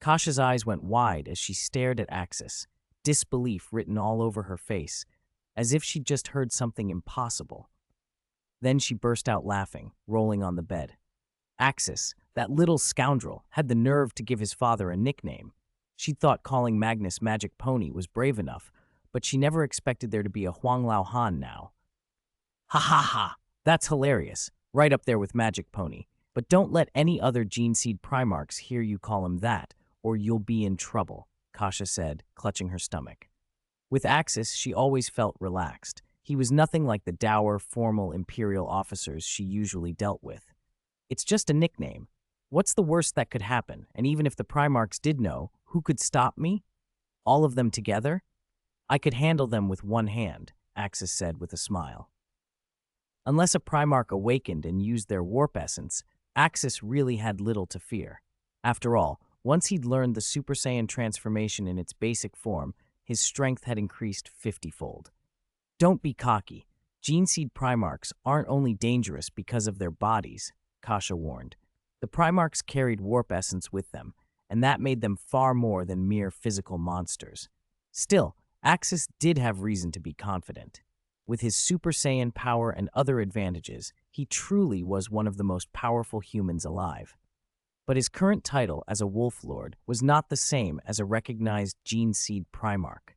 Kasha's eyes went wide as she stared at Axis, disbelief written all over her face, as if she'd just heard something impossible. Then she burst out laughing, rolling on the bed. Axis, that little scoundrel, had the nerve to give his father a nickname. She thought calling Magnus Magic Pony was brave enough, but she never expected there to be a Huang Lao Han now. Ha ha ha! That's hilarious, right up there with Magic Pony. But don't let any other Gene Seed Primarchs hear you call him that, or you'll be in trouble, Kasha said, clutching her stomach. With Axis, she always felt relaxed. He was nothing like the dour, formal Imperial officers she usually dealt with. It's just a nickname. What's the worst that could happen? And even if the Primarchs did know, who could stop me? All of them together? I could handle them with one hand, Axis said with a smile. Unless a Primarch awakened and used their warp essence, Axis really had little to fear. After all, once he'd learned the Super Saiyan transformation in its basic form, his strength had increased 50-fold. Don't be cocky. Gene Seed Primarchs aren't only dangerous because of their bodies, Kasha warned. The Primarchs carried warp essence with them, and that made them far more than mere physical monsters. Still, Axis did have reason to be confident. With his Super Saiyan power and other advantages, he truly was one of the most powerful humans alive. But his current title as a Wolf Lord was not the same as a recognized Gene Seed Primarch.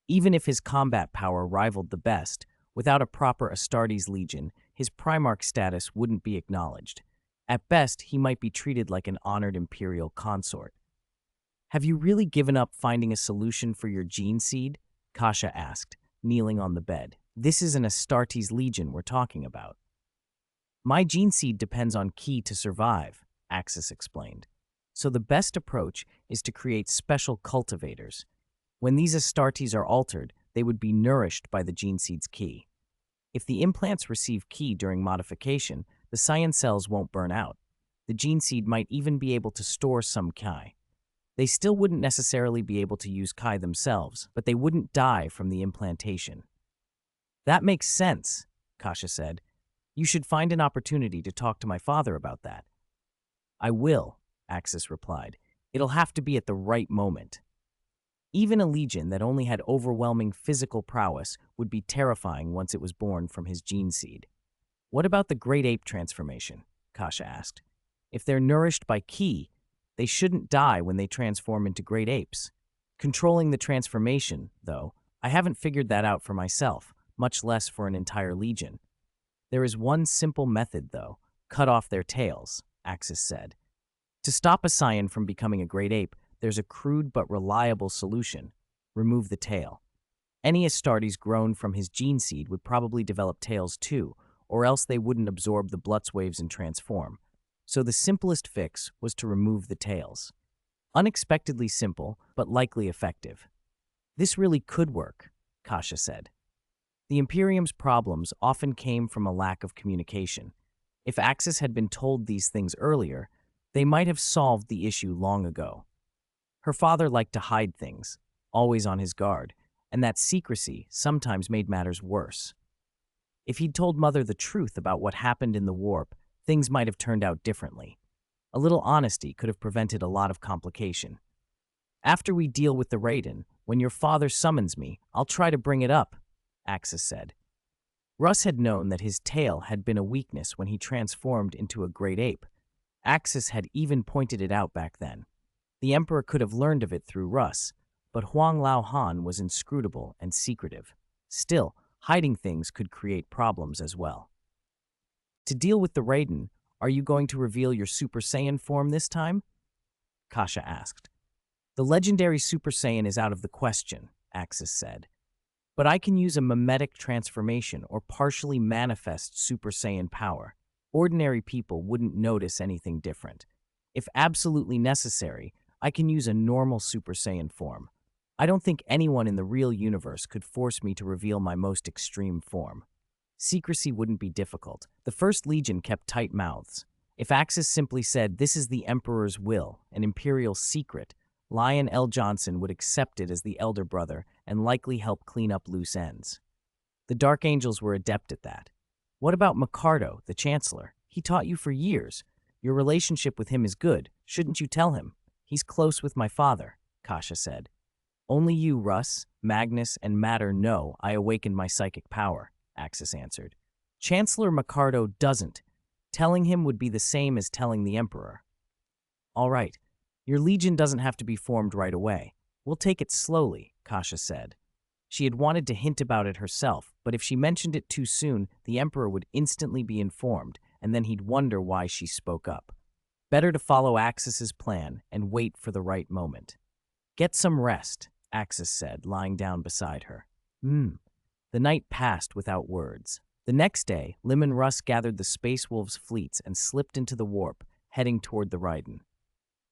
Even if his combat power rivaled the best, without a proper Astartes Legion, his Primarch status wouldn't be acknowledged. At best, he might be treated like an honored Imperial consort. Have you really given up finding a solution for your Gene Seed? Kasha asked, kneeling on the bed. This is an Astartes Legion we're talking about. My Gene Seed depends on Ki to survive, Axis explained. So the best approach is to create special cultivators. When these Astartes are altered, they would be nourished by the Gene Seed's Ki. If the implants receive Ki during modification, the Saiyan cells won't burn out. The Gene Seed might even be able to store some Ki. They still wouldn't necessarily be able to use Ki themselves, but they wouldn't die from the implantation. That makes sense, Kasha said. You should find an opportunity to talk to my father about that. I will, Axis replied. It'll have to be at the right moment. Even a legion that only had overwhelming physical prowess would be terrifying once it was born from his Gene Seed. What about the Great Ape transformation? Kasha asked. If they're nourished by Ki, they shouldn't die when they transform into great apes. Controlling the transformation, though, I haven't figured that out for myself, much less for an entire legion. There is one simple method, though. Cut off their tails, Axis said. To stop a Saiyan from becoming a great ape, there's a crude but reliable solution. Remove the tail. Any Astartes grown from his Gene Seed would probably develop tails too, or else they wouldn't absorb the Blutz waves and transform. So the simplest fix was to remove the tails. Unexpectedly simple, but likely effective. This really could work, Kasha said. The Imperium's problems often came from a lack of communication. If Axis had been told these things earlier, they might have solved the issue long ago. Her father liked to hide things, always on his guard, and that secrecy sometimes made matters worse. If he'd told Mother the truth about what happened in the warp, things might have turned out differently. A little honesty could have prevented a lot of complication. After we deal with the Raiden, when your father summons me, I'll try to bring it up, Axis said. Russ had known that his tail had been a weakness when he transformed into a great ape. Axis had even pointed it out back then. The Emperor could have learned of it through Russ, but Huang Lao Han was inscrutable and secretive. Still, hiding things could create problems as well. To deal with the Raiden, are you going to reveal your Super Saiyan form this time? Kasha asked. The legendary Super Saiyan is out of the question, Axis said. But I can use a mimetic transformation or partially manifest Super Saiyan power. Ordinary people wouldn't notice anything different. If absolutely necessary, I can use a normal Super Saiyan form. I don't think anyone in the real universe could force me to reveal my most extreme form. Secrecy wouldn't be difficult. The First Legion kept tight mouths. If Axis simply said, "This is the Emperor's will, an Imperial secret," Lion L. Johnson would accept it as the elder brother and likely help clean up loose ends. The Dark Angels were adept at that. What about Micardo, the Chancellor? He taught you for years. Your relationship with him is good. Shouldn't you tell him? He's close with my father, Kasha said. Only you, Russ, Magnus, and Matter know I awakened my psychic power, Axis answered. Chancellor Micardo doesn't. Telling him would be the same as telling the Emperor. All right, your legion doesn't have to be formed right away. We'll take it slowly, Kasha said. She had wanted to hint about it herself, but if she mentioned it too soon, the Emperor would instantly be informed, and then he'd wonder why she spoke up. Better to follow Axis's plan and wait for the right moment. Get some rest, Axis said, lying down beside her. The night passed without words. The next day, Leman Russ gathered the Space Wolves' fleets and slipped into the warp, heading toward the Raiden.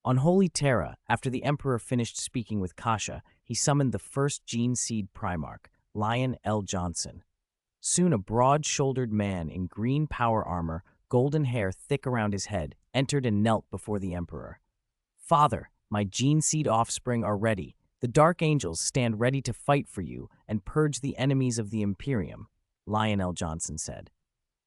On Holy Terra, after the Emperor finished speaking with Kasha, he summoned the first Gene Seed Primarch, Lion L. Johnson. Soon a broad-shouldered man in green power armor, golden hair thick around his head, entered and knelt before the Emperor. Father, my Gene Seed offspring are ready. The Dark Angels stand ready to fight for you and purge the enemies of the Imperium, Lion L. Johnson said.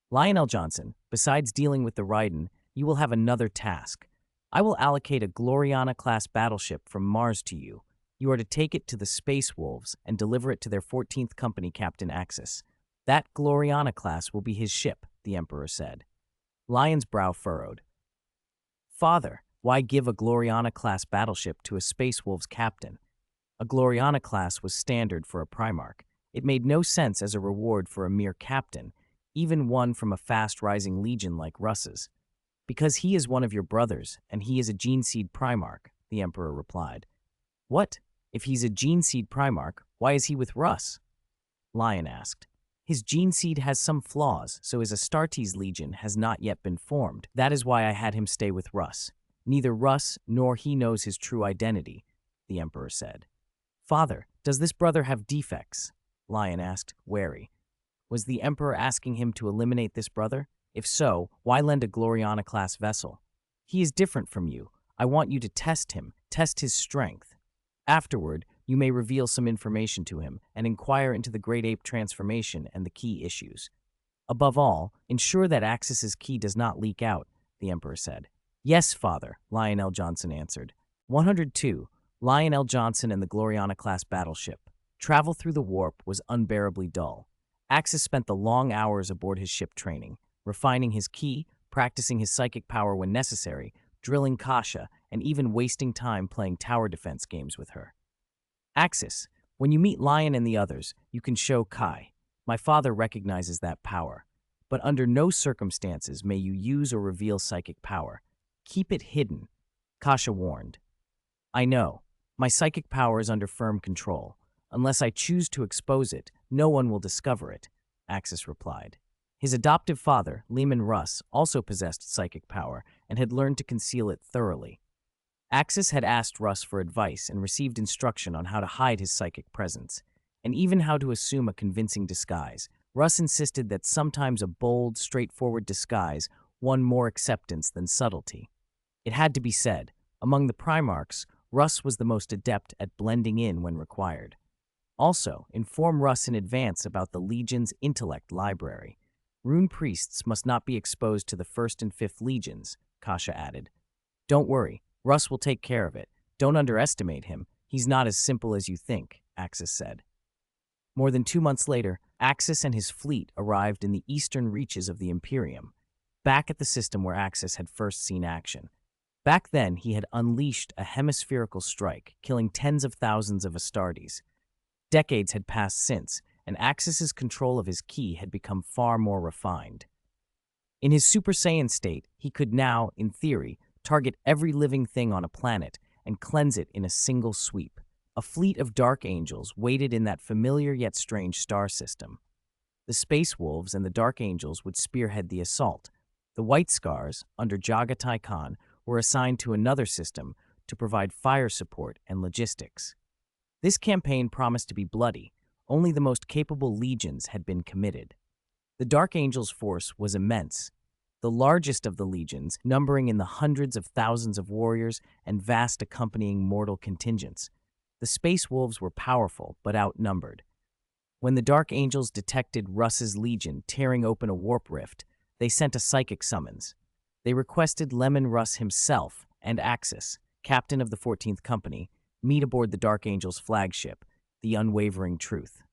Lion L. Johnson, besides dealing with the Raiden, you will have another task. I will allocate a Gloriana-class battleship from Mars to you. You are to take it to the Space Wolves and deliver it to their 14th Company Captain Axis. That Gloriana-class will be his ship, the Emperor said. Lion's brow furrowed. Father, why give a Gloriana-class battleship to a Space Wolves captain? A Gloriana-class was standard for a Primarch. It made no sense as a reward for a mere captain, even one from a fast-rising legion like Russ's. Because he is one of your brothers, and he is a Gene Seed Primarch, the Emperor replied. What? If he's a Gene Seed Primarch, why is he with Russ? Lion asked. His Gene Seed has some flaws, so his Astartes Legion has not yet been formed. That is why I had him stay with Russ. Neither Russ nor he knows his true identity, the Emperor said. Father, does this brother have defects? Lion asked, wary. Was the Emperor asking him to eliminate this brother? If so, why lend a Gloriana-class vessel? He is different from you. I want you to test him, test his strength. Afterward, you may reveal some information to him and inquire into the Great Ape transformation and the key issues. Above all, ensure that Axis's key does not leak out, the Emperor said. Yes, Father, Lion L. Johnson answered. 102. Lion L. Johnson and the Gloriana-class battleship. Travel through the warp was unbearably dull. Axis spent the long hours aboard his ship training, refining his ki, practicing his psychic power when necessary, drilling Kasha, and even wasting time playing tower defense games with her. Axis, when you meet Lion and the others, you can show Kai. My father recognizes that power. But under no circumstances may you use or reveal psychic power. Keep it hidden, Kasha warned. I know. My psychic power is under firm control. Unless I choose to expose it, no one will discover it, Axis replied. His adoptive father, Leman Russ, also possessed psychic power and had learned to conceal it thoroughly. Axis had asked Russ for advice and received instruction on how to hide his psychic presence, and even how to assume a convincing disguise. Russ insisted that sometimes a bold, straightforward disguise won more acceptance than subtlety. It had to be said, among the Primarchs, Russ was the most adept at blending in when required. Also, inform Russ in advance about the Legion's intellect library. Rune priests must not be exposed to the 1st and 5th Legions, Kasha added. Don't worry, Russ will take care of it. Don't underestimate him. He's not as simple as you think, Axis said. More than 2 months later, Axis and his fleet arrived in the eastern reaches of the Imperium, back at the system where Axis had first seen action. Back then, he had unleashed a hemispherical strike, killing tens of thousands of Astartes. Decades had passed since, and Axis's control of his ki had become far more refined. In his Super Saiyan state, he could now, in theory, target every living thing on a planet and cleanse it in a single sweep. A fleet of Dark Angels waited in that familiar yet strange star system. The Space Wolves and the Dark Angels would spearhead the assault. The White Scars, under Jagatai Khan, were assigned to another system to provide fire support and logistics. This campaign promised to be bloody. Only the most capable legions had been committed. The Dark Angels' force was immense, the largest of the legions, numbering in the hundreds of thousands of warriors and vast accompanying mortal contingents. The Space Wolves were powerful, but outnumbered. When the Dark Angels detected Russ's legion tearing open a warp rift, they sent a psychic summons. They requested Leman Russ himself and Axis, captain of the 14th Company, meet aboard the Dark Angel's flagship, the Unwavering Truth.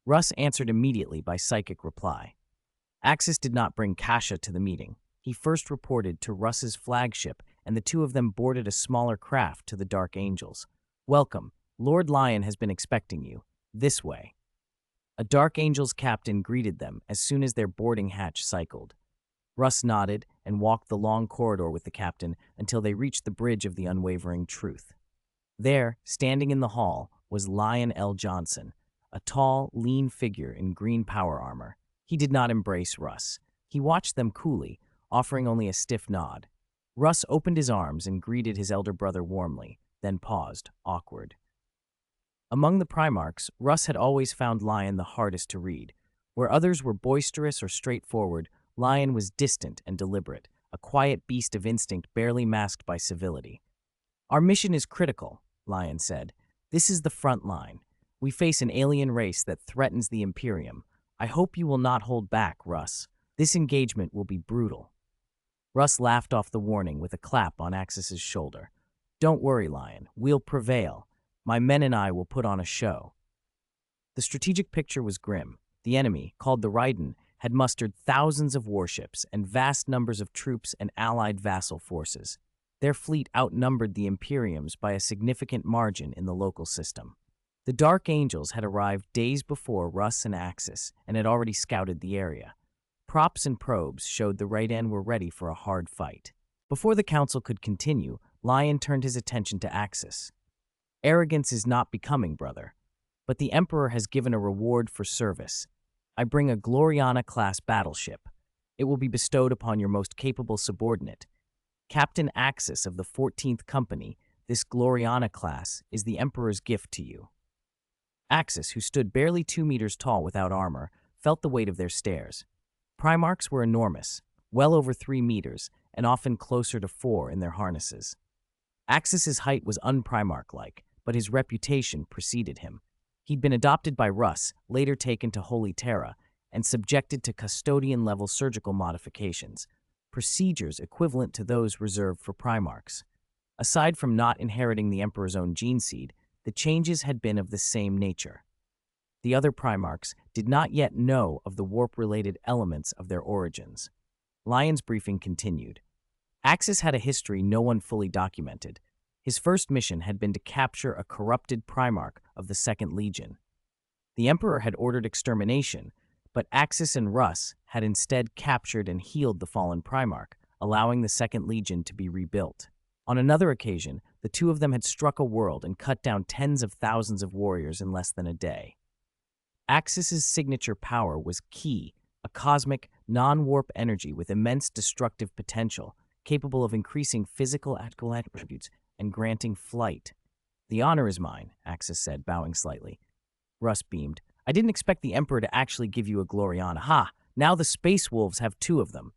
Russ answered immediately by psychic reply. Axis did not bring Kasha to the meeting. He first reported to Russ's flagship, and the two of them boarded a smaller craft to the Dark Angels. Welcome. Lord Lion has been expecting you. This way. A Dark Angel's captain greeted them as soon as their boarding hatch cycled. Russ nodded and walked the long corridor with the captain until they reached the bridge of the Unwavering Truth. There, standing in the hall, was Lion L. Johnson, a tall, lean figure in green power armor. He did not embrace Russ. He watched them coolly, offering only a stiff nod. Russ opened his arms and greeted his elder brother warmly, then paused, awkward. Among the Primarchs, Russ had always found Lion the hardest to read. Where others were boisterous or straightforward, Lion was distant and deliberate, a quiet beast of instinct barely masked by civility. Our mission is critical, Lion said. This is the front line. We face an alien race that threatens the Imperium. I hope you will not hold back, Russ. This engagement will be brutal. Russ laughed off the warning with a clap on Axis's shoulder. Don't worry, Lion. We'll prevail. My men and I will put on a show. The strategic picture was grim. The enemy, called the Raiden, had mustered thousands of warships and vast numbers of troops and allied vassal forces. Their fleet outnumbered the Imperium's by a significant margin in the local system. The Dark Angels had arrived days before Russ and Axis and had already scouted the area. Props and probes showed the Raiden were ready for a hard fight. Before the council could continue, Lion turned his attention to Axis. Arrogance is not becoming, brother, but the Emperor has given a reward for service. I bring a Gloriana-class battleship. It will be bestowed upon your most capable subordinate. Captain Axis of the 14th Company, this Gloriana class is the Emperor's gift to you. Axis, who stood barely 2 meters tall without armor, felt the weight of their stares. Primarchs were enormous, well over 3 meters, and often closer to 4 in their harnesses. Axis's height was un-Primarch-like, but his reputation preceded him. He'd been adopted by Russ, later taken to Holy Terra, and subjected to custodian-level surgical modifications, procedures equivalent to those reserved for Primarchs. Aside from not inheriting the Emperor's own gene seed, the changes had been of the same nature. The other Primarchs did not yet know of the warp-related elements of their origins. Lion's briefing continued. Axis had a history no one fully documented. His first mission had been to capture a corrupted Primarch of the Second Legion. The Emperor had ordered extermination, but Axis and Russ had instead captured and healed the fallen Primarch, allowing the Second Legion to be rebuilt. On another occasion, the two of them had struck a world and cut down tens of thousands of warriors in less than a day. Axis's signature power was Ki, a cosmic, non-warp energy with immense destructive potential, capable of increasing physical attributes and granting flight. The honor is mine, Axis said, bowing slightly. Russ beamed. I didn't expect the Emperor to actually give you a Gloriana. Ha! Now the Space Wolves have 2 of them.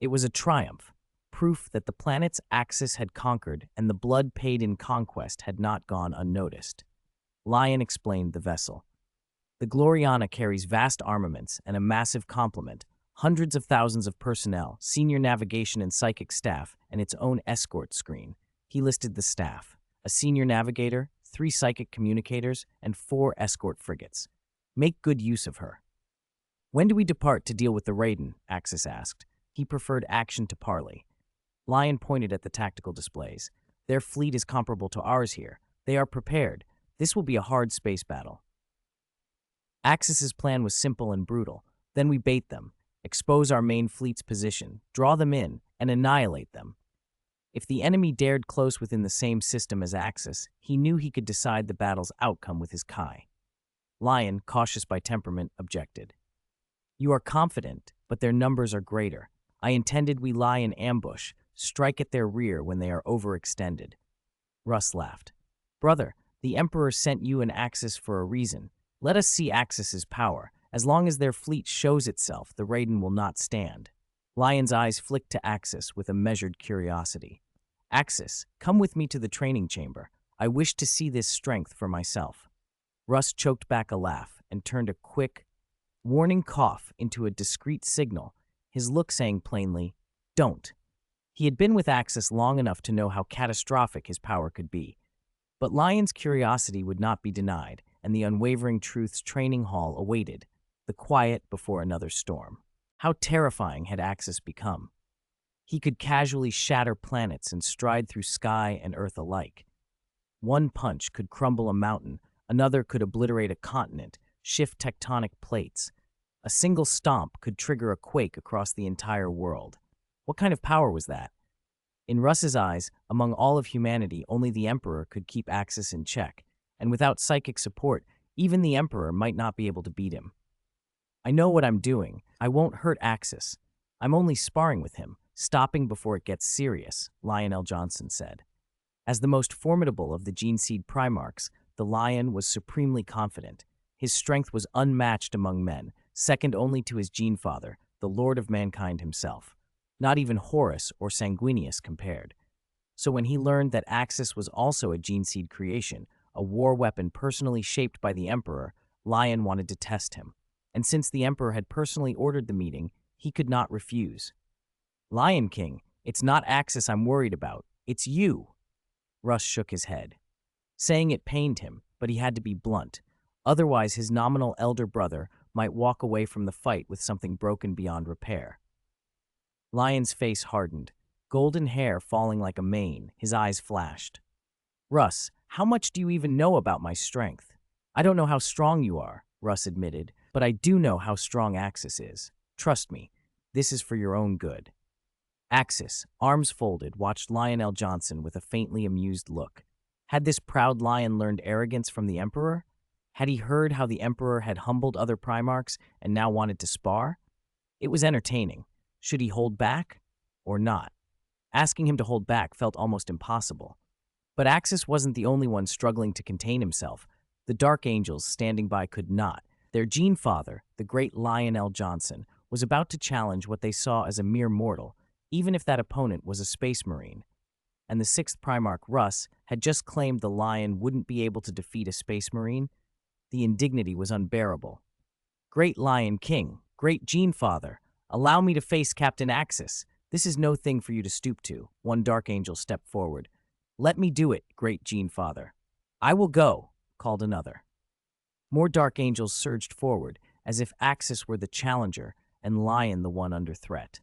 It was a triumph, proof that the planets Axis had conquered and the blood paid in conquest had not gone unnoticed. Lion explained the vessel. The Gloriana carries vast armaments and a massive complement, hundreds of thousands of personnel, senior navigation and psychic staff, and its own escort screen. He listed the staff: a senior navigator, 3 psychic communicators, and 4 escort frigates. Make good use of her. When do we depart to deal with the Raiden? Axis asked. He preferred action to parley. Lion pointed at the tactical displays. Their fleet is comparable to ours here. They are prepared. This will be a hard space battle. Axis's plan was simple and brutal. Then we bait them, expose our main fleet's position, draw them in, and annihilate them. If the enemy dared close within the same system as Axis, he knew he could decide the battle's outcome with his Kai. Lion, cautious by temperament, objected. You are confident, but their numbers are greater. I intended we lie in ambush, strike at their rear when they are overextended. Russ laughed. Brother, the Emperor sent you and Axis for a reason. Let us see Axis's power. As long as their fleet shows itself, the Raiden will not stand. Lion's eyes flicked to Axis with a measured curiosity. Axis, come with me to the training chamber. I wish to see this strength for myself. Russ choked back a laugh and turned a quick, warning cough into a discreet signal, his look saying plainly, Don't. He had been with Axis long enough to know how catastrophic his power could be. But Lion's curiosity would not be denied, and the unwavering truth's training hall awaited, the quiet before another storm. How terrifying had Axis become? He could casually shatter planets and stride through sky and earth alike. One punch could crumble a mountain, another could obliterate a continent, shift tectonic plates. A single stomp could trigger a quake across the entire world. What kind of power was that? In Russ's eyes, among all of humanity, only the Emperor could keep Axis in check, and without psychic support, even the Emperor might not be able to beat him. I know what I'm doing. I won't hurt Axis. I'm only sparring with him, stopping before it gets serious, Lionel Johnson said. As the most formidable of the Gene Seed Primarchs, the Lion was supremely confident. His strength was unmatched among men, second only to his Gene Father, the Lord of Mankind himself. Not even Horus or Sanguinius compared. So when he learned that Axis was also a Gene Seed creation, a war weapon personally shaped by the Emperor, Lion wanted to test him. And since the Emperor had personally ordered the meeting, he could not refuse. Lion King, it's not Axis I'm worried about, it's you. Russ shook his head. Saying it pained him, but he had to be blunt. Otherwise, his nominal elder brother might walk away from the fight with something broken beyond repair. Lion's face hardened, golden hair falling like a mane, his eyes flashed. Russ, how much do you even know about my strength? I don't know how strong you are, Russ admitted, but I do know how strong Axis is. Trust me, this is for your own good. Axis, arms folded, watched Lionel Johnson with a faintly amused look. Had this proud lion learned arrogance from the Emperor? Had he heard how the Emperor had humbled other Primarchs and now wanted to spar? It was entertaining. Should he hold back or not? Asking him to hold back felt almost impossible. But Axis wasn't the only one struggling to contain himself. The Dark Angels standing by could not. Their Gene Father, the great Lionel Johnson, was about to challenge what they saw as a mere mortal, even if that opponent was a space marine. And the 6th Primarch, Russ, had just claimed the Lion wouldn't be able to defeat a space marine. The indignity was unbearable. Great Lion King, great Gene Father, allow me to face Captain Axis. This is no thing for you to stoop to, one Dark Angel stepped forward. Let me do it, great Gene Father. I will go, called another. More Dark Angels surged forward, as if Axis were the challenger and Lion the one under threat.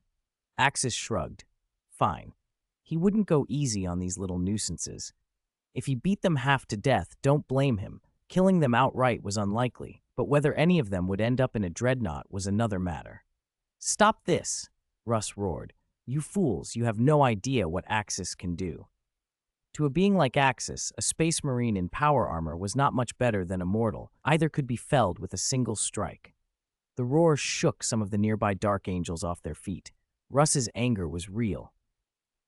Axis shrugged. Fine. He wouldn't go easy on these little nuisances. If he beat them half to death, don't blame him. Killing them outright was unlikely, but whether any of them would end up in a dreadnought was another matter. Stop this, Russ roared. You fools, you have no idea what Axis can do. To a being like Axis, a space marine in power armor was not much better than a mortal. Either could be felled with a single strike. The roar shook some of the nearby Dark Angels off their feet. Russ's anger was real.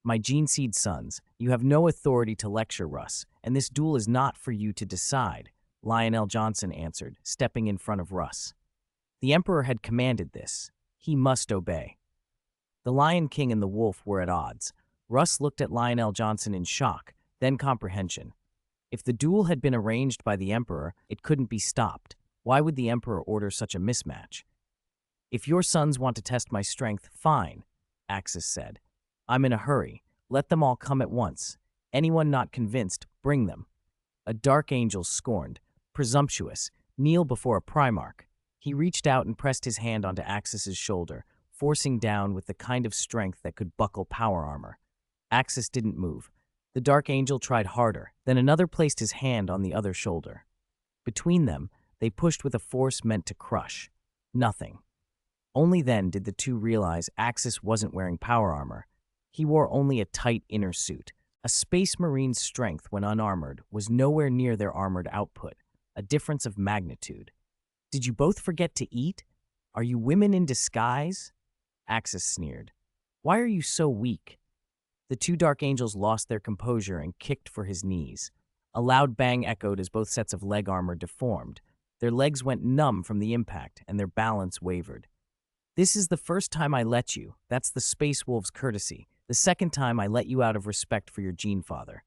My Gene Seed sons, you have no authority to lecture Russ, and this duel is not for you to decide, Lionel Johnson answered, stepping in front of Russ. The Emperor had commanded this. He must obey. The Lion King and the Wolf were at odds. Russ looked at Lionel Johnson in shock, then comprehension. If the duel had been arranged by the Emperor, it couldn't be stopped. Why would the Emperor order such a mismatch? If your sons want to test my strength, fine, Axis said. I'm in a hurry. Let them all come at once. Anyone not convinced, bring them. A Dark Angel scorned, presumptuous, kneel before a Primarch. He reached out and pressed his hand onto Axis's shoulder, forcing down with the kind of strength that could buckle power armor. Axis didn't move. The Dark Angel tried harder, then another placed his hand on the other shoulder. Between them, they pushed with a force meant to crush. Nothing. Only then did the two realize Axis wasn't wearing power armor. He wore only a tight inner suit. A space marine's strength when unarmored was nowhere near their armored output, a difference of magnitude. Did you both forget to eat? Are you women in disguise? Axis sneered. Why are you so weak? The two Dark Angels lost their composure and kicked for his knees. A loud bang echoed as both sets of leg armor deformed. Their legs went numb from the impact, and their balance wavered. This is the first time I let you. That's the Space Wolf's courtesy. The second time I let you out of respect for your Gene Father.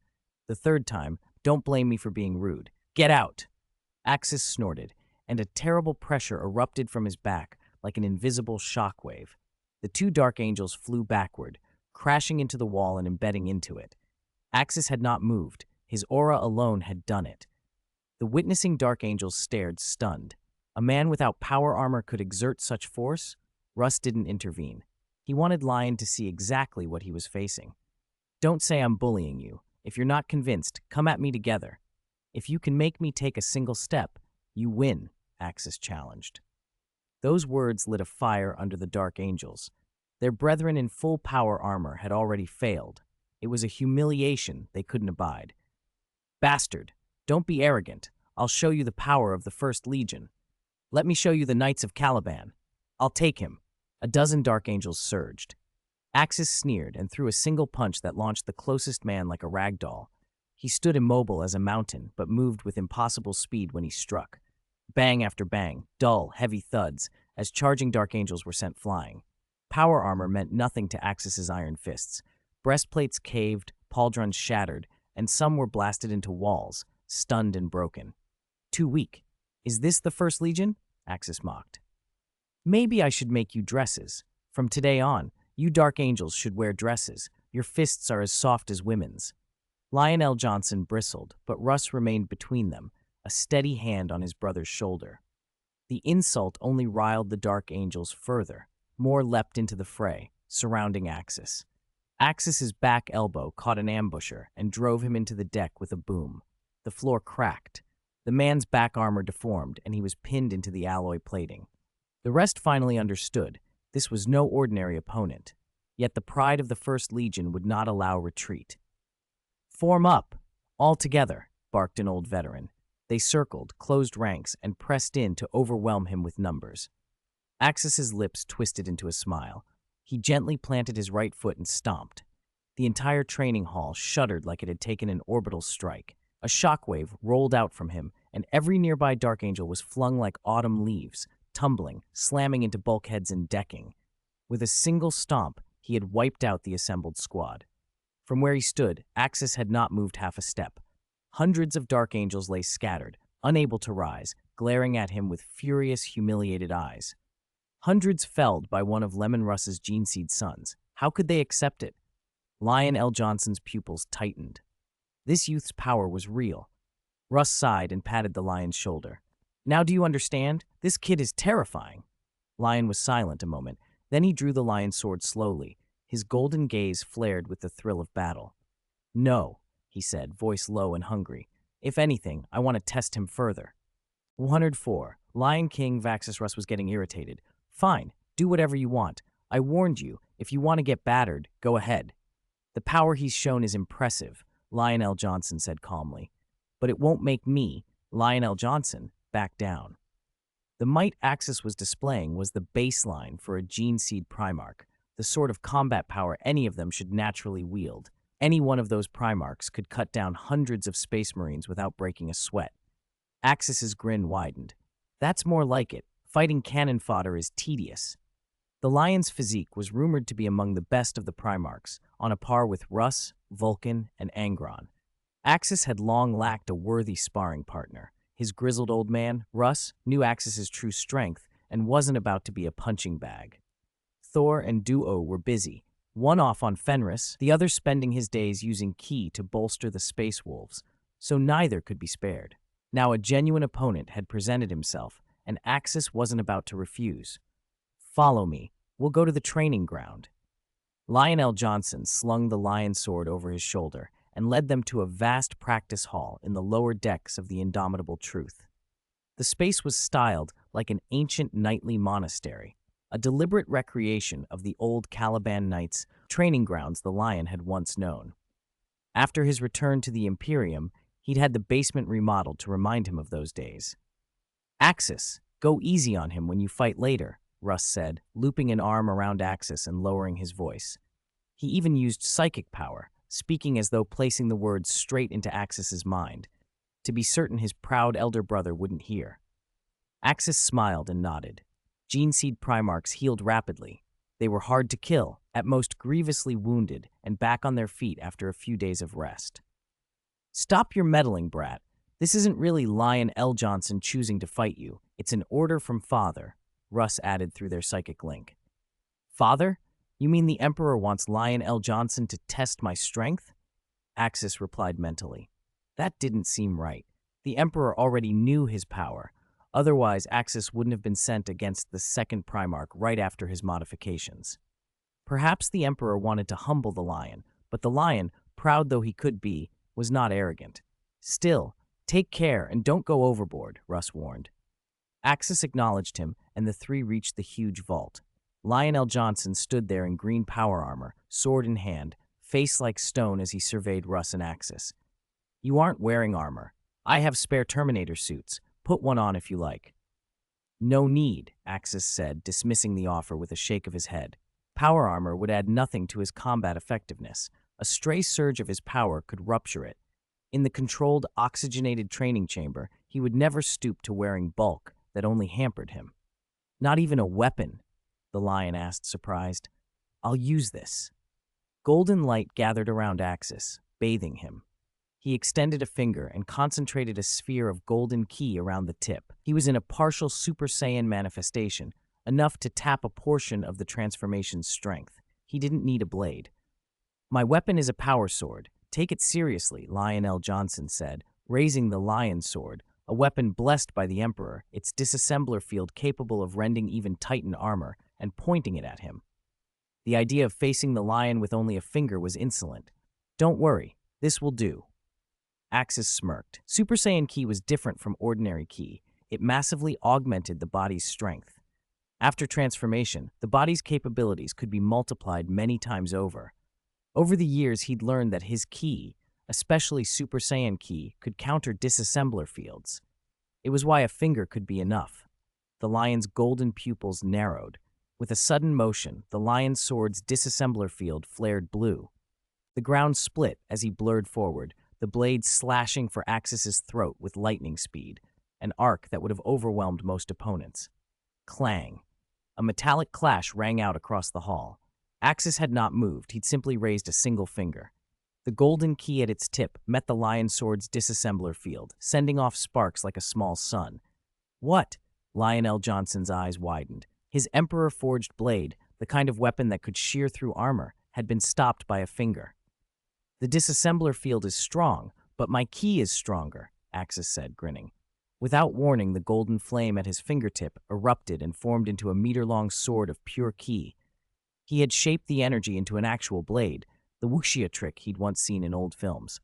The third time, don't blame me for being rude. Get out! Axis snorted, and a terrible pressure erupted from his back like an invisible shockwave. The two Dark Angels flew backward, crashing into the wall and embedding into it. Axis had not moved. His aura alone had done it. The witnessing Dark Angels stared, stunned. A man without power armor could exert such force? Russ didn't intervene. He wanted Lion to see exactly what he was facing. Don't say I'm bullying you. If you're not convinced, come at me together. If you can make me take a single step, you win, Axis challenged. Those words lit a fire under the Dark Angels. Their brethren in full power armor had already failed. It was a humiliation they couldn't abide. Bastard, don't be arrogant. I'll show you the power of the First Legion. Let me show you the Knights of Caliban. I'll take him. A dozen Dark Angels surged. Axis sneered and threw a single punch that launched the closest man like a rag doll. He stood immobile as a mountain, but moved with impossible speed when he struck. Bang after bang, dull, heavy thuds, as charging Dark Angels were sent flying. Power armor meant nothing to Axis's iron fists. Breastplates caved, pauldrons shattered, and some were blasted into walls, stunned and broken. Too weak. Is this the First Legion? Axis mocked. Maybe I should make you dresses. From today on, you Dark Angels should wear dresses. Your fists are as soft as women's. Lionel Johnson bristled, but Russ remained between them, a steady hand on his brother's shoulder. The insult only riled the Dark Angels further. More leapt into the fray, surrounding Axis. Axis's back elbow caught an ambusher and drove him into the deck with a boom. The floor cracked. The man's back armor deformed, and he was pinned into the alloy plating. The rest finally understood. This was no ordinary opponent. Yet the pride of the First Legion would not allow retreat. "Form up! All together!" barked an old veteran. They circled, closed ranks, and pressed in to overwhelm him with numbers. Axis's lips twisted into a smile. He gently planted his right foot and stomped. The entire training hall shuddered like it had taken an orbital strike. A shockwave rolled out from him, and every nearby Dark Angel was flung like autumn leaves, tumbling, slamming into bulkheads and decking. With a single stomp, he had wiped out the assembled squad. From where he stood, Axis had not moved half a step. Hundreds of Dark Angels lay scattered, unable to rise, glaring at him with furious, humiliated eyes. Hundreds felled by one of Leman Russ's gene seed sons. How could they accept it? Lion L. Johnson's pupils tightened. This youth's power was real. Russ sighed and patted the lion's shoulder. "Now do you understand? This kid is terrifying." Lion was silent a moment. Then he drew the lion's sword slowly. His golden gaze flared with the thrill of battle. "No," he said, voice low and hungry. "If anything, I want to test him further." 104. Lion King Vaxis Russ was getting irritated. "Fine, do whatever you want. I warned you. If you want to get battered, go ahead." "The power he's shown is impressive," Lionel Johnson said calmly. "But it won't make me, Lionel Johnson, back down." The might Axis was displaying was the baseline for a gene seed Primarch, the sort of combat power any of them should naturally wield. Any one of those Primarchs could cut down hundreds of Space Marines without breaking a sweat. Axis's grin widened. "That's more like it. Fighting cannon fodder is tedious." The Lion's physique was rumored to be among the best of the Primarchs, on a par with Russ, Vulcan, and Angron. Axis had long lacked a worthy sparring partner. His grizzled old man, Russ, knew Axis's true strength and wasn't about to be a punching bag. Thor and Duo were busy, one off on Fenris, the other spending his days using Ki to bolster the Space Wolves, so neither could be spared. Now a genuine opponent had presented himself, and Axis wasn't about to refuse. "Follow me. We'll go to the training ground." Lionel Johnson slung the lion sword over his shoulder and led them to a vast practice hall in the lower decks of the Indomitable Truth. The space was styled like an ancient knightly monastery, a deliberate recreation of the old Caliban Knights' training grounds the Lion had once known. After his return to the Imperium, he'd had the basement remodeled to remind him of those days. "Axis, go easy on him when you fight later," Russ said, looping an arm around Axis and lowering his voice. He even used psychic power, speaking as though placing the words straight into Axis's mind, to be certain his proud elder brother wouldn't hear. Axis smiled and nodded. Gene seed Primarchs healed rapidly. They were hard to kill, at most grievously wounded, and back on their feet after a few days of rest. "Stop your meddling, brat. This isn't really Lion L. Johnson choosing to fight you. It's an order from Father," Russ added through their psychic link. "Father? You mean the Emperor wants Lion L. Johnson to test my strength? Axis replied mentally. That didn't seem right. The Emperor already knew his power. Otherwise, Axis wouldn't have been sent against the second Primarch right after his modifications. Perhaps the Emperor wanted to humble the Lion, but the Lion, proud though he could be, was not arrogant. Still, take care and don't go overboard, Russ warned. Axis acknowledged him, and the three reached the huge vault. Lionel Johnson stood there in green power armor, sword in hand, face like stone as he surveyed Russ and Axis. You aren't wearing armor. I have spare Terminator suits. Put one on if you like. No need, Axis said, dismissing the offer with a shake of his head. Power armor would add nothing to his combat effectiveness. A stray surge of his power could rupture it. In the controlled, oxygenated training chamber, he would never stoop to wearing bulk that only hampered him. Not even a weapon, the Lion asked, surprised. I'll use this. Golden light gathered around Axis, bathing him. He extended a finger and concentrated a sphere of golden ki around the tip. He was in a partial Super Saiyan manifestation, enough to tap a portion of the transformation's strength. He didn't need a blade. My weapon is a power sword. Take it seriously, Lionel Johnson said, raising the Lion sword, a weapon blessed by the Emperor, its disassembler field capable of rending even Titan armor, and pointing it at him. The idea of facing the Lion with only a finger was insolent. Don't worry, this will do. Axis smirked. Super Saiyan Ki was different from ordinary Ki. It massively augmented the body's strength. After transformation, the body's capabilities could be multiplied many times over. Over the years, he'd learned that his Ki, especially Super Saiyan Ki, could counter disassembler fields. It was why a finger could be enough. The Lion's golden pupils narrowed. With a sudden motion, the Lion's sword's disassembler field flared blue. The ground split as he blurred forward, the blade slashing for Axis's throat with lightning speed, an arc that would have overwhelmed most opponents. Clang. A metallic clash rang out across the hall. Axis had not moved, he'd simply raised a single finger. The golden key at its tip met the Lion sword's disassembler field, sending off sparks like a small sun. What? Lionel Johnson's eyes widened. His Emperor-forged blade, the kind of weapon that could shear through armor, had been stopped by a finger. The disassembler field is strong, but my key is stronger, Axis said, grinning. Without warning, the golden flame at his fingertip erupted and formed into a meter-long sword of pure ki. He had shaped the energy into an actual blade, the wuxia trick he'd once seen in old films.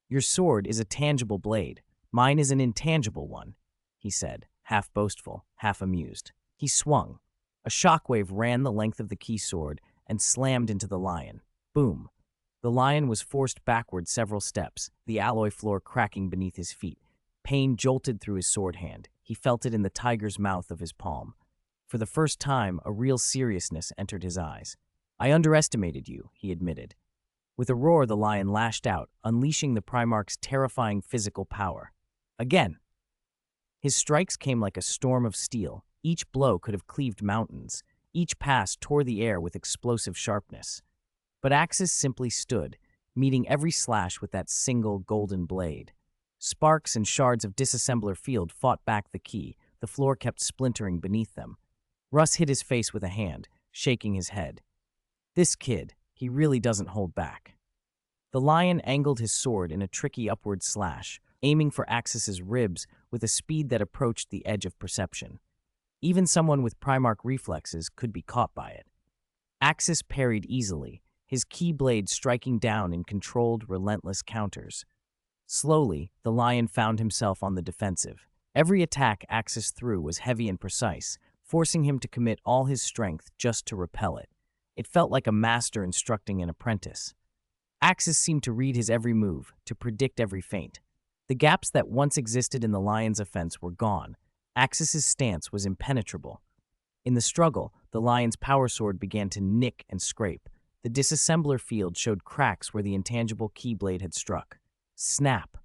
Your sword is a tangible blade. Mine is an intangible one, he said, half boastful, half amused. He swung. A shockwave ran the length of the key sword and slammed into the Lion. Boom. The Lion was forced backward several steps, the alloy floor cracking beneath his feet. Pain jolted through his sword hand. He felt it in the tiger's mouth of his palm. For the first time, a real seriousness entered his eyes. I underestimated you, he admitted. With a roar, the Lion lashed out, unleashing the Primarch's terrifying physical power. Again. His strikes came like a storm of steel. Each blow could have cleaved mountains. Each pass tore the air with explosive sharpness. But Axis simply stood, meeting every slash with that single golden blade. Sparks and shards of disassembler field fought back the key. The floor kept splintering beneath them. Russ hid his face with a hand, shaking his head. This kid, he really doesn't hold back. The Lion angled his sword in a tricky upward slash, aiming for Axis's ribs with a speed that approached the edge of perception. Even someone with Primarch reflexes could be caught by it. Axis parried easily, his key blade striking down in controlled, relentless counters. Slowly, the Lion found himself on the defensive. Every attack Axis threw was heavy and precise, forcing him to commit all his strength just to repel it. It felt like a master instructing an apprentice. Axis seemed to read his every move, to predict every feint. The gaps that once existed in the Lion's offense were gone. Axis's stance was impenetrable. In the struggle, the Lion's power sword began to nick and scrape. The disassembler field showed cracks where the intangible keyblade had struck. Snap!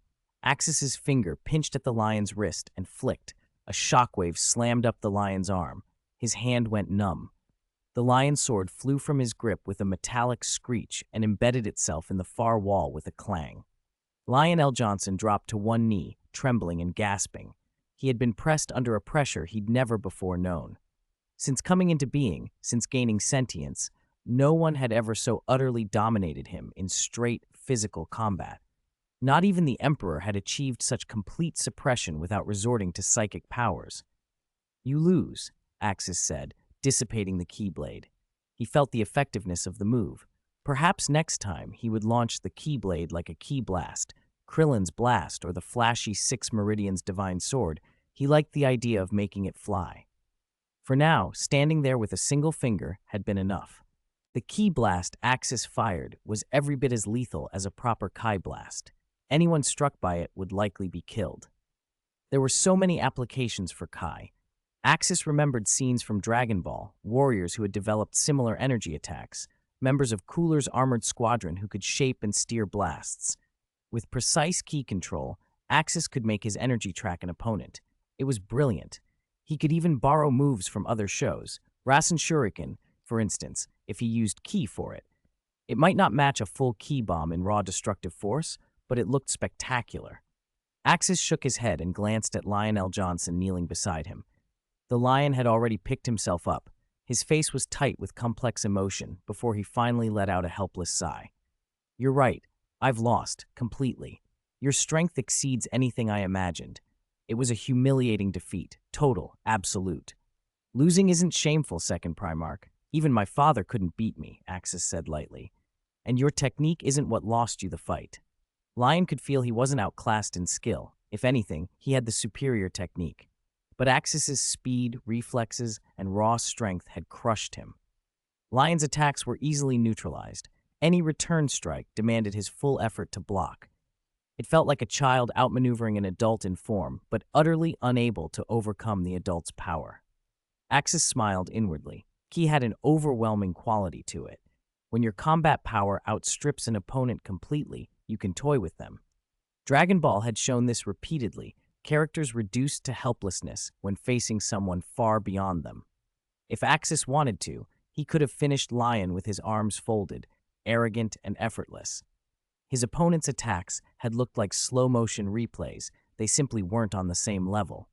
Axis's finger pinched at the Lion's wrist and flicked. A shockwave slammed up the Lion's arm. His hand went numb. The Lion's sword flew from his grip with a metallic screech and embedded itself in the far wall with a clang. Lionel Johnson dropped to one knee, trembling and gasping. He had been pressed under a pressure he'd never before known. Since coming into being, since gaining sentience, No one had ever so utterly dominated him in straight physical combat. Not even the Emperor had achieved such complete suppression without resorting to psychic powers. "You lose," Axis said, dissipating the Keyblade. He felt the effectiveness of the move. Perhaps next time he would launch the Keyblade like a Key Blast, Krillin's Blast, or the flashy Six Meridians Divine Sword. He liked the idea of making it fly. For now, standing there with a single finger had been enough. The Key Blast Axis fired was every bit as lethal as a proper Kai Blast. Anyone struck by it would likely be killed. There were so many applications for Kai. Axis remembered scenes from Dragon Ball, warriors who had developed similar energy attacks, members of Cooler's armored squadron who could shape and steer blasts. With precise key control, Axis could make his energy track an opponent. It was brilliant. He could even borrow moves from other shows, Rasen Shuriken, for instance, if he used Ki for it. It might not match a full Ki bomb in raw destructive force, but it looked spectacular. Axis shook his head and glanced at Lionel Johnson kneeling beside him. The Lion had already picked himself up. His face was tight with complex emotion before he finally let out a helpless sigh. "You're right. I've lost, completely. Your strength exceeds anything I imagined. It was a humiliating defeat, total, absolute. Losing isn't shameful, Second Primarch. Even my father couldn't beat me," Axis said lightly. "And your technique isn't what lost you the fight." Lion could feel he wasn't outclassed in skill. If anything, he had the superior technique. But Axis's speed, reflexes, and raw strength had crushed him. Lion's attacks were easily neutralized. Any return strike demanded his full effort to block. It felt like a child outmaneuvering an adult in form, but utterly unable to overcome the adult's power. Axis smiled inwardly. Ki had an overwhelming quality to it. When your combat power outstrips an opponent completely, you can toy with them. Dragon Ball had shown this repeatedly, characters reduced to helplessness when facing someone far beyond them. If Axis wanted to, he could have finished Lion with his arms folded, arrogant and effortless. His opponent's attacks had looked like slow-motion replays. They simply weren't on the same level.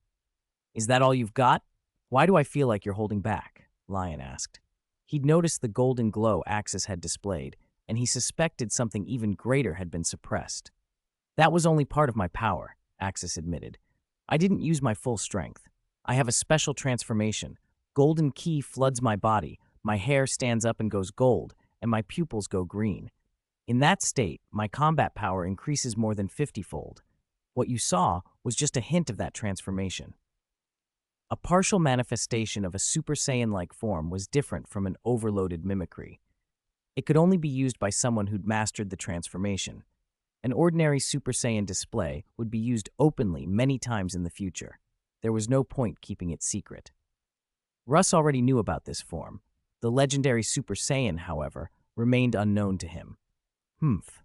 "Is that all you've got? Why do I feel like you're holding back?" Lion asked. He'd noticed the golden glow Axis had displayed, and he suspected something even greater had been suppressed. "That was only part of my power," Axis admitted. "I didn't use my full strength. I have a special transformation. Golden Ki floods my body, my hair stands up and goes gold, and my pupils go green. In that state, my combat power increases more than 50-fold. What you saw was just a hint of that transformation." A partial manifestation of a Super Saiyan-like form was different from an overloaded mimicry. It could only be used by someone who'd mastered the transformation. An ordinary Super Saiyan display would be used openly many times in the future. There was no point keeping it secret. Russ already knew about this form. The legendary Super Saiyan, however, remained unknown to him. "Humph.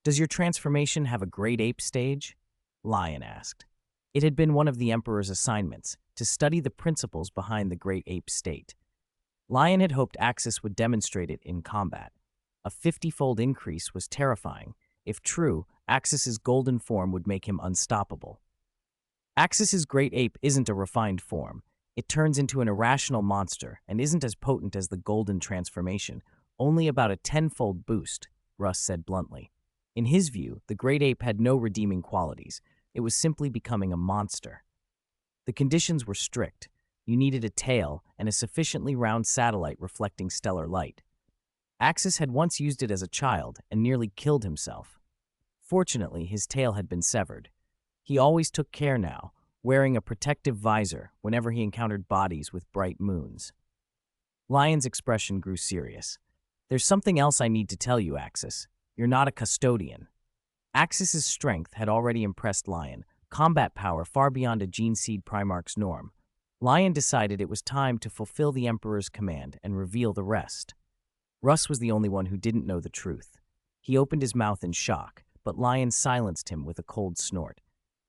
Does your transformation have a great ape stage?" Lion asked. It had been one of the Emperor's assignments, to study the principles behind the great ape state. Lion had hoped Axis would demonstrate it in combat. A 50-fold increase was terrifying. If true, Axis's golden form would make him unstoppable. Axis's great ape isn't a refined form. It turns into an irrational monster and isn't as potent as the golden transformation, only about a 10-fold boost, Russ said bluntly. In his view, the great ape had no redeeming qualities. It was simply becoming a monster. The conditions were strict. You needed a tail and a sufficiently round satellite reflecting stellar light. Axis had once used it as a child and nearly killed himself. Fortunately, his tail had been severed. He always took care now, wearing a protective visor whenever he encountered bodies with bright moons. Lion's expression grew serious. "There's something else I need to tell you, Axis. You're not a custodian." Axis's strength had already impressed Lion, combat power far beyond a Gene Seed Primarch's norm. Lion decided it was time to fulfill the Emperor's command and reveal the rest. Russ was the only one who didn't know the truth. He opened his mouth in shock, but Lion silenced him with a cold snort.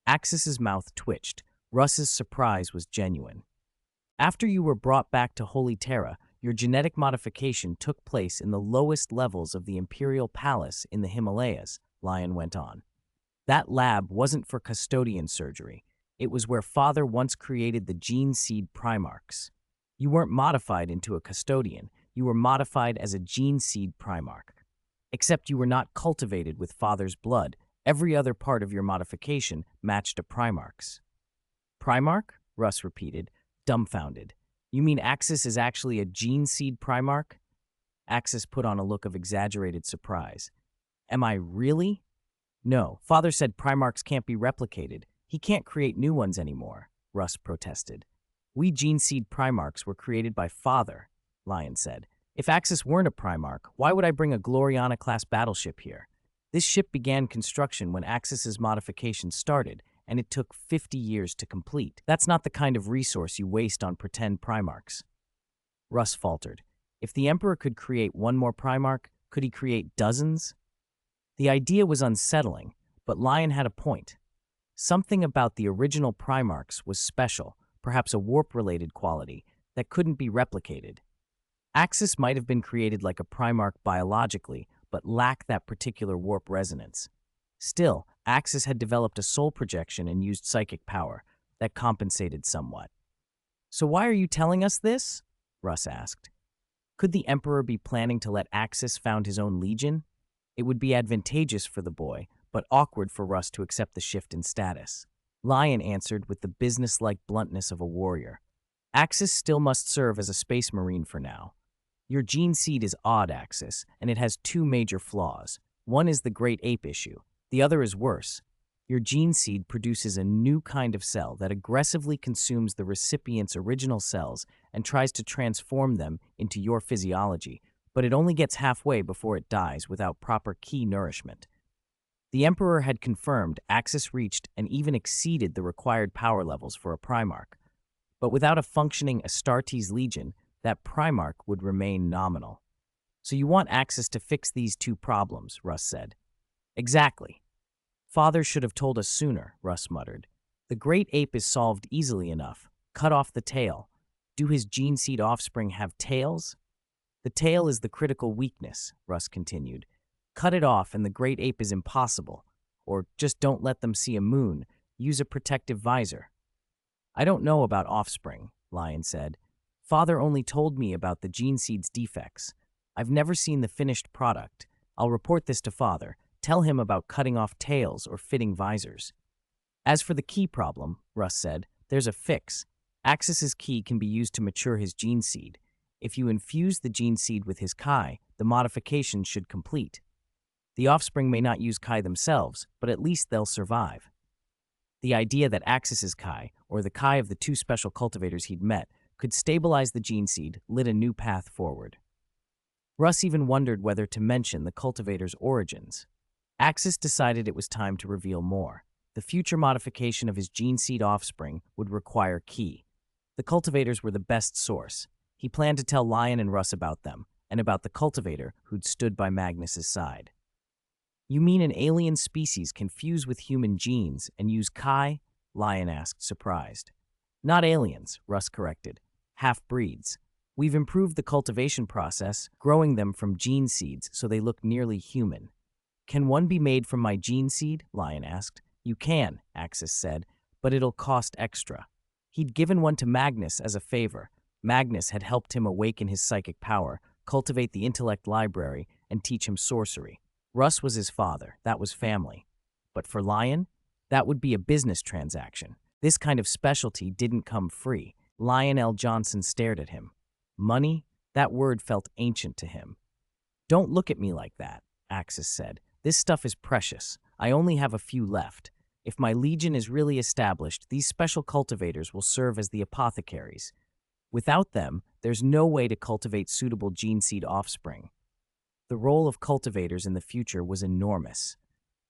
Axis's mouth twitched. Russ's surprise was genuine. "After you were brought back to Holy Terra, your genetic modification took place in the lowest levels of the Imperial Palace in the Himalayas," Lion went on. "That lab wasn't for custodian surgery. It was where Father once created the Gene Seed Primarchs. You weren't modified into a custodian. You were modified as a gene seed Primarch. Except you were not cultivated with father's blood. Every other part of your modification matched a Primarch's. Primarch? Russ repeated, dumbfounded. You mean Axis is actually a gene seed Primarch? Axis put on a look of exaggerated surprise. Am I really? No, father said Primarchs can't be replicated. He can't create new ones anymore, Russ protested. We gene seed Primarchs were created by father, Lion said. If Axis weren't a Primarch, why would I bring a Gloriana-class battleship here? This ship began construction when Axis's modification started, and it took 50 years to complete. That's not the kind of resource you waste on pretend Primarchs. Russ faltered. If the Emperor could create one more Primarch, could he create dozens? The idea was unsettling, but Lion had a point. Something about the original Primarchs was special, perhaps a warp-related quality, that couldn't be replicated. Axis might have been created like a Primarch biologically, but lacked that particular warp resonance. Still, Axis had developed a soul projection and used psychic power that compensated somewhat. So why are you telling us this? Russ asked. Could the Emperor be planning to let Axis found his own legion? It would be advantageous for the boy, but awkward for Russ to accept the shift in status. Lion answered with the business-like bluntness of a warrior. Axis still must serve as a space marine for now. Your gene seed is odd, Axis, and it has two major flaws. One is the great ape issue. The other is worse. Your gene seed produces a new kind of cell that aggressively consumes the recipient's original cells and tries to transform them into your physiology, but it only gets halfway before it dies without proper key nourishment. The Emperor had confirmed Axis reached and even exceeded the required power levels for a Primarch. But without a functioning Astartes Legion, that Primarch would remain nominal. So you want Axis to fix these two problems, Russ said. Exactly. Father should have told us sooner, Russ muttered. The great ape is solved easily enough. Cut off the tail. Do his gene seed offspring have tails? The tail is the critical weakness, Russ continued. Cut it off and the great ape is impossible. Or just don't let them see a moon. Use a protective visor. I don't know about offspring, Lion said. Father only told me about the gene seed's defects. I've never seen the finished product. I'll report this to Father. Tell him about cutting off tails or fitting visors. As for the key problem, Russ said, there's a fix. Axis's key can be used to mature his gene seed. If you infuse the gene seed with his Kai, the modification should complete. The offspring may not use Kai themselves, but at least they'll survive. The idea that Axis's Kai, or the Kai of the two special cultivators he'd met, could stabilize the gene seed lit a new path forward. Russ even wondered whether to mention the cultivator's origins. Axis decided it was time to reveal more. The future modification of his gene seed offspring would require Ki. The cultivators were the best source. He planned to tell Lion and Russ about them, and about the cultivator who'd stood by Magnus's side. You mean an alien species can fuse with human genes and use Kai? Lion asked, surprised. Not aliens, Russ corrected. Half-breeds. We've improved the cultivation process, growing them from gene seeds so they look nearly human. Can one be made from my gene seed? Lion asked. You can, Axis said, but it'll cost extra. He'd given one to Magnus as a favor. Magnus had helped him awaken his psychic power, cultivate the intellect library, and teach him sorcery. Russ was his father. That was family. But for Lion, that would be a business transaction. This kind of specialty didn't come free. Lionel Johnson stared at him. Money? That word felt ancient to him. Don't look at me like that, Axis said. This stuff is precious. I only have a few left. If my legion is really established, these special cultivators will serve as the apothecaries. Without them, there's no way to cultivate suitable gene seed offspring. The role of cultivators in the future was enormous.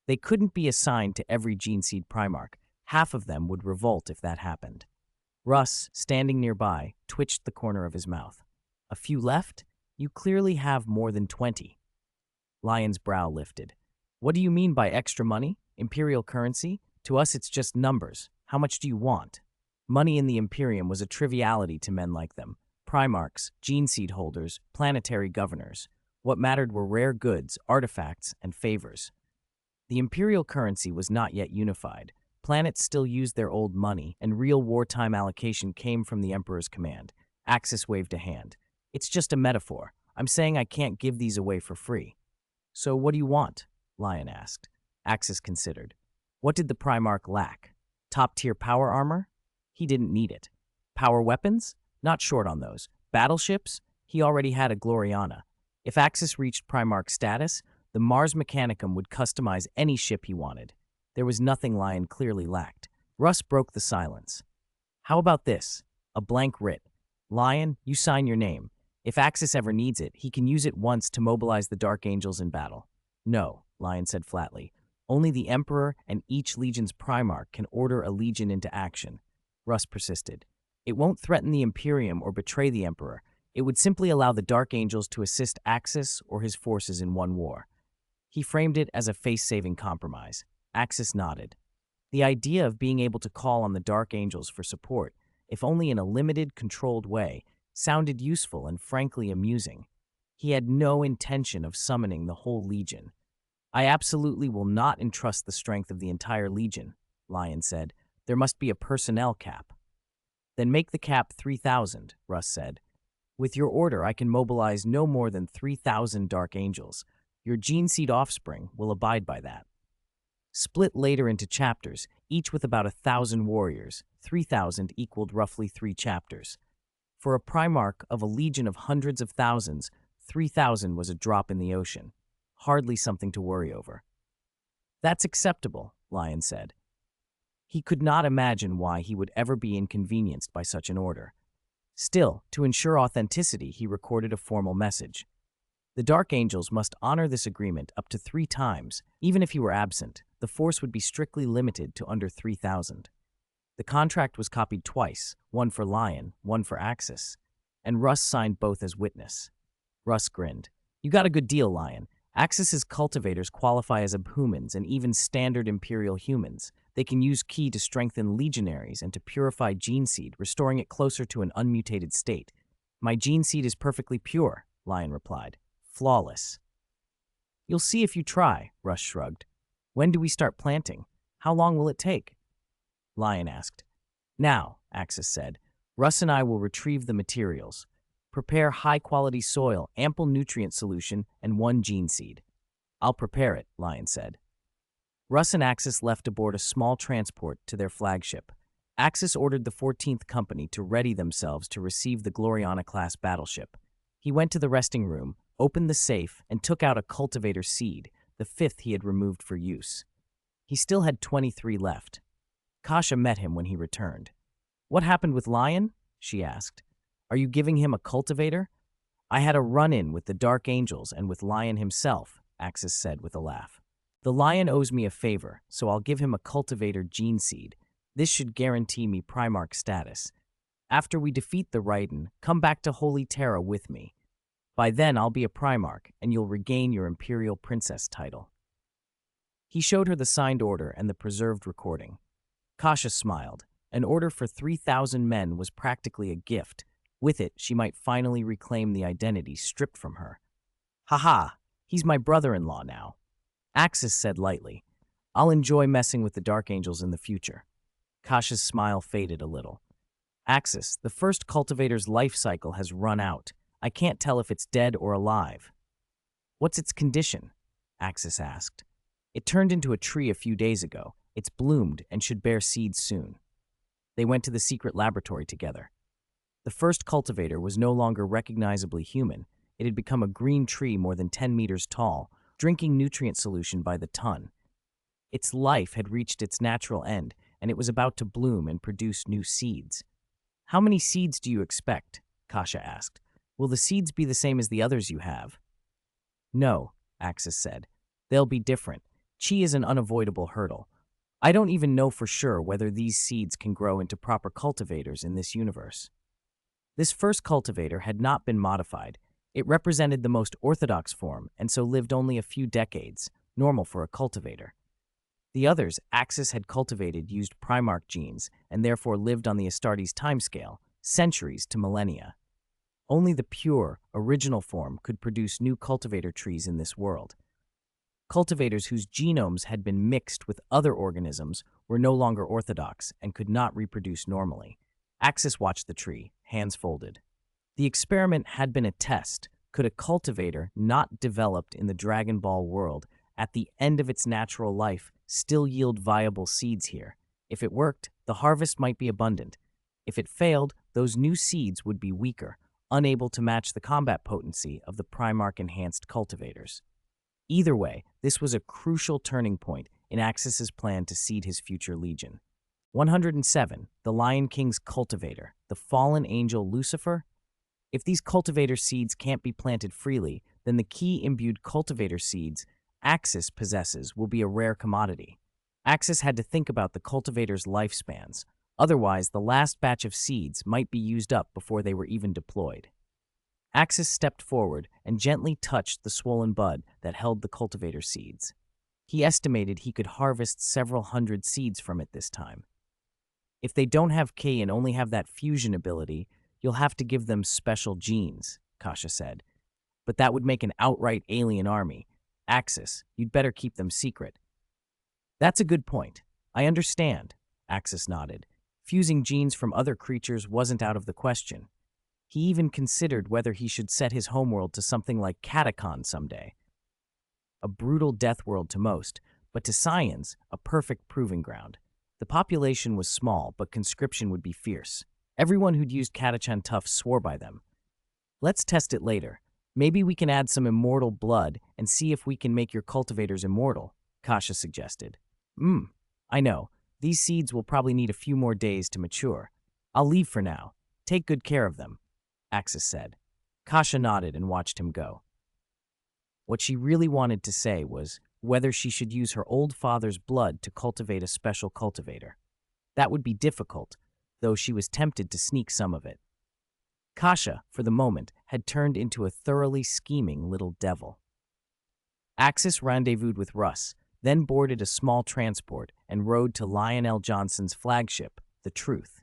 They couldn't be assigned to every gene seed Primarch. Half of them would revolt if that happened. Russ, standing nearby, twitched the corner of his mouth. A few left? You clearly have more than 20. Lion's brow lifted. What do you mean by extra money? Imperial currency? To us, it's just numbers. How much do you want? Money in the Imperium was a triviality to men like them. Primarchs, gene seed holders, planetary governors. What mattered were rare goods, artifacts, and favors. The Imperial currency was not yet unified. Planets still used their old money, and real wartime allocation came from the Emperor's command. Axis waved a hand. It's just a metaphor. I'm saying I can't give these away for free. So what do you want? Lion asked. Axis considered. What did the Primarch lack? Top-tier power armor? He didn't need it. Power weapons? Not short on those. Battleships? He already had a Gloriana. If Axis reached Primarch status, the Mars Mechanicum would customize any ship he wanted. There was nothing Lion clearly lacked. Russ broke the silence. How about this? A blank writ. Lion, you sign your name. If Axis ever needs it, he can use it once to mobilize the Dark Angels in battle. No, Lion said flatly. Only the Emperor and each legion's Primarch can order a legion into action. Russ persisted. It won't threaten the Imperium or betray the Emperor. It would simply allow the Dark Angels to assist Axis or his forces in one war. He framed it as a face-saving compromise. Axis nodded. The idea of being able to call on the Dark Angels for support, if only in a limited, controlled way, sounded useful and frankly amusing. He had no intention of summoning the whole legion. I absolutely will not entrust the strength of the entire legion, Lion said. There must be a personnel cap. Then make the cap 3,000, Russ said. With your order, I can mobilize no more than 3,000 Dark Angels. Your gene seed offspring will abide by that. Split later into chapters, each with about 1,000 warriors. 3,000 equaled roughly 3 chapters. For a Primarch of a legion of hundreds of thousands, 3,000 was a drop in the ocean. Hardly something to worry over. That's acceptable, Lion said. He could not imagine why he would ever be inconvenienced by such an order. Still, to ensure authenticity, he recorded a formal message. The Dark Angels must honor this agreement up to 3 times. Even if he were absent, the force would be strictly limited to under 3,000. The contract was copied twice, one for Lion, one for Axis, and Russ signed both as witness. Russ grinned. You got a good deal, Lion. Axis's cultivators qualify as abhumans and even standard Imperial humans. They can use Ki to strengthen legionaries and to purify gene seed, restoring it closer to an unmutated state. My gene seed is perfectly pure, Lion replied. Flawless. You'll see if you try, Russ shrugged. When do we start planting? How long will it take? Lion asked. Now, Axis said. Russ and I will retrieve the materials. Prepare high-quality soil, ample nutrient solution, and 1 gene seed. I'll prepare it, Lion said. Russ and Axis left aboard a small transport to their flagship. Axis ordered the 14th Company to ready themselves to receive the Gloriana-class battleship. He went to the resting room, opened the safe, and took out a cultivator seed, the 5th he had removed for use. He still had 23 left. Kasha met him when he returned. What happened with Lion? She asked. Are you giving him a cultivator? I had a run-in with the Dark Angels and with Lion himself, Axis said with a laugh. The Lion owes me a favor, so I'll give him a cultivator gene seed. This should guarantee me Primarch status. After we defeat the Raiden, come back to Holy Terra with me. By then, I'll be a Primarch, and you'll regain your Imperial Princess title. He showed her the signed order and the preserved recording. Kasha smiled. An order for 3,000 men was practically a gift. With it, she might finally reclaim the identity stripped from her. Ha, he's my brother-in-law now. Axis said lightly. I'll enjoy messing with the Dark Angels in the future. Kasha's smile faded a little. Axis, the first cultivator's life cycle has run out. I can't tell if it's dead or alive. What's its condition? Axis asked. It turned into a tree a few days ago. It's bloomed and should bear seeds soon. They went to the secret laboratory together. The first cultivator was no longer recognizably human. It had become a green tree more than 10 meters tall, drinking nutrient solution by the ton. Its life had reached its natural end, and it was about to bloom and produce new seeds. How many seeds do you expect? Kasha asked. Will the seeds be the same as the others you have? No, Axis said. They'll be different. Chi is an unavoidable hurdle. I don't even know for sure whether these seeds can grow into proper cultivators in this universe. This first cultivator had not been modified. It represented the most orthodox form and so lived only a few decades, normal for a cultivator. The others Axis had cultivated used Primarch genes and therefore lived on the Astartes timescale, centuries to millennia. Only the pure, original form could produce new cultivator trees in this world. Cultivators whose genomes had been mixed with other organisms were no longer orthodox and could not reproduce normally. Axis watched the tree, hands folded. The experiment had been a test. Could a cultivator not developed in the Dragon Ball world at the end of its natural life still yield viable seeds here? If it worked, the harvest might be abundant. If it failed, those new seeds would be weaker, unable to match the combat potency of the Primarch-enhanced cultivators. Either way, this was a crucial turning point in Axis's plan to seed his future legion. 107. The Lion King's cultivator, the fallen angel Lucifer. If these cultivator seeds can't be planted freely, then the key imbued cultivator seeds Axis possesses will be a rare commodity. Axis had to think about the cultivator's lifespans. Otherwise, the last batch of seeds might be used up before they were even deployed. Axis stepped forward and gently touched the swollen bud that held the cultivator seeds. He estimated he could harvest several hundred seeds from it this time. If they don't have Ki and only have that fusion ability, you'll have to give them special genes, Kasha said. But that would make an outright alien army. Axis, you'd better keep them secret. That's a good point. I understand, Axis nodded. Fusing genes from other creatures wasn't out of the question. He even considered whether he should set his homeworld to something like Catacon someday. A brutal death world to most, but to Scions, a perfect proving ground. The population was small, but conscription would be fierce. Everyone who'd used Catachan Tough swore by them. Let's test it later. Maybe we can add some immortal blood and see if we can make your cultivators immortal, Kasha suggested. I know. These seeds will probably need a few more days to mature. I'll leave for now. Take good care of them, Axis said. Kasha nodded and watched him go. What she really wanted to say was whether she should use her old father's blood to cultivate a special cultivator. That would be difficult, though she was tempted to sneak some of it. Kasha, for the moment, had turned into a thoroughly scheming little devil. Axis rendezvoused with Russ, then boarded a small transport and rode to Lionel Johnson's flagship, the Truth.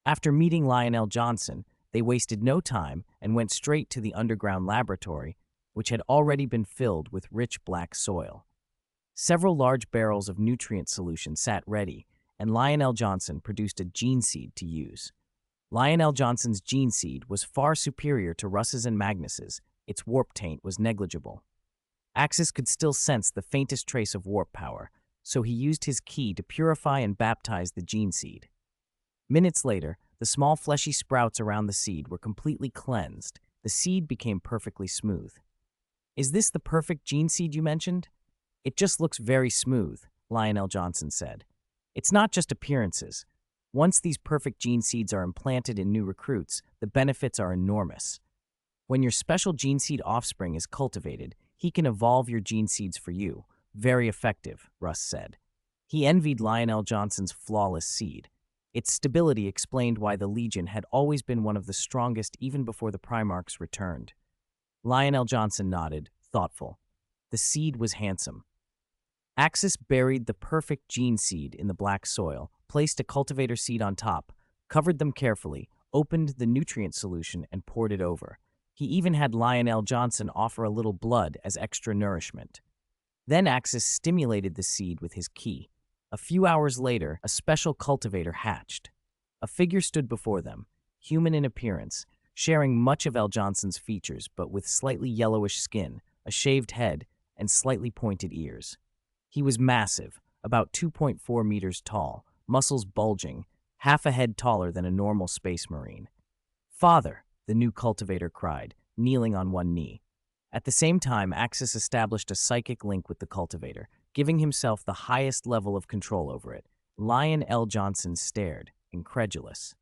After meeting Lionel Johnson, they wasted no time and went straight to the underground laboratory, which had already been filled with rich black soil. Several large barrels of nutrient solution sat ready, and Lionel Johnson produced a gene seed to use. Lionel Johnson's gene seed was far superior to Russ's and Magnus's. Its warp taint was negligible. Axis could still sense the faintest trace of warp power, so he used his key to purify and baptize the gene seed. Minutes later, the small fleshy sprouts around the seed were completely cleansed. The seed became perfectly smooth. Is this the perfect gene seed you mentioned? It just looks very smooth, Lionel Johnson said. It's not just appearances. Once these perfect gene seeds are implanted in new recruits, the benefits are enormous. When your special gene seed offspring is cultivated, he can evolve your gene seeds for you. Very effective, Russ said. He envied Lionel Johnson's flawless seed. Its stability explained why the Legion had always been one of the strongest even before the Primarchs returned. Lionel Johnson nodded, thoughtful. The seed was handsome. Axis buried the perfect gene seed in the black soil, placed a cultivator seed on top, covered them carefully, opened the nutrient solution, and poured it over. He even had Lionel Johnson offer a little blood as extra nourishment. Then Axis stimulated the seed with his key. A few hours later, a special cultivator hatched. A figure stood before them, human in appearance, sharing much of L. Johnson's features, but with slightly yellowish skin, a shaved head, and slightly pointed ears. He was massive, about 2.4 meters tall, muscles bulging, half a head taller than a normal space marine. "Father," the new cultivator cried, kneeling on one knee. At the same time, Axis established a psychic link with the cultivator, giving himself the highest level of control over it. Lion L. Johnson stared, incredulous.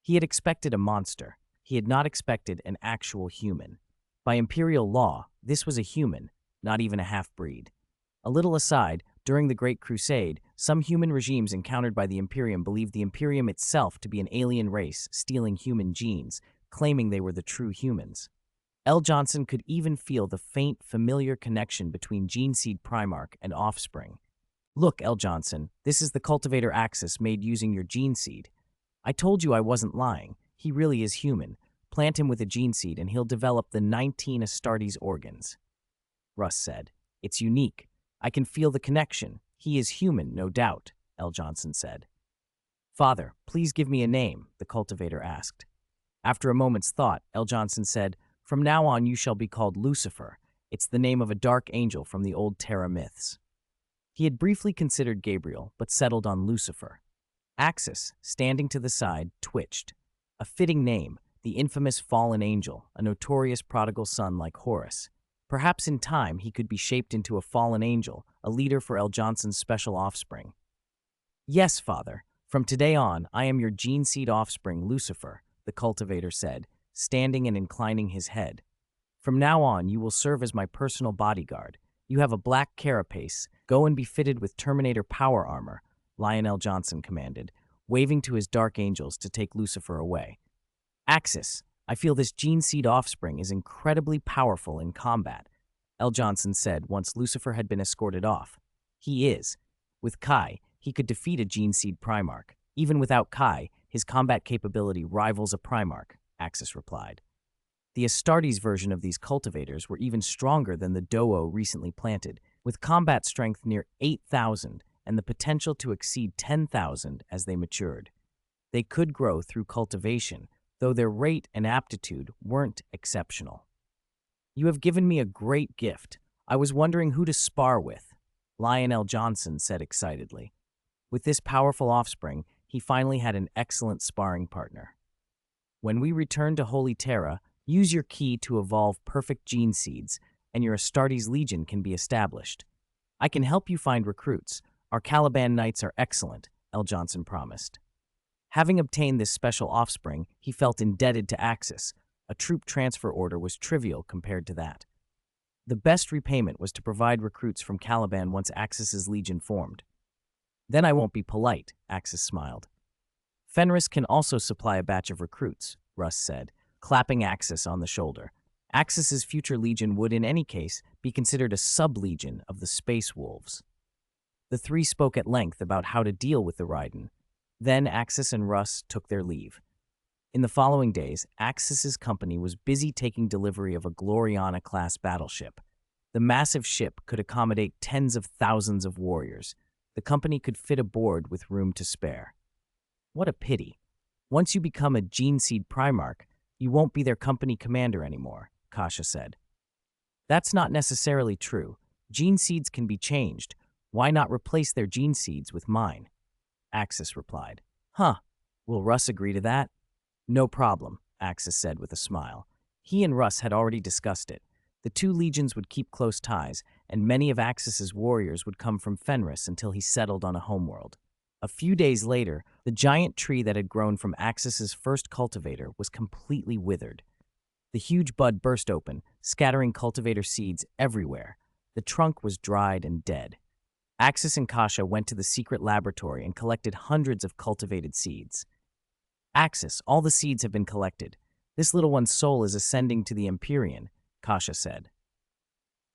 He had expected a monster. He had not expected an actual human. By Imperial law, this was a human, not even a half-breed. A little aside, during the Great Crusade, some human regimes encountered by the Imperium believed the Imperium itself to be an alien race stealing human genes, claiming they were the true humans. L. Johnson could even feel the faint, familiar connection between Gene Seed Primarch and offspring. "Look, L. Johnson, this is the cultivator Axis made using your gene seed. I told you I wasn't lying. He really is human. Plant him with a gene seed and he'll develop the 19 Astartes organs." Russ said. "It's unique. I can feel the connection. He is human, no doubt," L. Johnson said. "Father, please give me a name," the cultivator asked. After a moment's thought, L. Johnson said, "From now on you shall be called Lucifer. It's the name of a dark angel from the old Terra myths." He had briefly considered Gabriel, but settled on Lucifer. Axis, standing to the side, twitched. A fitting name, the infamous fallen angel, a notorious prodigal son like Horus. Perhaps in time he could be shaped into a fallen angel, a leader for L. Johnson's special offspring. "Yes, Father. From today on, I am your gene seed offspring, Lucifer," the cultivator said, standing and inclining his head. "From now on, you will serve as my personal bodyguard. You have a black carapace. Go and be fitted with Terminator power armor," Lionel Johnson commanded, waving to his dark angels to take Lucifer away. "Axis, I feel this gene seed offspring is incredibly powerful in combat," L. Johnson said once Lucifer had been escorted off. "He is. With Kai, he could defeat a gene seed Primarch. Even without Kai, his combat capability rivals a Primarch," Axis replied. The Astartes version of these cultivators were even stronger than the Doo recently planted, with combat strength near 8,000 and the potential to exceed 10,000 as they matured. They could grow through cultivation, though their rate and aptitude weren't exceptional. "You have given me a great gift. I was wondering who to spar with," Lionel Johnson said excitedly. With this powerful offspring, he finally had an excellent sparring partner. "When we return to Holy Terra, use your key to evolve perfect gene seeds, and your Astartes Legion can be established. I can help you find recruits. Our Caliban Knights are excellent," L. Johnson promised. Having obtained this special offspring, he felt indebted to Axis. A troop transfer order was trivial compared to that. The best repayment was to provide recruits from Caliban once Axis's Legion formed. "Then I won't be polite," Axis smiled. "Fenris can also supply a batch of recruits," Russ said, clapping Axis on the shoulder. Axis's future Legion would, in any case, be considered a sub-legion of the Space Wolves. The three spoke at length about how to deal with the Raiden. Then Axis and Russ took their leave. In the following days, Axis's company was busy taking delivery of a Gloriana-class battleship. The massive ship could accommodate tens of thousands of warriors. The company could fit aboard with room to spare. What a pity. Once you become a Gene Seed Primarch, you won't be their company commander anymore, Kasha said. That's not necessarily true. Gene Seeds can be changed. Why not replace their Gene Seeds with mine? Axis replied. Huh, will Russ agree to that? No problem, Axis said with a smile. He and Russ had already discussed it. The two legions would keep close ties, and many of Axis's warriors would come from Fenris until he settled on a homeworld. A few days later, the giant tree that had grown from Axis's first cultivator was completely withered. The huge bud burst open, scattering cultivator seeds everywhere. The trunk was dried and dead. Axis and Kasha went to the secret laboratory and collected hundreds of cultivated seeds. Axis, all the seeds have been collected. This little one's soul is ascending to the Imperium, Kasha said.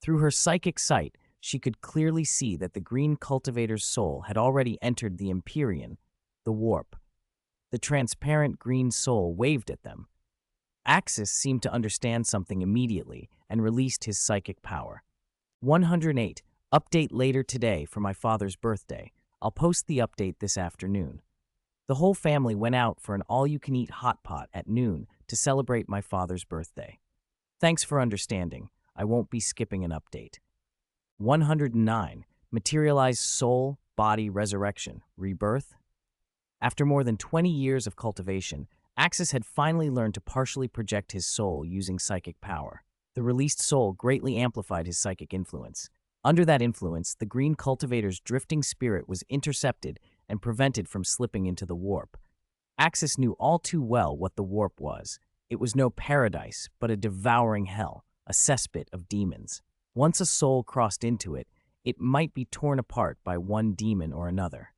Through her psychic sight, she could clearly see that the green cultivator's soul had already entered the Imperium, the warp. The transparent green soul waved at them. Axis seemed to understand something immediately and released his psychic power. 108. Update later today for my father's birthday. I'll post the update this afternoon. The whole family went out for an all-you-can-eat hot pot at noon to celebrate my father's birthday. Thanks for understanding. I won't be skipping an update. 109. Materialized soul, body, resurrection, rebirth. After more than 20 years of cultivation, Axis had finally learned to partially project his soul using psychic power. The released soul greatly amplified his psychic influence. Under that influence, the green cultivator's drifting spirit was intercepted and prevented from slipping into the warp. Axis knew all too well what the warp was. It was no paradise, but a devouring hell, a cesspit of demons. Once a soul crossed into it, it might be torn apart by one demon or another.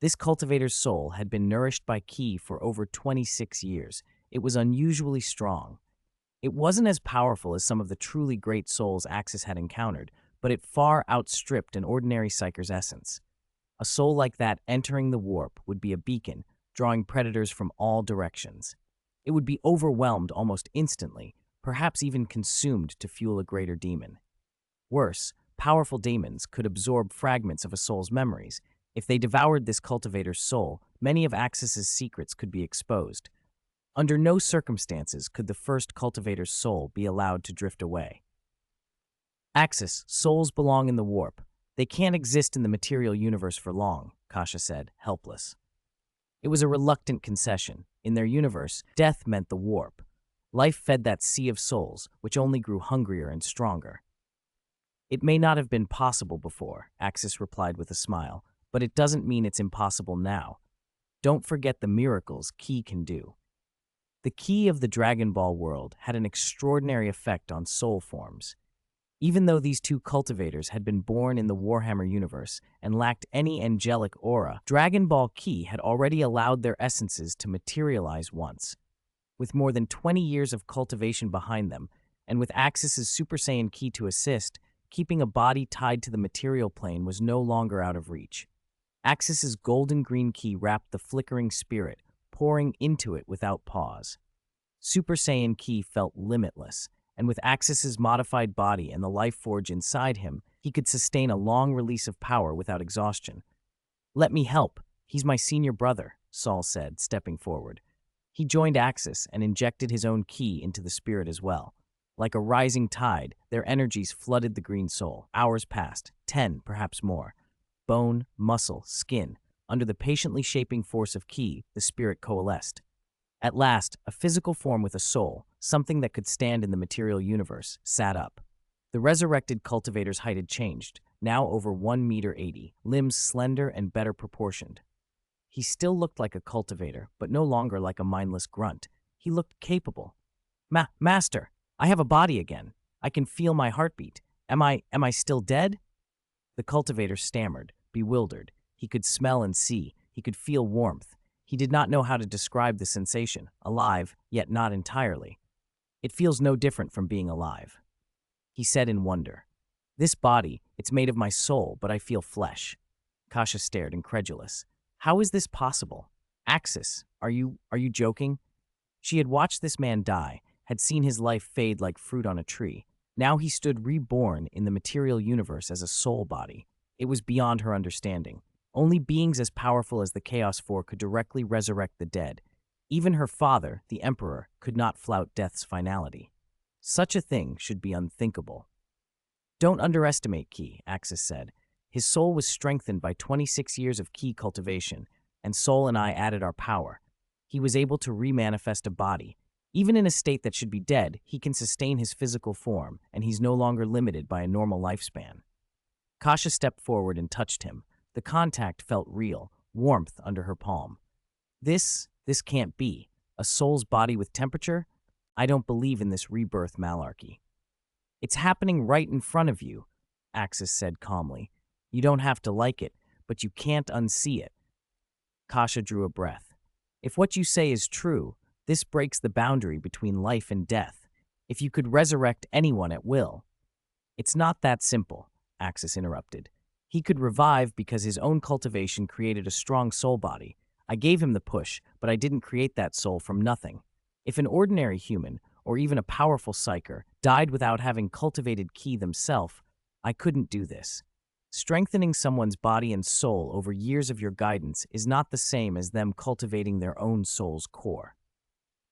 This cultivator's soul had been nourished by ki for over 26 years. It was unusually strong. It wasn't as powerful as some of the truly great souls Axis had encountered, but it far outstripped an ordinary psyker's essence. A soul like that entering the warp would be a beacon, drawing predators from all directions. It would be overwhelmed almost instantly, perhaps even consumed to fuel a greater demon. Worse, powerful demons could absorb fragments of a soul's memories. If they devoured this cultivator's soul, many of Axis's secrets could be exposed. Under no circumstances could the first cultivator's soul be allowed to drift away. Axis, souls belong in the warp. They can't exist in the material universe for long, Kasha said, helpless. It was a reluctant concession. In their universe, death meant the warp. Life fed that sea of souls, which only grew hungrier and stronger. It may not have been possible before, Axis replied with a smile, but it doesn't mean it's impossible now. Don't forget the miracles Ki can do. The Ki of the Dragon Ball world had an extraordinary effect on soul forms. Even though these two cultivators had been born in the Warhammer universe and lacked any angelic aura, Dragon Ball Ki had already allowed their essences to materialize once. With more than 20 years of cultivation behind them, and with Axis's Super Saiyan Ki to assist, keeping a body tied to the material plane was no longer out of reach. Axis's golden-green Ki wrapped the flickering spirit, pouring into it without pause. Super Saiyan Ki felt limitless, and with Axis's modified body and the life forge inside him, he could sustain a long release of power without exhaustion. "Let me help. He's my senior brother," Saul said, stepping forward. He joined Axis and injected his own Ki into the spirit as well. Like a rising tide, their energies flooded the green soul. Hours passed, 10, perhaps more. Bone, muscle, skin. Under the patiently shaping force of Ki, the spirit coalesced. At last, a physical form with a soul, something that could stand in the material universe, sat up. The resurrected cultivator's height had changed, now over 1.80 meters, limbs slender and better proportioned. He still looked like a cultivator, but no longer like a mindless grunt. He looked capable. Master, I have a body again. I can feel my heartbeat. Am I still dead?" The cultivator stammered, bewildered. He could smell and see. He could feel warmth. He did not know how to describe the sensation, alive, yet not entirely. "It feels no different from being alive," he said in wonder. "This body, it's made of my soul, but I feel flesh." Kasha stared, incredulous. "How is this possible? Axis, are you joking?" She had watched this man die, had seen his life fade like fruit on a tree. Now he stood reborn in the material universe as a soul body. It was beyond her understanding. Only beings as powerful as the Chaos Four could directly resurrect the dead. Even her father, the Emperor, could not flout death's finality. Such a thing should be unthinkable. "Don't underestimate Ki," Axis said. "His soul was strengthened by 26 years of Ki cultivation, and Soul and I added our power. He was able to remanifest a body. Even in a state that should be dead, he can sustain his physical form, and he's no longer limited by a normal lifespan." Kasha stepped forward and touched him. The contact felt real, warmth under her palm. This can't be. A soul's body with temperature? I don't believe in this rebirth malarkey." "It's happening right in front of you," Axis said calmly. "You don't have to like it, but you can't unsee it." Kasha drew a breath. "If what you say is true, this breaks the boundary between life and death. If you could resurrect anyone at will." "It's not that simple," Axis interrupted. "He could revive because his own cultivation created a strong soul body. I gave him the push, but I didn't create that soul from nothing. If an ordinary human, or even a powerful psyker, died without having cultivated Ki themselves, I couldn't do this. Strengthening someone's body and soul over years of your guidance is not the same as them cultivating their own soul's core."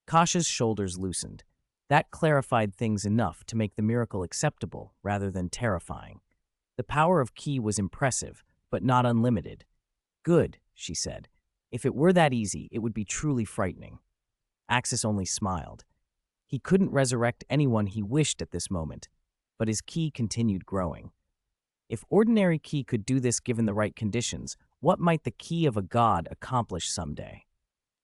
Kasha's shoulders loosened. That clarified things enough to make the miracle acceptable rather than terrifying. The power of Ki was impressive, but not unlimited. "Good," she said. "If it were that easy, it would be truly frightening." Axis only smiled. He couldn't resurrect anyone he wished at this moment, but his Ki continued growing. If ordinary Ki could do this given the right conditions, what might the Ki of a god accomplish someday?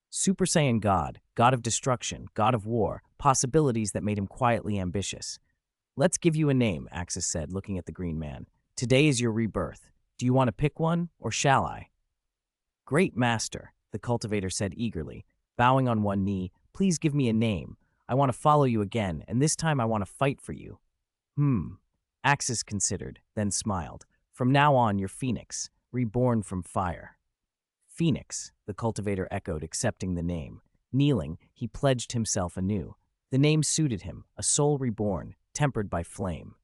Super Saiyan God, god of destruction, god of war, possibilities that made him quietly ambitious. "Let's give you a name," Axis said, looking at the green man. "Today is your rebirth. Do you want to pick one, or shall I?" "Great master," the cultivator said eagerly, bowing on one knee. "Please give me a name. I want to follow you again, and this time I want to fight for you." Axis considered, then smiled. "From now on, you're Phoenix, reborn from fire." "Phoenix," the cultivator echoed, accepting the name. Kneeling, he pledged himself anew. The name suited him, a soul reborn, tempered by flame.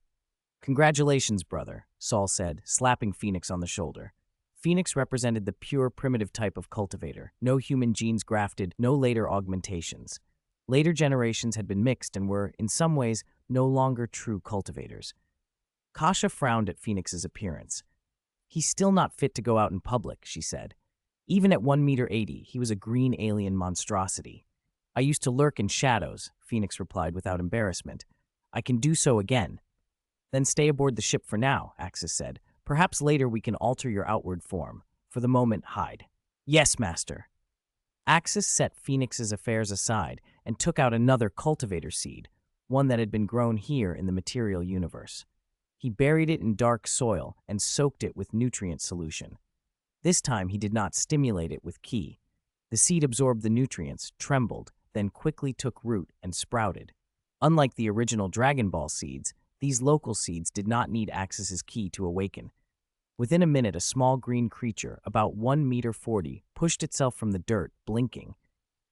"Congratulations, brother," Saul said, slapping Phoenix on the shoulder. Phoenix represented the pure primitive type of cultivator, no human genes grafted, no later augmentations. Later generations had been mixed and were, in some ways, no longer true cultivators. Kasha frowned at Phoenix's appearance. "He's still not fit to go out in public," she said. "Even at 1 meter 80, he was a green alien monstrosity." "I used to lurk in shadows," Phoenix replied without embarrassment. "I can do so again." "Then stay aboard the ship for now," Axis said. "Perhaps later we can alter your outward form. For the moment, hide." "Yes, Master." Axis set Phoenix's affairs aside and took out another cultivator seed, one that had been grown here in the material universe. He buried it in dark soil and soaked it with nutrient solution. This time he did not stimulate it with ki. The seed absorbed the nutrients, trembled, then quickly took root and sprouted. Unlike the original Dragon Ball seeds, these local seeds did not need Axis's ki to awaken. Within a minute, a small green creature, about 1 meter 40, pushed itself from the dirt, blinking.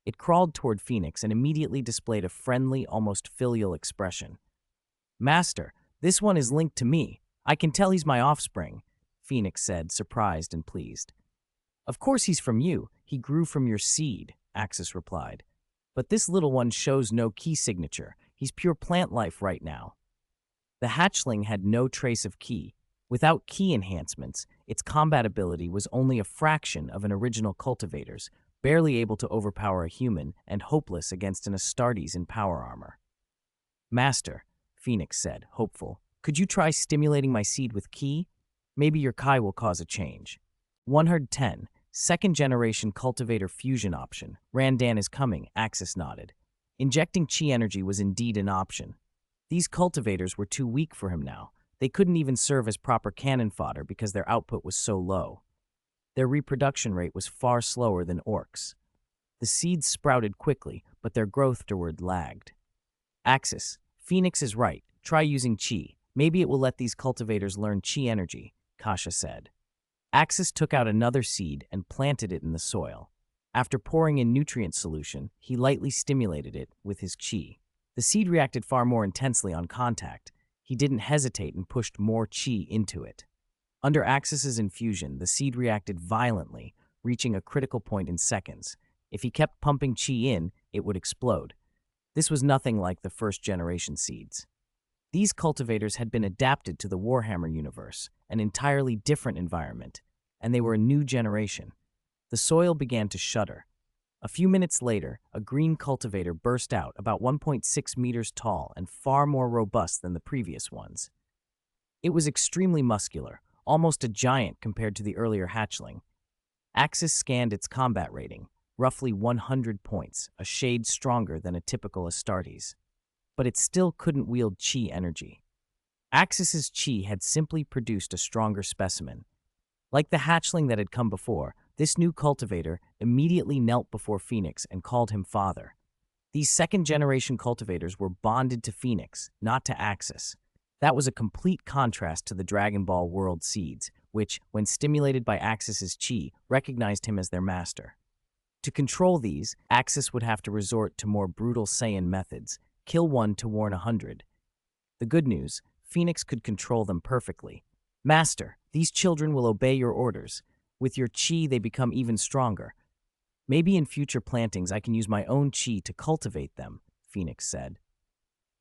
It crawled toward Phoenix and immediately displayed a friendly, almost filial expression. "Master, this one is linked to me. I can tell he's my offspring," Phoenix said, surprised and pleased. "Of course he's from you. He grew from your seed," Axis replied. "But this little one shows no ki signature. He's pure plant life right now." The hatchling had no trace of ki. Without ki enhancements, its combat ability was only a fraction of an original cultivator's, barely able to overpower a human and hopeless against an Astartes in power armor. "Master," Phoenix said, hopeful, "could you try stimulating my seed with ki? Maybe your kai will cause a change." 110. Second-generation cultivator fusion option. Randan is coming, Axis nodded. Injecting chi energy was indeed an option. These cultivators were too weak for him now. They couldn't even serve as proper cannon fodder because their output was so low. Their reproduction rate was far slower than orcs. The seeds sprouted quickly, but their growth afterward lagged. "Axis, Phoenix is right. Try using chi. Maybe it will let these cultivators learn chi energy," Kasha said. Axis took out another seed and planted it in the soil. After pouring in nutrient solution, he lightly stimulated it with his chi. The seed reacted far more intensely on contact. He didn't hesitate and pushed more chi into it. Under Axis's infusion, the seed reacted violently, reaching a critical point in seconds. If he kept pumping chi in, it would explode. This was nothing like the first-generation seeds. These cultivators had been adapted to the Warhammer universe, an entirely different environment, and they were a new generation. The soil began to shudder. A few minutes later, a green cultivator burst out, about 1.6 meters tall and far more robust than the previous ones. It was extremely muscular, almost a giant compared to the earlier hatchling. Axis scanned its combat rating, roughly 100 points, a shade stronger than a typical Astartes. But it still couldn't wield chi energy. Axis's chi had simply produced a stronger specimen. Like the hatchling that had come before, this new cultivator immediately knelt before Phoenix and called him father. These second-generation cultivators were bonded to Phoenix, not to Axis. That was a complete contrast to the Dragon Ball World seeds, which, when stimulated by Axis's chi, recognized him as their master. To control these, Axis would have to resort to more brutal Saiyan methods, kill one to warn 100. The good news, Phoenix could control them perfectly. "Master, these children will obey your orders. With your chi, they become even stronger. Maybe in future plantings I can use my own chi to cultivate them," Phoenix said.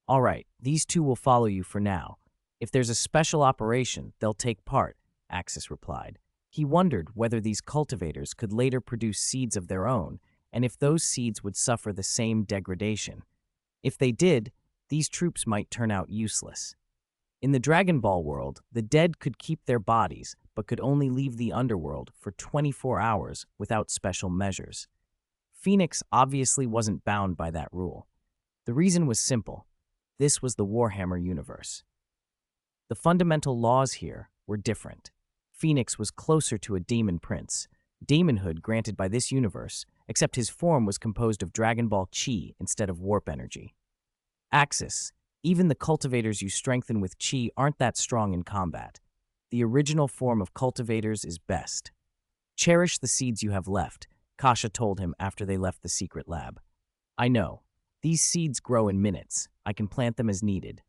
"All right, these two will follow you for now. If there's a special operation, they'll take part," Axis replied. He wondered whether these cultivators could later produce seeds of their own, and if those seeds would suffer the same degradation. If they did, these troops might turn out useless. In the Dragon Ball world, the dead could keep their bodies, but could only leave the underworld for 24 hours without special measures. Phoenix obviously wasn't bound by that rule. The reason was simple. This was the Warhammer universe. The fundamental laws here were different. Phoenix was closer to a demon prince, daemonhood granted by this universe, except his form was composed of Dragon Ball chi instead of warp energy. Axis, even the cultivators you strengthen with chi aren't that strong in combat. The original form of cultivators is best. "Cherish the seeds you have left," Kasha told him after they left the secret lab. "I know. These seeds grow in minutes. I can plant them as needed.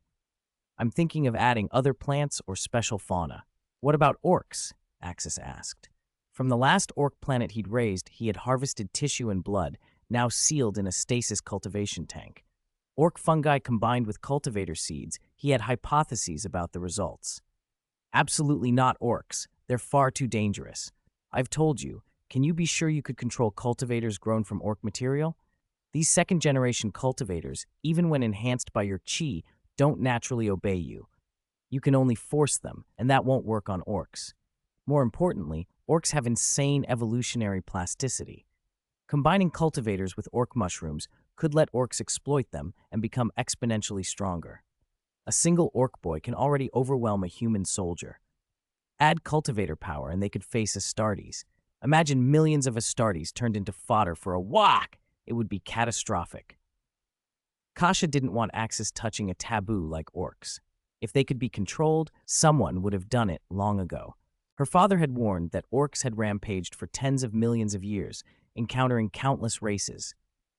I'm thinking of adding other plants or special fauna." "What about orcs?" Axis asked. From the last orc planet he'd raised, he had harvested tissue and blood, now sealed in a stasis cultivation tank. Orc fungi combined with cultivator seeds, he had hypotheses about the results. Absolutely not orcs. They're far too dangerous. I've told you, can you be sure you could control cultivators grown from orc material? These second-generation cultivators, even when enhanced by your chi, don't naturally obey you. You can only force them, and that won't work on orcs. More importantly, orcs have insane evolutionary plasticity. Combining cultivators with orc mushrooms could let orcs exploit them and become exponentially stronger. A single orc boy can already overwhelm a human soldier. Add cultivator power and they could face Astartes. Imagine millions of Astartes turned into fodder for a whack. It would be catastrophic. Kasha didn't want Axis touching a taboo like orcs. If they could be controlled, someone would have done it long ago. Her father had warned that orcs had rampaged for tens of millions of years, encountering countless races.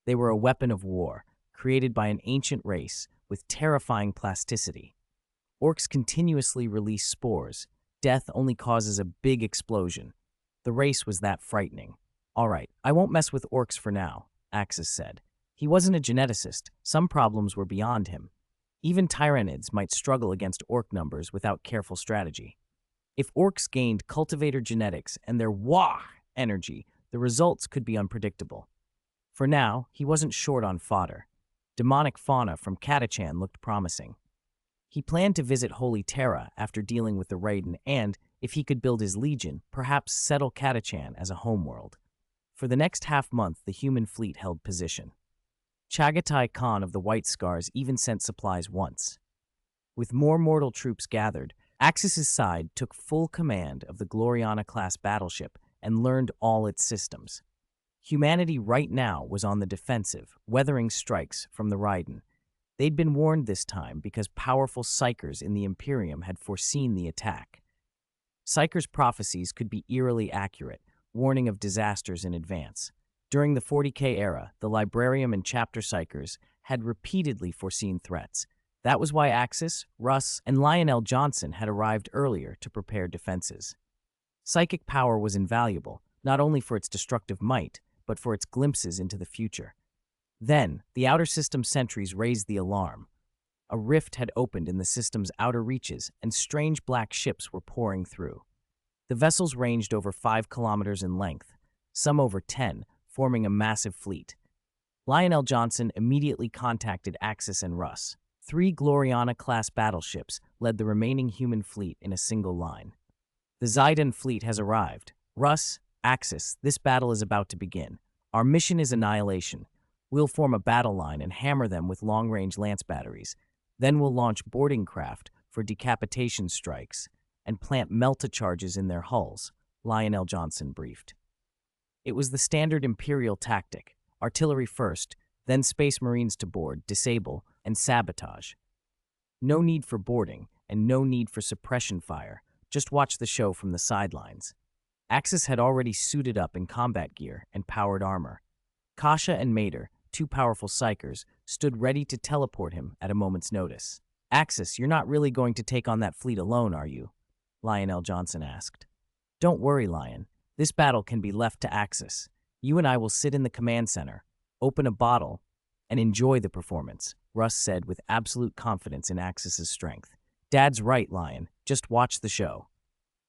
They were a weapon of war, created by an ancient race with terrifying plasticity. Orcs continuously release spores. Death only causes a big explosion. The race was that frightening. All right, I won't mess with orcs for now, Axis said. He wasn't a geneticist. Some problems were beyond him. Even tyrannids might struggle against orc numbers without careful strategy. If orcs gained cultivator genetics and their wah energy, the results could be unpredictable. For now, he wasn't short on fodder. Demonic fauna from Catachan looked promising. He planned to visit Holy Terra after dealing with the Raiden and, if he could build his legion, perhaps settle Catachan as a homeworld. For the next half-month, the human fleet held position. Chagatai Khan of the White Scars even sent supplies once. With more mortal troops gathered, Axis's side took full command of the Gloriana-class battleship and learned all its systems. Humanity right now was on the defensive, weathering strikes from the Raiden. They'd been warned this time because powerful psychers in the Imperium had foreseen the attack. Psychers' prophecies could be eerily accurate, warning of disasters in advance. During the 40K era, the Librarium and Chapter Psychers had repeatedly foreseen threats. That was why Axis, Russ, and Lionel Johnson had arrived earlier to prepare defenses. Psychic power was invaluable, not only for its destructive might, but for its glimpses into the future. Then, the outer system sentries raised the alarm. A rift had opened in the system's outer reaches, and strange black ships were pouring through. The vessels ranged over 5 kilometers in length, some over 10, forming a massive fleet. Lionel Johnson immediately contacted Axis and Russ. 3 Gloriana-class battleships led the remaining human fleet in a single line. The Zaidan fleet has arrived. Russ, Axis, this battle is about to begin. Our mission is annihilation. We'll form a battle line and hammer them with long-range lance batteries. Then we'll launch boarding craft for decapitation strikes and plant melta charges in their hulls, Lionel Johnson briefed. It was the standard Imperial tactic: artillery first, then Space Marines to board, disable, and sabotage. No need for boarding, and no need for suppression fire. Just watch the show from the sidelines. Axis had already suited up in combat gear and powered armor. Kasha and Mater, 2 powerful psychers, stood ready to teleport him at a moment's notice. Axis, you're not really going to take on that fleet alone, are you? Lionel Johnson asked. Don't worry, Lion. This battle can be left to Axis. You and I will sit in the command center, open a bottle, and enjoy the performance, Russ said with absolute confidence in Axis's strength. Dad's right, Lion. Just watch the show.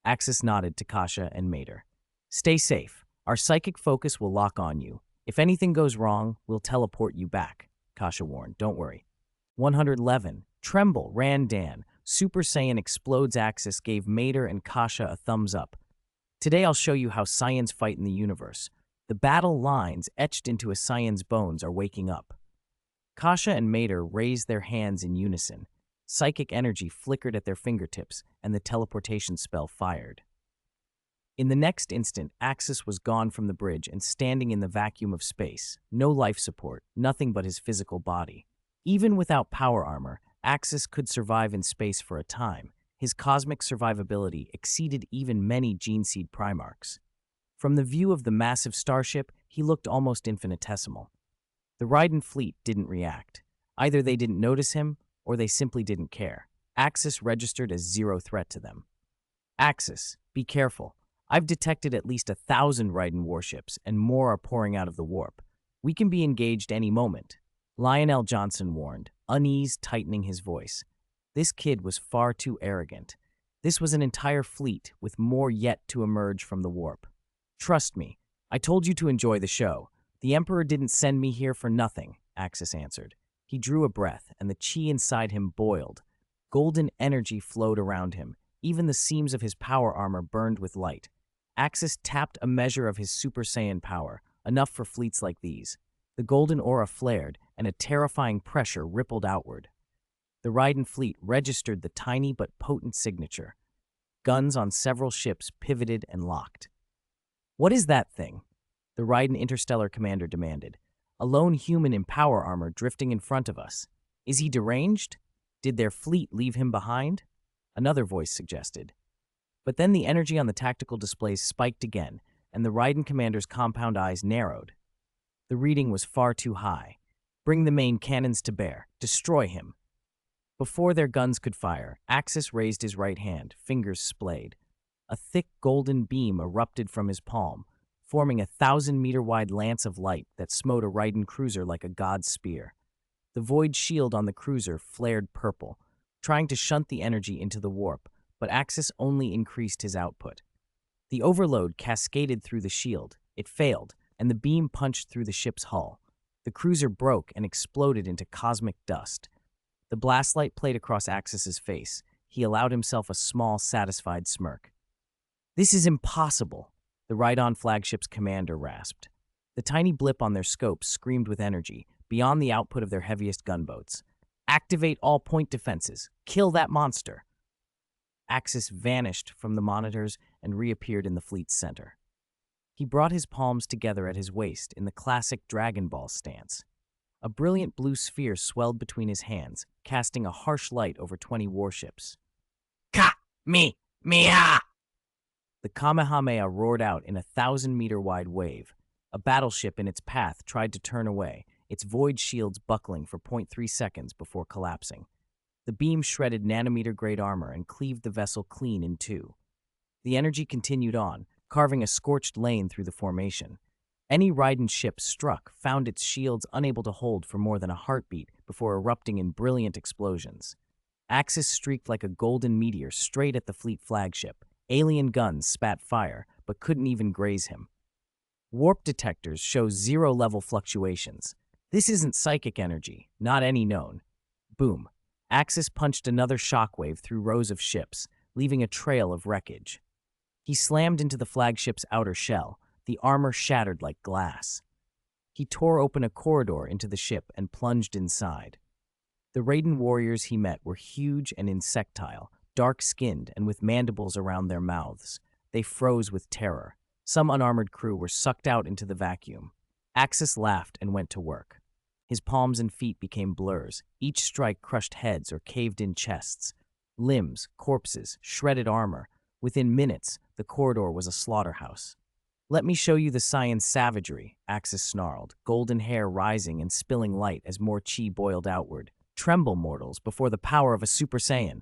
Axis nodded to Kasha and Mater. Stay safe. Our psychic focus will lock on you. If anything goes wrong, we'll teleport you back, Kasha warned. Don't worry. 111. Tremble, ran Dan. Super Saiyan explodes. Axis gave Mater and Kasha a thumbs up. Today I'll show you how Saiyans fight in the universe. The battle lines etched into a Saiyan's bones are waking up. Kasha and Mater raised their hands in unison. Psychic energy flickered at their fingertips, and the teleportation spell fired. In the next instant, Axis was gone from the bridge and standing in the vacuum of space. No life support, nothing but his physical body. Even without power armor, Axis could survive in space for a time. His cosmic survivability exceeded even many Geneseed Primarchs. From the view of the massive starship, he looked almost infinitesimal. The Raiden fleet didn't react. Either they didn't notice him, or they simply didn't care. Axis registered as zero threat to them. Axis, be careful. I've detected at least 1,000 Raiden warships, and more are pouring out of the warp. We can be engaged any moment. Lionel Johnson warned, unease tightening his voice. This kid was far too arrogant. This was an entire fleet, with more yet to emerge from the warp. Trust me, I told you to enjoy the show. The Emperor didn't send me here for nothing, Axis answered. He drew a breath, and the chi inside him boiled. Golden energy flowed around him. Even the seams of his power armor burned with light. Axis tapped a measure of his Super Saiyan power, enough for fleets like these. The golden aura flared, and a terrifying pressure rippled outward. The Raiden fleet registered the tiny but potent signature. Guns on several ships pivoted and locked. What is that thing? The Raiden Interstellar Commander demanded. A lone human in power armor drifting in front of us. Is he deranged? Did their fleet leave him behind? Another voice suggested. But then the energy on the tactical displays spiked again, and the Raiden commander's compound eyes narrowed. The reading was far too high. Bring the main cannons to bear. Destroy him. Before their guns could fire, Axis raised his right hand, fingers splayed. A thick golden beam erupted from his palm, forming a 1,000-meter-wide lance of light that smote a Raiden cruiser like a god's spear. The void shield on the cruiser flared purple, trying to shunt the energy into the warp, but Axis only increased his output. The overload cascaded through the shield. It failed, and the beam punched through the ship's hull. The cruiser broke and exploded into cosmic dust. The blast light played across Axis's face. He allowed himself a small, satisfied smirk. This is impossible, the Raidon flagship's commander rasped. The tiny blip on their scope screamed with energy, beyond the output of their heaviest gunboats. Activate all point defenses. Kill that monster. Axis vanished from the monitors and reappeared in the fleet's center. He brought his palms together at his waist in the classic Dragon Ball stance. A brilliant blue sphere swelled between his hands, casting a harsh light over 20 warships. Ka-me-mia! The Kamehameha roared out in a 1,000-meter-wide wave. A battleship in its path tried to turn away, its void shields buckling for 0.3 seconds before collapsing. The beam shredded nanometer-grade armor and cleaved the vessel clean in two. The energy continued on, carving a scorched lane through the formation. Any Raiden ship struck found its shields unable to hold for more than a heartbeat before erupting in brilliant explosions. Axis streaked like a golden meteor straight at the fleet flagship. Alien guns spat fire, but couldn't even graze him. Warp detectors show zero-level fluctuations. This isn't psychic energy, not any known. Boom. Axis punched another shockwave through rows of ships, leaving a trail of wreckage. He slammed into the flagship's outer shell. The armor shattered like glass. He tore open a corridor into the ship and plunged inside. The Raiden warriors he met were huge and insectile, dark-skinned and with mandibles around their mouths. They froze with terror. Some unarmored crew were sucked out into the vacuum. Axis laughed and went to work. His palms and feet became blurs. Each strike crushed heads or caved-in chests. Limbs, corpses, shredded armor. Within minutes, the corridor was a slaughterhouse. Let me show you the Saiyan savagery, Axis snarled, golden hair rising and spilling light as more chi boiled outward. Tremble, mortals, before the power of a Super Saiyan.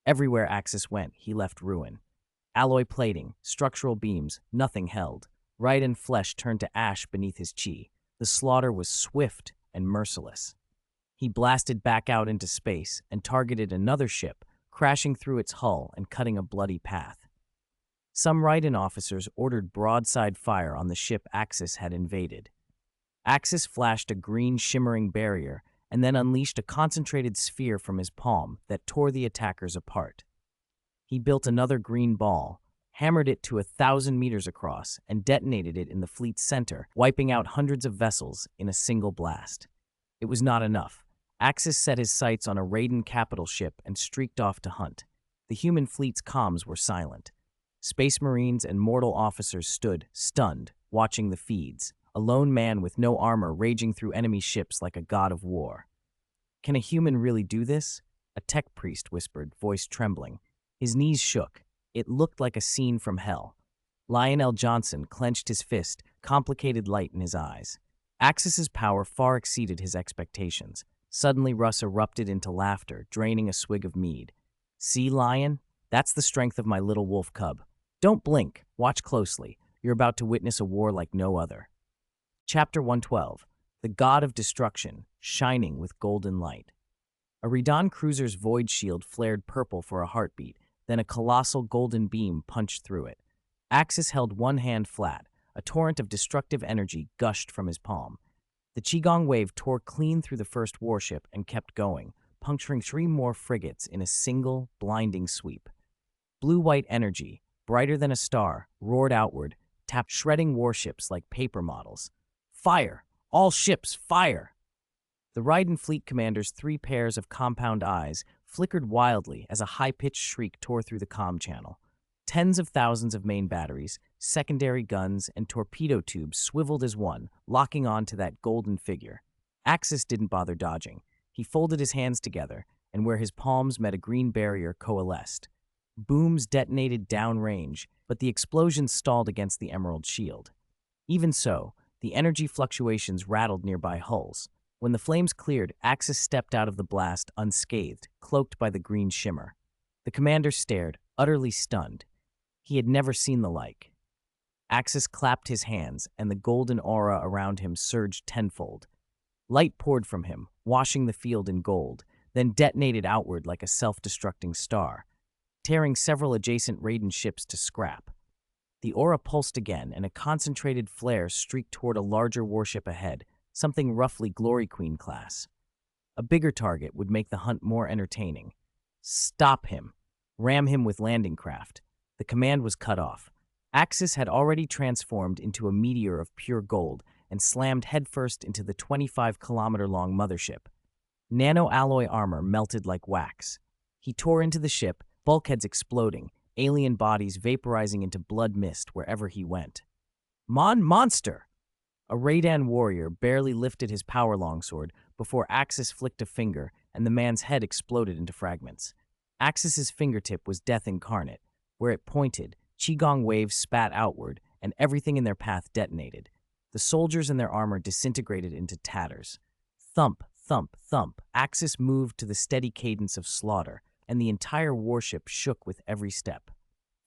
Everywhere Axis went, he left ruin. Alloy plating, structural beams, nothing held. Raiden flesh turned to ash beneath his chi. The slaughter was swift and merciless. He blasted back out into space and targeted another ship, crashing through its hull and cutting a bloody path. Some Raiden officers ordered broadside fire on the ship Axis had invaded. Axis flashed a green shimmering barrier and then unleashed a concentrated sphere from his palm that tore the attackers apart. He built another green ball, hammered it to 1,000 meters across, and detonated it in the fleet's center, wiping out hundreds of vessels in a single blast. It was not enough. Axis set his sights on a Raiden capital ship and streaked off to hunt. The human fleet's comms were silent. Space Marines and mortal officers stood, stunned, watching the feeds, a lone man with no armor raging through enemy ships like a god of war. Can a human really do this? A tech priest whispered, voice trembling. His knees shook. It looked like a scene from hell. Lionel Johnson clenched his fist, complicated light in his eyes. Axis's power far exceeded his expectations. Suddenly Russ erupted into laughter, draining a swig of mead. See, Lion? That's the strength of my little wolf cub. Don't blink, watch closely. You're about to witness a war like no other. Chapter 112, The God of Destruction, Shining with Golden Light. A Redan cruiser's void shield flared purple for a heartbeat, then a colossal golden beam punched through it. Axis held one hand flat. A torrent of destructive energy gushed from his palm. The Qigong wave tore clean through the first warship and kept going, puncturing 3 more frigates in a single, blinding sweep. Blue-white energy, brighter than a star, roared outward, tapped shredding warships like paper models. Fire! All ships, fire! The Raiden fleet commander's 3 pairs of compound eyes flickered wildly as a high-pitched shriek tore through the comm channel. Tens of thousands of main batteries, secondary guns, and torpedo tubes swiveled as one, locking on to that golden figure. Axis didn't bother dodging. He folded his hands together, and where his palms met a green barrier coalesced. Booms detonated downrange, but the explosions stalled against the emerald shield. Even so, the energy fluctuations rattled nearby hulls. When the flames cleared, Axis stepped out of the blast unscathed, cloaked by the green shimmer. The commander stared, utterly stunned. He had never seen the like. Axis clapped his hands, and the golden aura around him surged tenfold. Light poured from him, washing the field in gold, then detonated outward like a self-destructing star, tearing several adjacent Raiden ships to scrap. The aura pulsed again, and a concentrated flare streaked toward a larger warship ahead, something roughly Glory Queen class. A bigger target would make the hunt more entertaining. Stop him. Ram him with landing craft. The command was cut off. Axis had already transformed into a meteor of pure gold and slammed headfirst into the 25-kilometer-long mothership. Nano-alloy armor melted like wax. He tore into the ship, bulkheads exploding, alien bodies vaporizing into blood mist wherever he went. Monster! A Radan warrior barely lifted his power longsword before Axis flicked a finger and the man's head exploded into fragments. Axis's fingertip was death incarnate. Where it pointed, Qigong waves spat outward and everything in their path detonated. The soldiers and their armor disintegrated into tatters. Thump, thump, thump. Axis moved to the steady cadence of slaughter, and the entire warship shook with every step.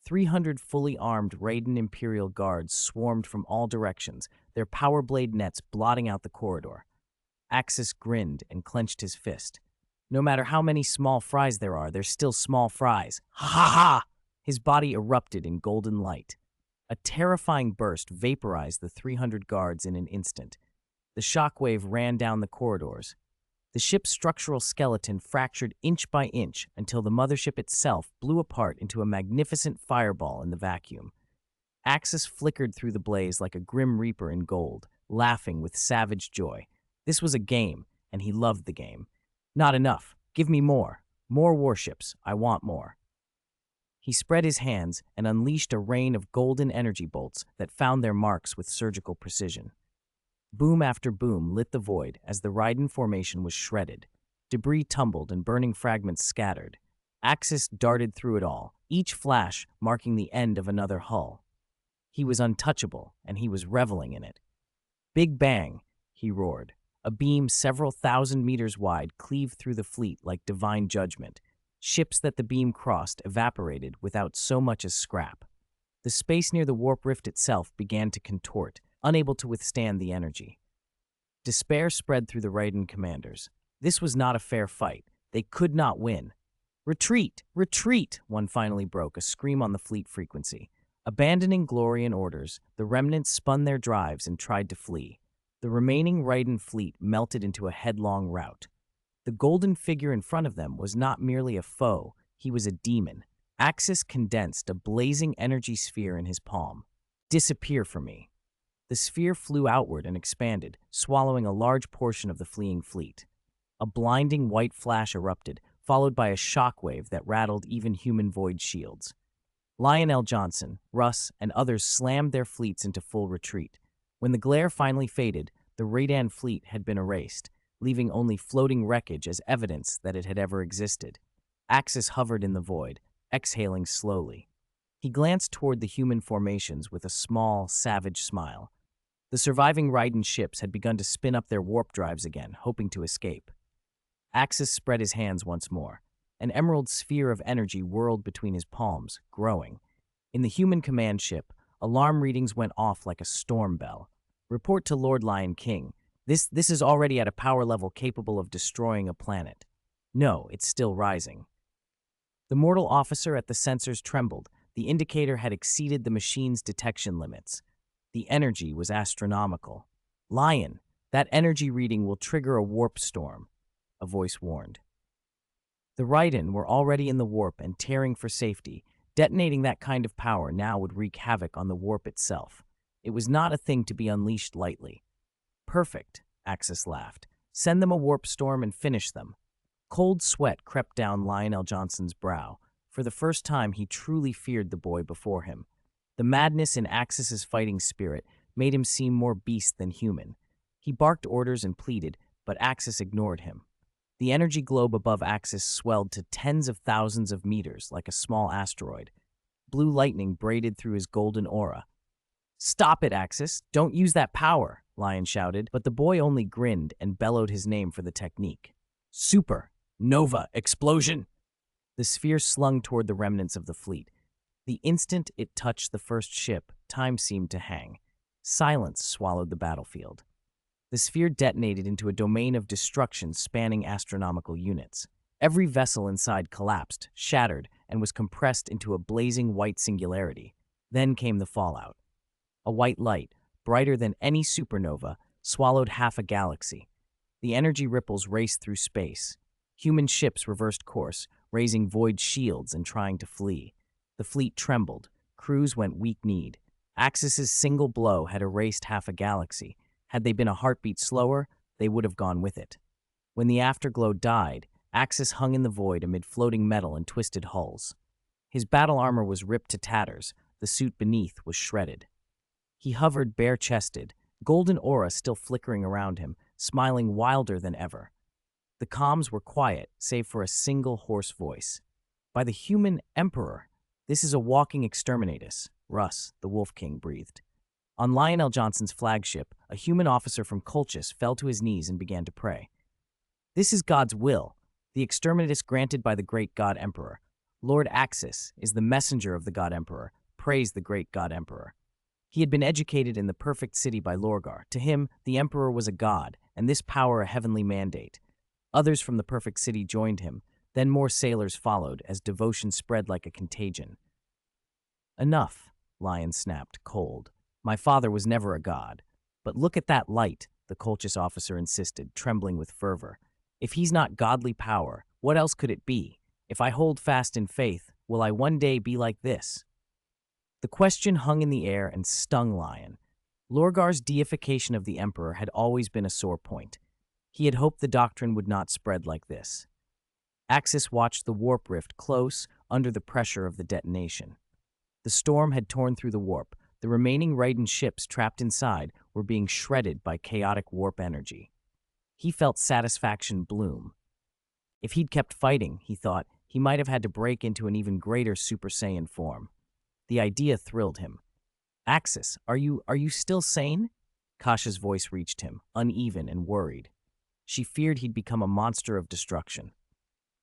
300 fully armed Raiden Imperial guards swarmed from all directions, their power blade nets blotting out the corridor. Axis grinned and clenched his fist. No matter how many small fries there are, there's still small fries. Ha ha ha! His body erupted in golden light. A terrifying burst vaporized the 300 guards in an instant. The shockwave ran down the corridors. The ship's structural skeleton fractured inch by inch until the mothership itself blew apart into a magnificent fireball in the vacuum. Axis flickered through the blaze like a grim reaper in gold, laughing with savage joy. This was a game, and he loved the game. Not enough. Give me more. More warships. I want more. He spread his hands and unleashed a rain of golden energy bolts that found their marks with surgical precision. Boom after boom lit the void as the Raiden formation was shredded. Debris tumbled and burning fragments scattered. Axis darted through it all, each flash marking the end of another hull. He was untouchable, and he was reveling in it. Big bang, he roared. A beam several thousand meters wide cleaved through the fleet like divine judgment. Ships that the beam crossed evaporated without so much as scrap. The space near the warp rift itself began to contort, unable to withstand the energy. Despair spread through the Raiden commanders. This was not a fair fight. They could not win. Retreat! Retreat! One finally broke, a scream on the fleet frequency. Abandoning glory and orders, the remnants spun their drives and tried to flee. The remaining Raiden fleet melted into a headlong rout. The golden figure in front of them was not merely a foe, he was a demon. Axis condensed a blazing energy sphere in his palm. Disappear from me. The sphere flew outward and expanded, swallowing a large portion of the fleeing fleet. A blinding white flash erupted, followed by a shockwave that rattled even human void shields. Lionel Johnson, Russ, and others slammed their fleets into full retreat. When the glare finally faded, the Radan fleet had been erased, leaving only floating wreckage as evidence that it had ever existed. Axis hovered in the void, exhaling slowly. He glanced toward the human formations with a small, savage smile. The surviving Raiden ships had begun to spin up their warp drives again, hoping to escape. Axis spread his hands once more. An emerald sphere of energy whirled between his palms, growing. In the human command ship, alarm readings went off like a storm bell. Report to Lord Lion King. This is already at a power level capable of destroying a planet. No, it's still rising. The mortal officer at the sensors trembled. The indicator had exceeded the machine's detection limits. The energy was astronomical. Lion, that energy reading will trigger a warp storm, a voice warned. The Raiden were already in the warp and tearing for safety. Detonating that kind of power now would wreak havoc on the warp itself. It was not a thing to be unleashed lightly. Perfect, Axis laughed. Send them a warp storm and finish them. Cold sweat crept down Lionel Johnson's brow. For the first time, he truly feared the boy before him. The madness in Axis's fighting spirit made him seem more beast than human. He barked orders and pleaded, but Axis ignored him. The energy globe above Axis swelled to tens of thousands of meters like a small asteroid. Blue lightning braided through his golden aura. "Stop it, Axis! Don't use that power!" Lion shouted, but the boy only grinned and bellowed his name for the technique. "Super! Nova! Explosion!" The sphere slung toward the remnants of the fleet. The instant it touched the first ship, time seemed to hang. Silence swallowed the battlefield. The sphere detonated into a domain of destruction spanning astronomical units. Every vessel inside collapsed, shattered, and was compressed into a blazing white singularity. Then came the fallout. A white light, brighter than any supernova, swallowed half a galaxy. The energy ripples raced through space. Human ships reversed course, raising void shields and trying to flee. The fleet trembled. Crews went weak-kneed. Axis's single blow had erased half a galaxy. Had they been a heartbeat slower, they would have gone with it. When the afterglow died, Axis hung in the void amid floating metal and twisted hulls. His battle armor was ripped to tatters. The suit beneath was shredded. He hovered bare-chested, golden aura still flickering around him, smiling wilder than ever. The comms were quiet, save for a single hoarse voice. "By the human emperor, this is a walking exterminatus," Russ, the Wolf King, breathed. On Lionel Johnson's flagship, a human officer from Colchis fell to his knees and began to pray. "This is God's will, the exterminatus granted by the great God Emperor. Lord Axis is the messenger of the God Emperor. Praise the great God Emperor." He had been educated in the perfect city by Lorgar. To him, the Emperor was a god, and this power a heavenly mandate. Others from the perfect city joined him. Then more sailors followed, as devotion spread like a contagion. "Enough," Lion snapped, cold. "My father was never a god. But look at that light," the Colchis officer insisted, trembling with fervor. "If he's not godly power, what else could it be? If I hold fast in faith, will I one day be like this?" The question hung in the air and stung Lion. Lorgar's deification of the Emperor had always been a sore point. He had hoped the doctrine would not spread like this. Axis watched the warp rift close, under the pressure of the detonation. The storm had torn through the warp. The remaining Raiden ships trapped inside were being shredded by chaotic warp energy. He felt satisfaction bloom. If he'd kept fighting, he thought, he might have had to break into an even greater Super Saiyan form. The idea thrilled him. "Axis, are you still sane?" Kasha's voice reached him, uneven and worried. She feared he'd become a monster of destruction.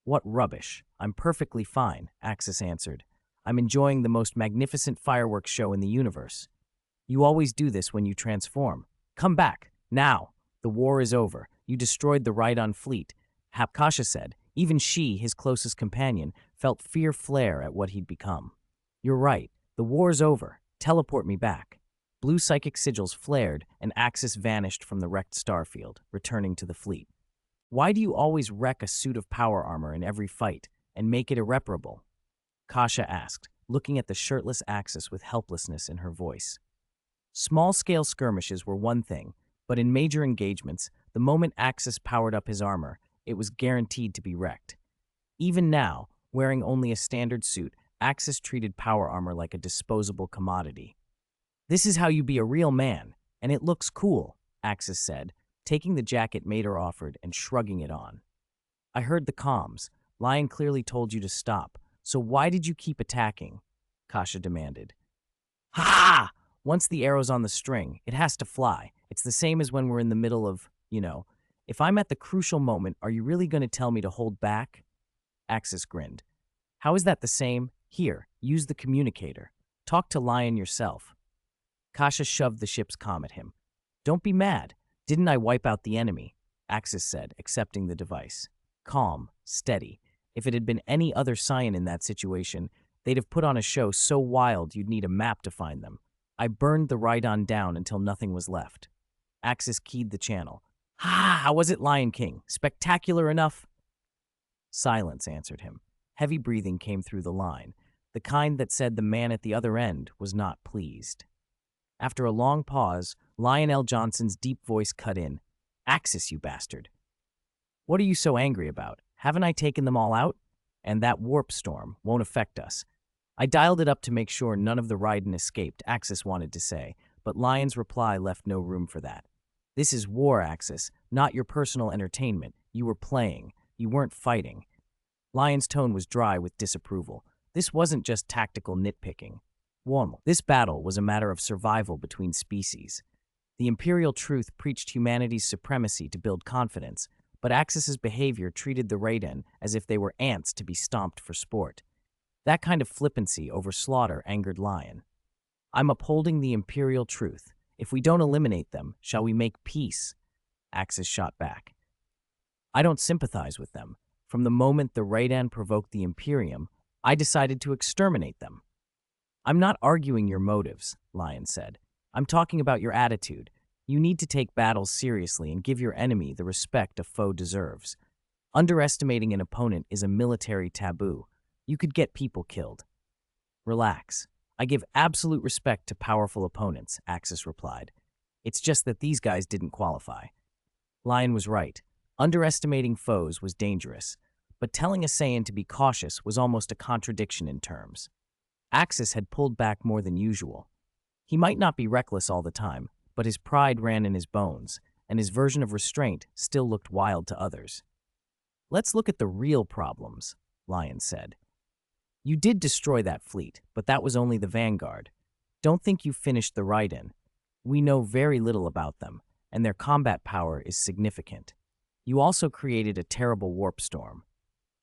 "What rubbish. I'm perfectly fine," Axis answered. "I'm enjoying the most magnificent fireworks show in the universe. You always do this when you transform. Come back, now. The war is over. You destroyed the Raidon fleet," Kasha said. Even she, his closest companion, felt fear flare at what he'd become. "You're right. The war's over. Teleport me back." Blue psychic sigils flared, and Axis vanished from the wrecked starfield, returning to the fleet. "Why do you always wreck a suit of power armor in every fight, and make it irreparable?" Kasha asked, looking at the shirtless Axis with helplessness in her voice. Small-scale skirmishes were one thing, but in major engagements, the moment Axis powered up his armor, it was guaranteed to be wrecked. Even now, wearing only a standard suit, Axis treated power armor like a disposable commodity. "This is how you be a real man, and it looks cool," Axis said, taking the jacket Mater offered and shrugging it on. "I heard the comms. Lion clearly told you to stop. So why did you keep attacking?" Kasha demanded. "Ha! Once the arrow's on the string, it has to fly. It's the same as when we're in the middle of, if I'm at the crucial moment, are you really going to tell me to hold back?" Axis grinned. "How is that the same? Here, use the communicator." Talk to Lion yourself. Kasha shoved the ship's comm at him. Don't be mad. Didn't I wipe out the enemy? Axis said, accepting the device. Calm, steady. If it had been any other Scion in that situation, they'd have put on a show so wild you'd need a map to find them. I burned the Rhydon down until nothing was left. Axis keyed the channel. How was it, Lion King? Spectacular enough? Silence answered him. Heavy breathing came through the line, the kind that said the man at the other end was not pleased. After a long pause, Lionel Johnson's deep voice cut in. Axis, you bastard. What are you so angry about? Haven't I taken them all out? And that warp storm won't affect us. I dialed it up to make sure none of the Rhydon escaped, Axis wanted to say, but Lion's reply left no room for that. This is war, Axis, not your personal entertainment. You were playing. You weren't fighting. Lion's tone was dry with disapproval. This wasn't just tactical nitpicking. This battle was a matter of survival between species. The Imperial truth preached humanity's supremacy to build confidence, but Axis's behavior treated the Rhydon as if they were ants to be stomped for sport. That kind of flippancy over slaughter angered Lion. I'm upholding the Imperial truth. If we don't eliminate them, shall we make peace? Axis shot back. I don't sympathize with them. From the moment the Rhydon provoked the Imperium, I decided to exterminate them. I'm not arguing your motives, Lion said. I'm talking about your attitude. You need to take battles seriously and give your enemy the respect a foe deserves. Underestimating an opponent is a military taboo. You could get people killed. Relax. I give absolute respect to powerful opponents, Axis replied. It's just that these guys didn't qualify. Lion was right. Underestimating foes was dangerous, but telling a Saiyan to be cautious was almost a contradiction in terms. Axis had pulled back more than usual. He might not be reckless all the time, but his pride ran in his bones, and his version of restraint still looked wild to others. Let's look at the real problems, Lion said. You did destroy that fleet, but that was only the vanguard. Don't think you finished the Rhydon. We know very little about them, and their combat power is significant. You also created a terrible warp storm.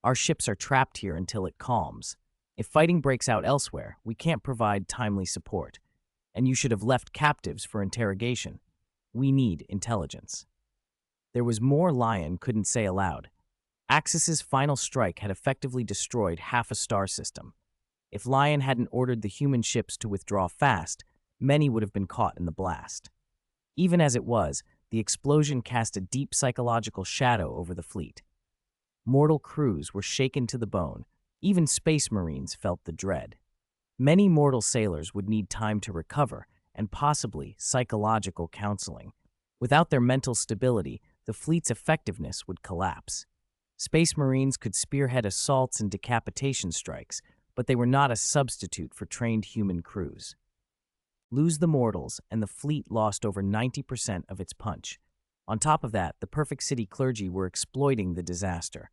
Our ships are trapped here until it calms. If fighting breaks out elsewhere, we can't provide timely support, and you should have left captives for interrogation. We need intelligence. There was more Lion couldn't say aloud. Axis's final strike had effectively destroyed half a star system. If Lion hadn't ordered the human ships to withdraw fast, many would have been caught in the blast. Even as it was, the explosion cast a deep psychological shadow over the fleet. Mortal crews were shaken to the bone. Even space marines felt the dread. Many mortal sailors would need time to recover and possibly psychological counseling. Without their mental stability, the fleet's effectiveness would collapse. Space Marines could spearhead assaults and decapitation strikes, but they were not a substitute for trained human crews. Lose the mortals, and the fleet lost over 90% of its punch. On top of that, the Perfect City clergy were exploiting the disaster.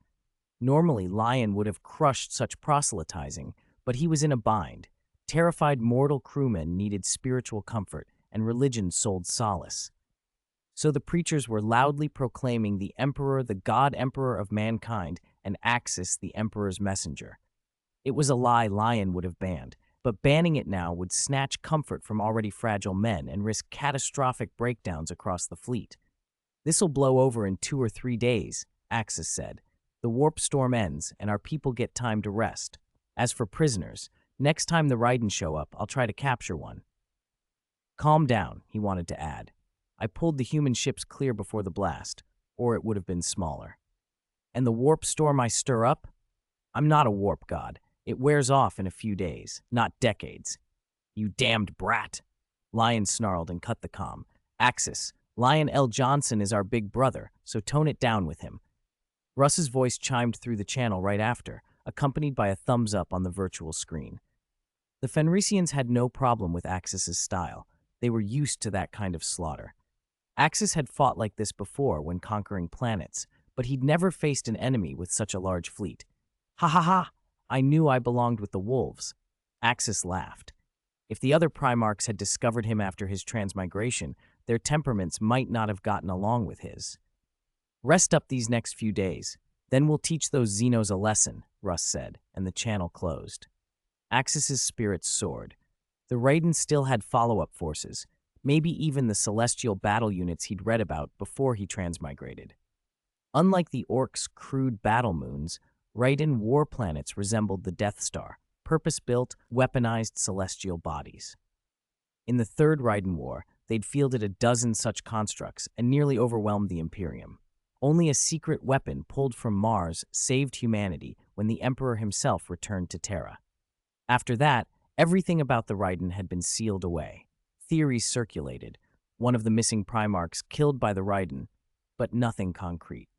Normally, Lion would have crushed such proselytizing, but he was in a bind. Terrified mortal crewmen needed spiritual comfort, and religion sold solace. So the preachers were loudly proclaiming the Emperor, the God Emperor of mankind, and Axis, the Emperor's messenger. It was a lie Lion would have banned, but banning it now would snatch comfort from already fragile men and risk catastrophic breakdowns across the fleet. This'll blow over in 2 or 3 days, Axis said. The warp storm ends, and our people get time to rest. As for prisoners, next time the Rhydon show up, I'll try to capture one. Calm down, he wanted to add. I pulled the human ships clear before the blast, or it would have been smaller. And the warp storm I stir up? I'm not a warp god. It wears off in a few days, not decades. You damned brat! Lion snarled and cut the comm. Axis, Lion L. Johnson is our big brother, so tone it down with him. Russ's voice chimed through the channel right after, accompanied by a thumbs up on the virtual screen. The Fenrisians had no problem with Axis's style. They were used to that kind of slaughter. Axis had fought like this before when conquering planets, but he'd never faced an enemy with such a large fleet. Ha ha ha! I knew I belonged with the wolves. Axis laughed. If the other Primarchs had discovered him after his transmigration, their temperaments might not have gotten along with his. Rest up these next few days. Then we'll teach those Xenos a lesson, Russ said, and the channel closed. Axis's spirits soared. The Raiden still had follow-up forces, maybe even the celestial battle units he'd read about before he transmigrated. Unlike the Orcs' crude battle moons, Raiden war planets resembled the Death Star, purpose-built, weaponized celestial bodies. In the Third Raiden War, they'd fielded a dozen such constructs and nearly overwhelmed the Imperium. Only a secret weapon pulled from Mars saved humanity when the Emperor himself returned to Terra. After that, everything about the Raiden had been sealed away. Theories circulated, one of the missing Primarchs killed by the Raiden, but nothing concrete.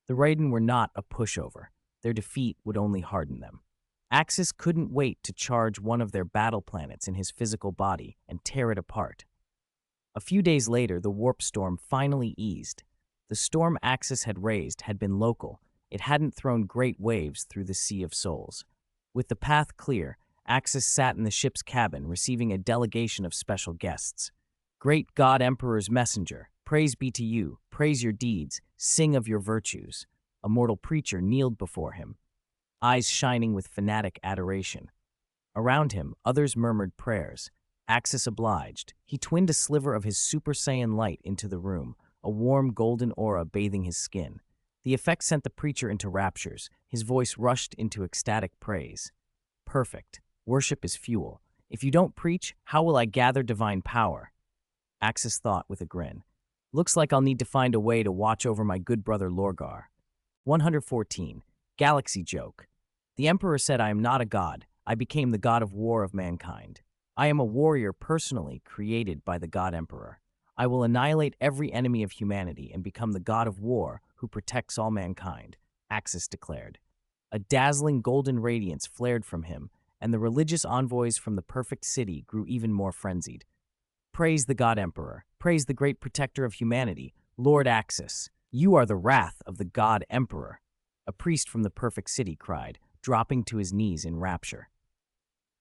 The Raiden were not a pushover. Their defeat would only harden them. Axis couldn't wait to charge one of their battle planets in his physical body and tear it apart. A few days later, the warp storm finally eased. The storm Axis had raised had been local. It hadn't thrown great waves through the Sea of Souls. With the path clear, Axis sat in the ship's cabin, receiving a delegation of special guests. Great God Emperor's messenger, praise be to you, praise your deeds, sing of your virtues. A mortal preacher kneeled before him, eyes shining with fanatic adoration. Around him, others murmured prayers. Axis obliged. He twinned a sliver of his Super Saiyan light into the room, a warm golden aura bathing his skin. The effect sent the preacher into raptures. His voice rushed into ecstatic praise. Perfect. Worship is fuel. If you don't preach, how will I gather divine power? Axis thought with a grin. Looks like I'll need to find a way to watch over my good brother Lorgar. 114. Galaxy joke. The Emperor said, I am not a god. I became the god of war of mankind. I am a warrior personally created by the God Emperor. I will annihilate every enemy of humanity and become the god of war who protects all mankind, Axis declared. A dazzling golden radiance flared from him, and the religious envoys from the perfect city grew even more frenzied. Praise the God Emperor. Praise the great protector of humanity, Lord Axis. You are the wrath of the God Emperor. A priest from the perfect city cried, dropping to his knees in rapture.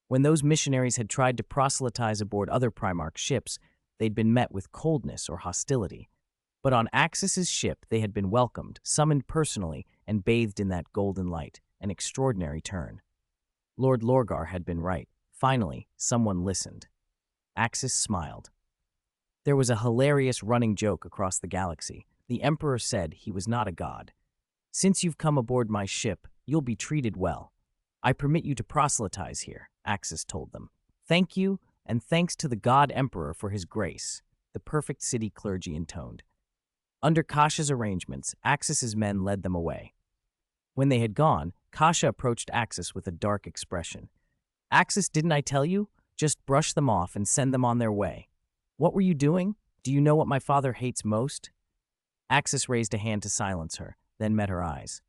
When those missionaries had tried to proselytize aboard other Primarch ships, they'd been met with coldness or hostility. But on Axis's ship, they had been welcomed, summoned personally, and bathed in that golden light, an extraordinary turn. Lord Lorgar had been right. Finally, someone listened. Axis smiled. There was a hilarious running joke across the galaxy. The Emperor said he was not a god. Since you've come aboard my ship, you'll be treated well. I permit you to proselytize here, Axis told them. Thank you, and thanks to the God Emperor for his grace, the perfect city clergy intoned. Under Kasha's arrangements, Axis's men led them away. When they had gone, Kasha approached Axis with a dark expression. Axis, didn't I tell you? Just brush them off and send them on their way. What were you doing? Do you know what my father hates most? Axis raised a hand to silence her, then met her eyes.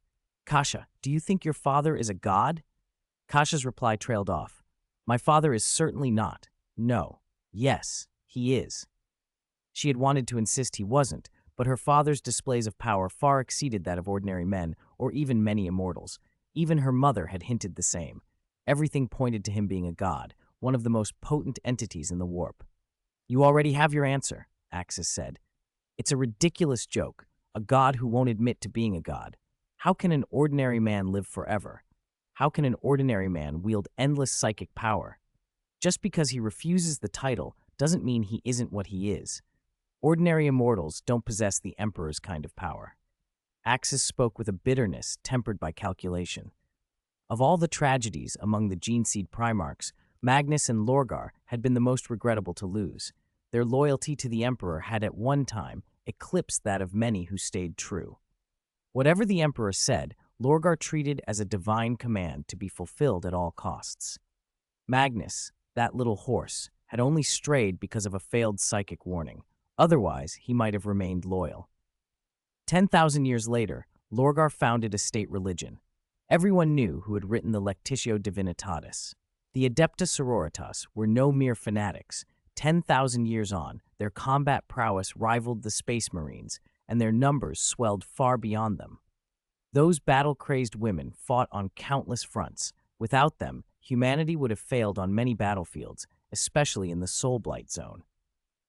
Kasha, do you think your father is a god? Kasha's reply trailed off. My father is certainly not. No. Yes, he is. She had wanted to insist he wasn't, but her father's displays of power far exceeded that of ordinary men, or even many immortals. Even her mother had hinted the same. Everything pointed to him being a god, one of the most potent entities in the warp. You already have your answer, Axis said. It's a ridiculous joke, a god who won't admit to being a god. How can an ordinary man live forever? How can an ordinary man wield endless psychic power? Just because he refuses the title doesn't mean he isn't what he is. Ordinary immortals don't possess the Emperor's kind of power. Axis spoke with a bitterness tempered by calculation. Of all the tragedies among the Gene-Seed Primarchs, Magnus and Lorgar had been the most regrettable to lose. Their loyalty to the Emperor had at one time eclipsed that of many who stayed true. Whatever the Emperor said, Lorgar treated as a divine command to be fulfilled at all costs. Magnus, that little horse, had only strayed because of a failed psychic warning. Otherwise, he might have remained loyal. 10,000 years later, Lorgar founded a state religion. Everyone knew who had written the Lectitio Divinitatis. The Adepta Sororitas were no mere fanatics. 10,000 years on, their combat prowess rivaled the Space Marines, and their numbers swelled far beyond them. Those battle-crazed women fought on countless fronts. Without them, humanity would have failed on many battlefields, especially in the Soulblight Zone.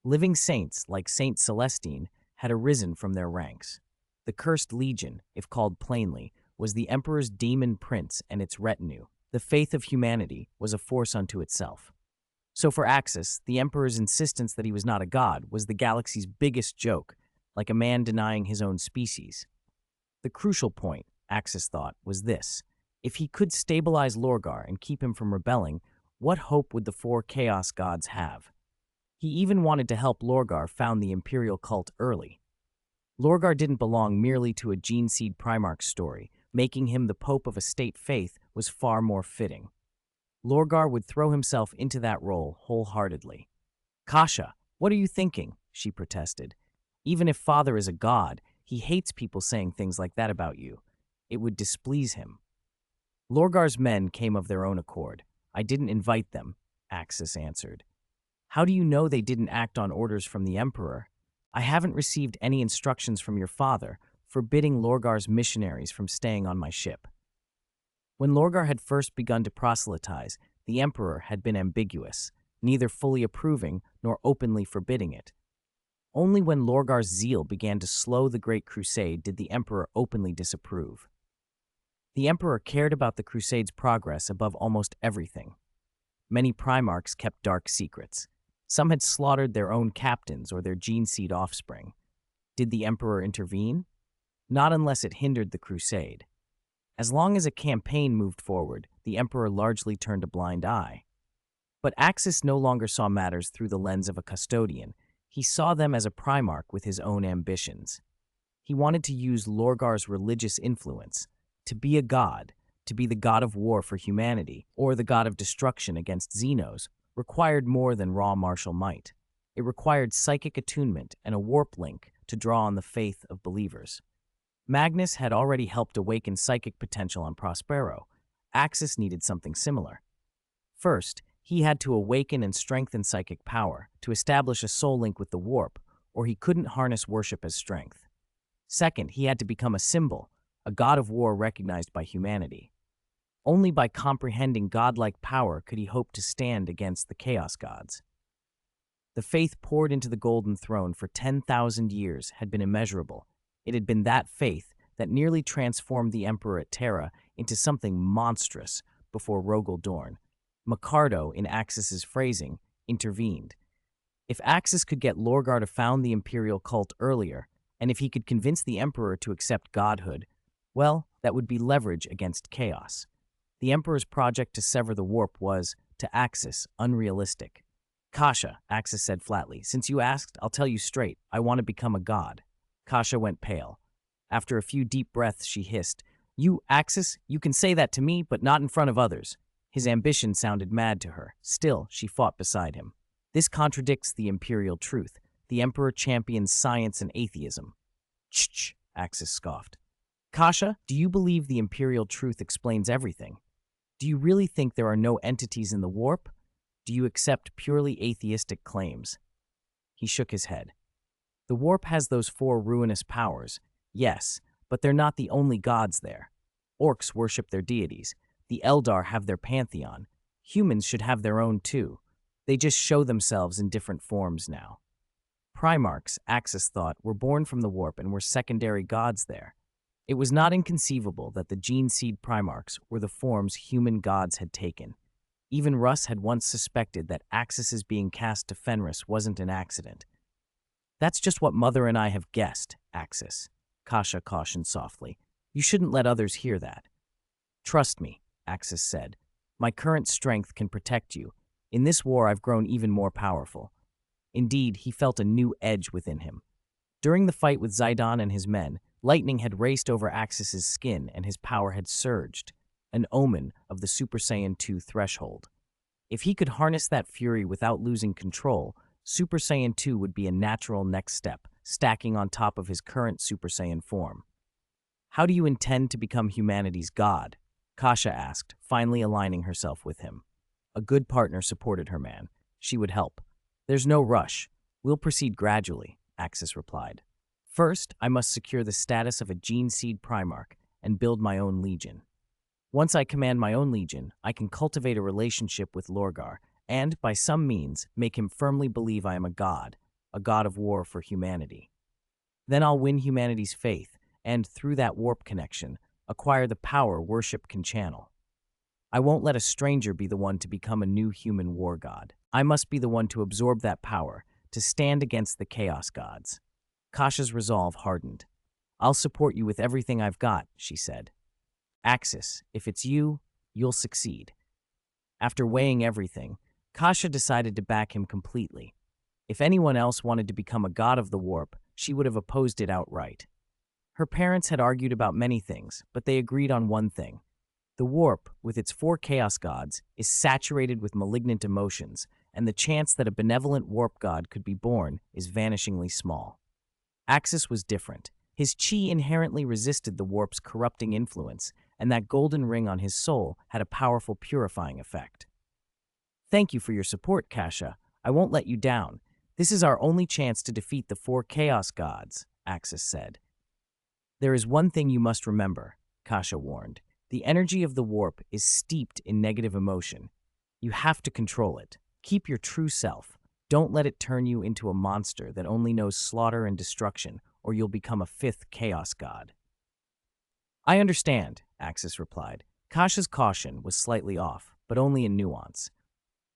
Living saints like Saint Celestine had arisen from their ranks. The Cursed Legion, if called plainly, was the Emperor's demon prince and its retinue. The faith of humanity was a force unto itself. So for Axis, the Emperor's insistence that he was not a god was the galaxy's biggest joke, like a man denying his own species. The crucial point, Axis thought, was this. If he could stabilize Lorgar and keep him from rebelling, what hope would the four Chaos Gods have? He even wanted to help Lorgar found the Imperial cult early. Lorgar didn't belong merely to a gene seed Primarch story. Making him the Pope of a state faith was far more fitting. Lorgar would throw himself into that role wholeheartedly. Kasha, what are you thinking? She protested. Even if Father is a god, he hates people saying things like that about you. It would displease him. Lorgar's men came of their own accord. I didn't invite them, Axis answered. How do you know they didn't act on orders from the Emperor? I haven't received any instructions from your father, forbidding Lorgar's missionaries from staying on my ship. When Lorgar had first begun to proselytize, the Emperor had been ambiguous, neither fully approving nor openly forbidding it. Only when Lorgar's zeal began to slow the Great Crusade did the Emperor openly disapprove. The Emperor cared about the Crusade's progress above almost everything. Many Primarchs kept dark secrets. Some had slaughtered their own captains or their gene seed offspring. Did the Emperor intervene? Not unless it hindered the Crusade. As long as a campaign moved forward, the Emperor largely turned a blind eye. But Axis no longer saw matters through the lens of a custodian. He saw them as a Primarch with his own ambitions. He wanted to use Lorgar's religious influence, to be a god, to be the god of war for humanity, or the god of destruction against Xenos, required more than raw martial might. It required psychic attunement and a warp link to draw on the faith of believers. Magnus had already helped awaken psychic potential on Prospero. Axis needed something similar. First, he had to awaken and strengthen psychic power, to establish a soul link with the warp, or he couldn't harness worship as strength. Second, he had to become a symbol, a god of war recognized by humanity. Only by comprehending godlike power could he hope to stand against the Chaos Gods. The faith poured into the Golden Throne for 10,000 years had been immeasurable. It had been that faith that nearly transformed the Emperor at Terra into something monstrous before Rogel Dorn. Macardo, in Axis's phrasing, intervened. If Axis could get Lorgar to found the Imperial cult earlier, and if he could convince the Emperor to accept godhood, well, that would be leverage against chaos. The Emperor's project to sever the warp was, to Axis, unrealistic. Kasha, Axis said flatly, since you asked, I'll tell you straight, I want to become a god. Kasha went pale. After a few deep breaths, she hissed, You, Axis, you can say that to me, but not in front of others. His ambition sounded mad to her. Still, she fought beside him. This contradicts the imperial truth. The Emperor champions science and atheism. Ch, Axis scoffed. Kasha, do you believe the imperial truth explains everything? Do you really think there are no entities in the warp? Do you accept purely atheistic claims? He shook his head. The warp has those 4 ruinous powers, yes, but they're not the only gods there. Orcs worship their deities. The Eldar have their pantheon. Humans should have their own too. They just show themselves in different forms now. Primarchs, Axis thought, were born from the warp and were secondary gods there. It was not inconceivable that the gene seed Primarchs were the forms human gods had taken. Even Russ had once suspected that Axis's being cast to Fenris wasn't an accident. That's just what Mother and I have guessed, Axis, Kasha cautioned softly. You shouldn't let others hear that. Trust me, Axis said. My current strength can protect you. In this war, I've grown even more powerful. Indeed, he felt a new edge within him. During the fight with Zidon and his men, lightning had raced over Axis's skin and his power had surged, an omen of the Super Saiyan 2 threshold. If he could harness that fury without losing control, Super Saiyan 2 would be a natural next step, stacking on top of his current Super Saiyan form. How do you intend to become humanity's god? Kasha asked, finally aligning herself with him. A good partner supported her man. She would help. There's no rush. We'll proceed gradually, Axis replied. First, I must secure the status of a gene seed Primarch and build my own legion. Once I command my own legion, I can cultivate a relationship with Lorgar and, by some means, make him firmly believe I am a god of war for humanity. Then I'll win humanity's faith and, through that warp connection, acquire the power worship can channel. I won't let a stranger be the one to become a new human war god. I must be the one to absorb that power, to stand against the chaos gods. Kasha's resolve hardened. I'll support you with everything I've got, she said. Axis, if it's you, you'll succeed. After weighing everything, Kasha decided to back him completely. If anyone else wanted to become a god of the warp, she would have opposed it outright. Her parents had argued about many things, but they agreed on one thing. The warp, with its 4 chaos gods, is saturated with malignant emotions, and the chance that a benevolent warp god could be born is vanishingly small. Axis was different. His chi inherently resisted the warp's corrupting influence, and that golden ring on his soul had a powerful purifying effect. Thank you for your support, Kasha. I won't let you down. This is our only chance to defeat the 4 chaos gods, Axis said. There is one thing you must remember, Kasha warned. The energy of the warp is steeped in negative emotion. You have to control it. Keep your true self. Don't let it turn you into a monster that only knows slaughter and destruction, or you'll become a 5th chaos god. I understand, Axis replied. Kasha's caution was slightly off, but only in nuance.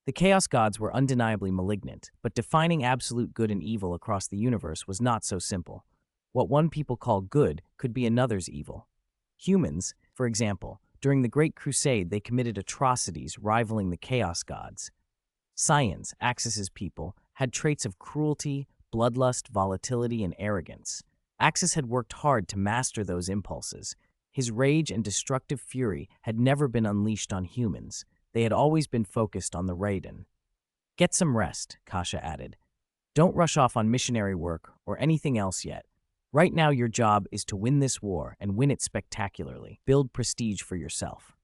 The chaos gods were undeniably malignant, but defining absolute good and evil across the universe was not so simple. What one people call good could be another's evil. Humans, for example, during the Great Crusade, they committed atrocities rivaling the chaos gods. Scions, Axis's people, had traits of cruelty, bloodlust, volatility, and arrogance. Axis had worked hard to master those impulses. His rage and destructive fury had never been unleashed on humans. They had always been focused on the Raiden. Get some rest, Kasha added. Don't rush off on missionary work or anything else yet. Right now your job is to win this war and win it spectacularly. Build prestige for yourself.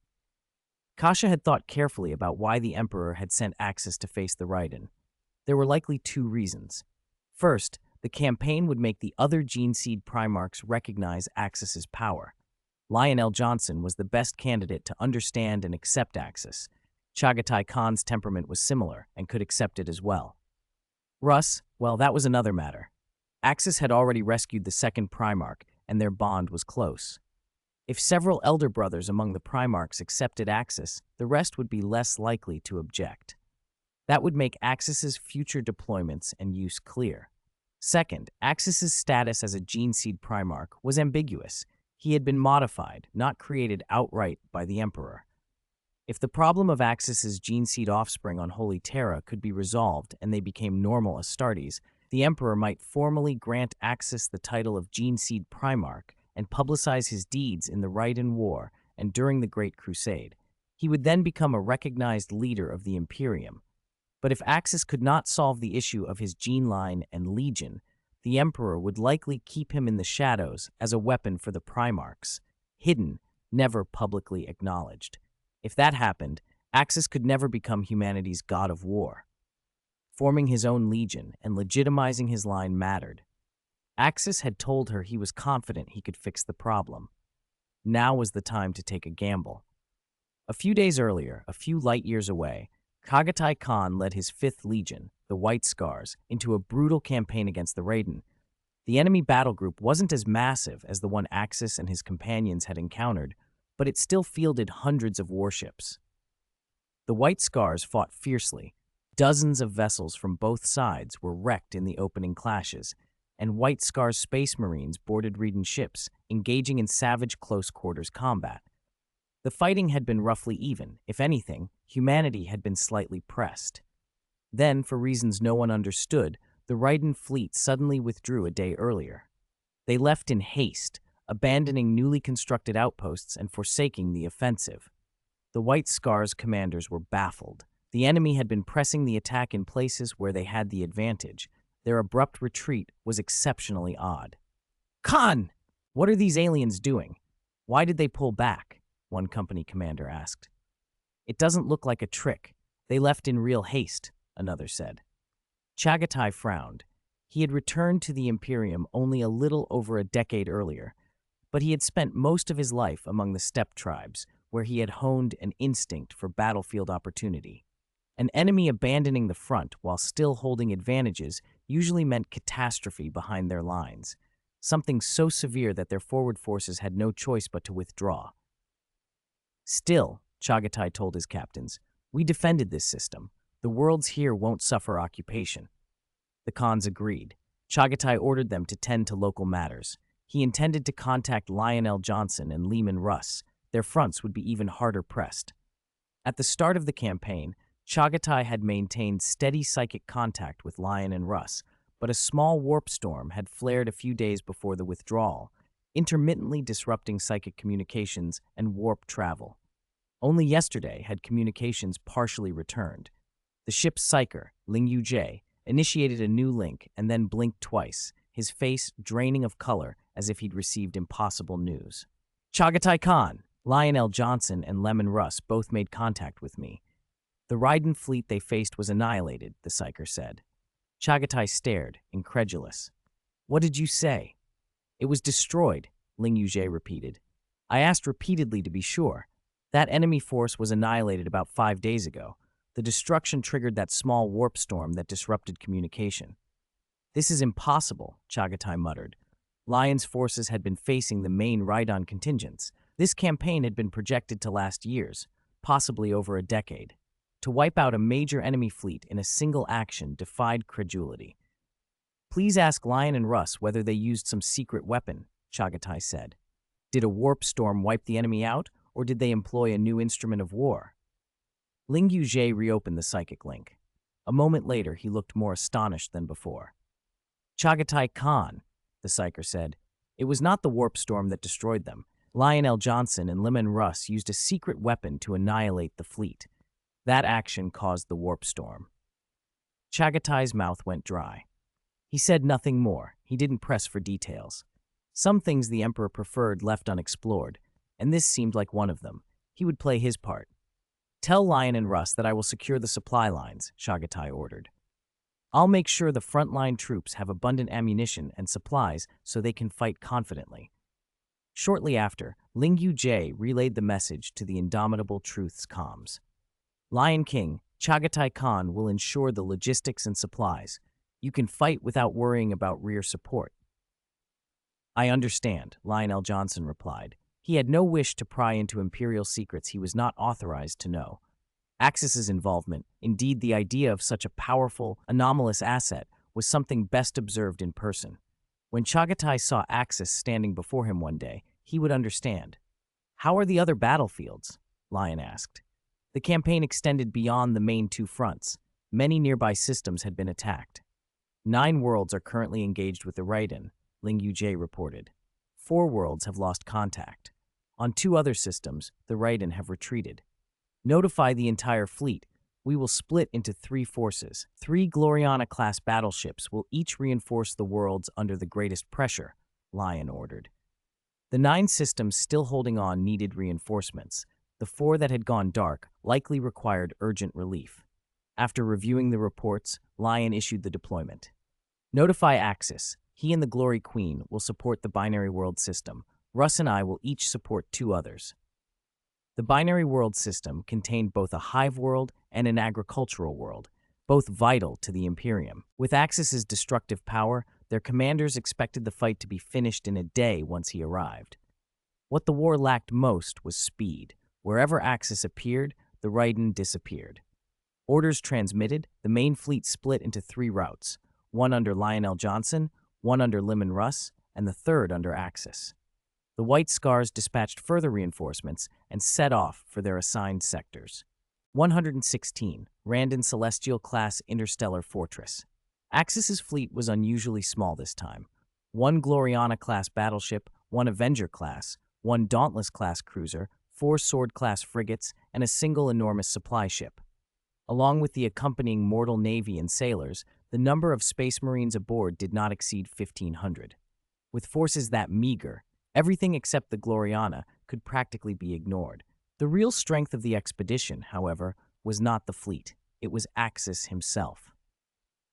Kasha had thought carefully about why the Emperor had sent Axis to face the Raiden. There were likely 2 reasons. First, the campaign would make the other Gene Seed Primarchs recognize Axis's power. Lionel Johnson was the best candidate to understand and accept Axis. Chagatai Khan's temperament was similar and could accept it as well. Russ, well, that was another matter. Axis had already rescued the 2nd Primarch, and their bond was close. If several elder brothers among the Primarchs accepted Axis, the rest would be less likely to object. That would make Axis's future deployments and use clear. Second, Axis's status as a Gene Seed Primarch was ambiguous. He had been modified, not created outright by the Emperor. If the problem of Axis's Gene Seed offspring on Holy Terra could be resolved and they became normal Astartes, the Emperor might formally grant Axis the title of Gene Seed Primarch and publicize his deeds in the Raiden War and during the Great Crusade. He would then become a recognized leader of the Imperium. But if Axis could not solve the issue of his gene line and legion, the Emperor would likely keep him in the shadows as a weapon for the Primarchs, hidden, never publicly acknowledged. If that happened, Axis could never become humanity's god of war. Forming his own legion and legitimizing his line mattered. Axis had told her he was confident he could fix the problem. Now was the time to take a gamble. A few days earlier, a few light years away, Chagatai Khan led his 5th Legion, the White Scars, into a brutal campaign against the Raiden. The enemy battle group wasn't as massive as the one Axis and his companions had encountered, but it still fielded hundreds of warships. The White Scars fought fiercely. Dozens of vessels from both sides were wrecked in the opening clashes, and White Scars Space Marines boarded Raiden ships, engaging in savage close-quarters combat. The fighting had been roughly even. If anything, humanity had been slightly pressed. Then, for reasons no one understood, the Raiden fleet suddenly withdrew a day earlier. They left in haste, abandoning newly constructed outposts and forsaking the offensive. The White Scars commanders were baffled. The enemy had been pressing the attack in places where they had the advantage. Their abrupt retreat was exceptionally odd. Khan! What are these aliens doing? Why did they pull back? One company commander asked. It doesn't look like a trick. They left in real haste, another said. Chagatai frowned. He had returned to the Imperium only a little over a decade earlier, but he had spent most of his life among the steppe tribes, where he had honed an instinct for battlefield opportunity. An enemy abandoning the front while still holding advantages usually meant catastrophe behind their lines, something so severe that their forward forces had no choice but to withdraw. Still, Chagatai told his captains. "We defended this system. The worlds here won't suffer occupation." The Khans agreed. Chagatai ordered them to tend to local matters. He intended to contact Lionel Johnson and Leman Russ. Their fronts would be even harder pressed. At the start of the campaign, Chagatai had maintained steady psychic contact with Lion and Russ, but a small warp storm had flared a few days before the withdrawal, intermittently disrupting psychic communications and warp travel. Only yesterday had communications partially returned. The ship's psyker, Ling Yu-jae, initiated a new link and then blinked twice, his face draining of color as if he'd received impossible news. "Chagatai Khan, Lionel Johnson and Leman Russ both made contact with me. The Raiden fleet they faced was annihilated," the psyker said. Chagatai stared, incredulous. "What did you say?" "It was destroyed," Ling Yu-jae repeated. "I asked repeatedly to be sure. That enemy force was annihilated about 5 days ago. The destruction triggered that small warp storm that disrupted communication." "This is impossible," Chagatai muttered. Lion's forces had been facing the main Raiden contingents. This campaign had been projected to last years, possibly over a decade. To wipe out a major enemy fleet in a single action defied credulity. "Please ask Lion and Russ whether they used some secret weapon," Chagatai said. "Did a warp storm wipe the enemy out, or did they employ a new instrument of war?" Ling Yu-jae reopened the psychic link. A moment later, he looked more astonished than before. "Chagatai Khan," the psyker said. "It was not the warp storm that destroyed them. Lionel Johnson and Leman Russ used a secret weapon to annihilate the fleet. That action caused the warp storm." Chagatai's mouth went dry. He said nothing more. He didn't press for details. Some things the Emperor preferred left unexplored, and this seemed like one of them. He would play his part. "Tell Lion and Russ that I will secure the supply lines," Chagatai ordered. "I'll make sure the frontline troops have abundant ammunition and supplies so they can fight confidently." Shortly after, Ling Yu-jae relayed the message to the Indomitable Truth's comms. "Lion King, Chagatai Khan will ensure the logistics and supplies. You can fight without worrying about rear support." "I understand," Lionel Johnson replied. He had no wish to pry into Imperial secrets he was not authorized to know. Axis's involvement, indeed the idea of such a powerful, anomalous asset, was something best observed in person. When Chagatai saw Axis standing before him one day, he would understand. "How are the other battlefields?" Lion asked. The campaign extended beyond the main 2 fronts. Many nearby systems had been attacked. 9 worlds are currently engaged with the Raiden, Ling Yu-jae reported. 4 worlds have lost contact. On 2 other systems, the Raiden have retreated. "Notify the entire fleet. We will split into 3 forces. 3 Gloriana-class battleships will each reinforce the worlds under the greatest pressure," Lion ordered. The 9 systems still holding on needed reinforcements. The 4 that had gone dark likely required urgent relief. After reviewing the reports, Lion issued the deployment. "Notify Axis. He and the Glory Queen will support the binary world system. Russ and I will each support 2 others." The binary world system contained both a hive world and an agricultural world, both vital to the Imperium. With Axis's destructive power, their commanders expected the fight to be finished in a day once he arrived. What the war lacked most was speed. Wherever Axis appeared, the Raiden disappeared. Orders transmitted, the main fleet split into 3 routes, one under Lionel Johnson, one under Leman Russ, and the third under Axis. The White Scars dispatched further reinforcements and set off for their assigned sectors. 116, Randon Celestial-class interstellar fortress. Axis's fleet was unusually small this time. 1 Gloriana-class battleship, 1 Avenger-class, 1 Dauntless-class cruiser, 4 Sword-class frigates, and a single enormous supply ship. Along with the accompanying mortal navy and sailors, the number of Space Marines aboard did not exceed 1,500. With forces that meager, everything except the Gloriana could practically be ignored. The real strength of the expedition, however, was not the fleet. It was Axis himself.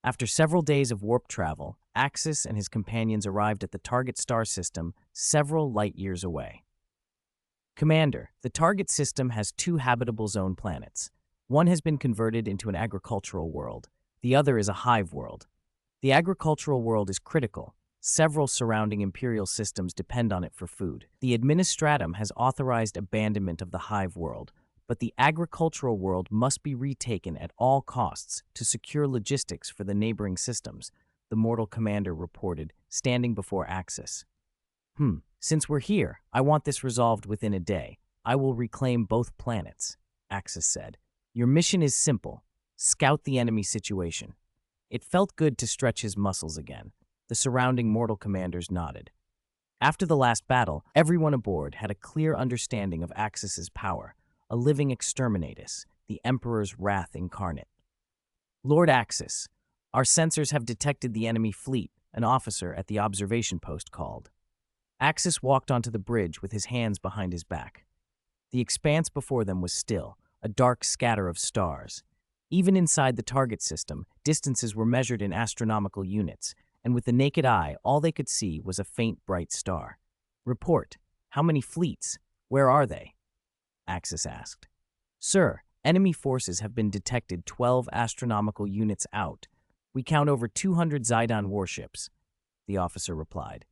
After several days of warp travel, Axis and his companions arrived at the target star system several light-years away. "Commander, the target system has 2 habitable zone planets. One has been converted into an agricultural world. The other is a hive world. The agricultural world is critical. Several surrounding Imperial systems depend on it for food. The Administratum has authorized abandonment of the hive world, but the agricultural world must be retaken at all costs to secure logistics for the neighboring systems, the mortal commander reported, standing before Axis. Since we're here, I want this resolved within a day. I will reclaim both planets, Axis said. Your mission is simple. Scout the enemy situation. It felt good to stretch his muscles again. The surrounding mortal commanders nodded. After the last battle, everyone aboard had a clear understanding of Axis's power, a living exterminatus, the Emperor's wrath incarnate. Lord Axis, our sensors have detected the enemy fleet, an officer at the observation post called. Axis walked onto the bridge with his hands behind his back. The expanse before them was still, a dark scatter of stars. Even inside the target system, distances were measured in astronomical units, and with the naked eye, all they could see was a faint, bright star. Report. How many fleets? Where are they? Axis asked. Sir, enemy forces have been detected 12 astronomical units out. We count over 200 Zidon warships, the officer replied.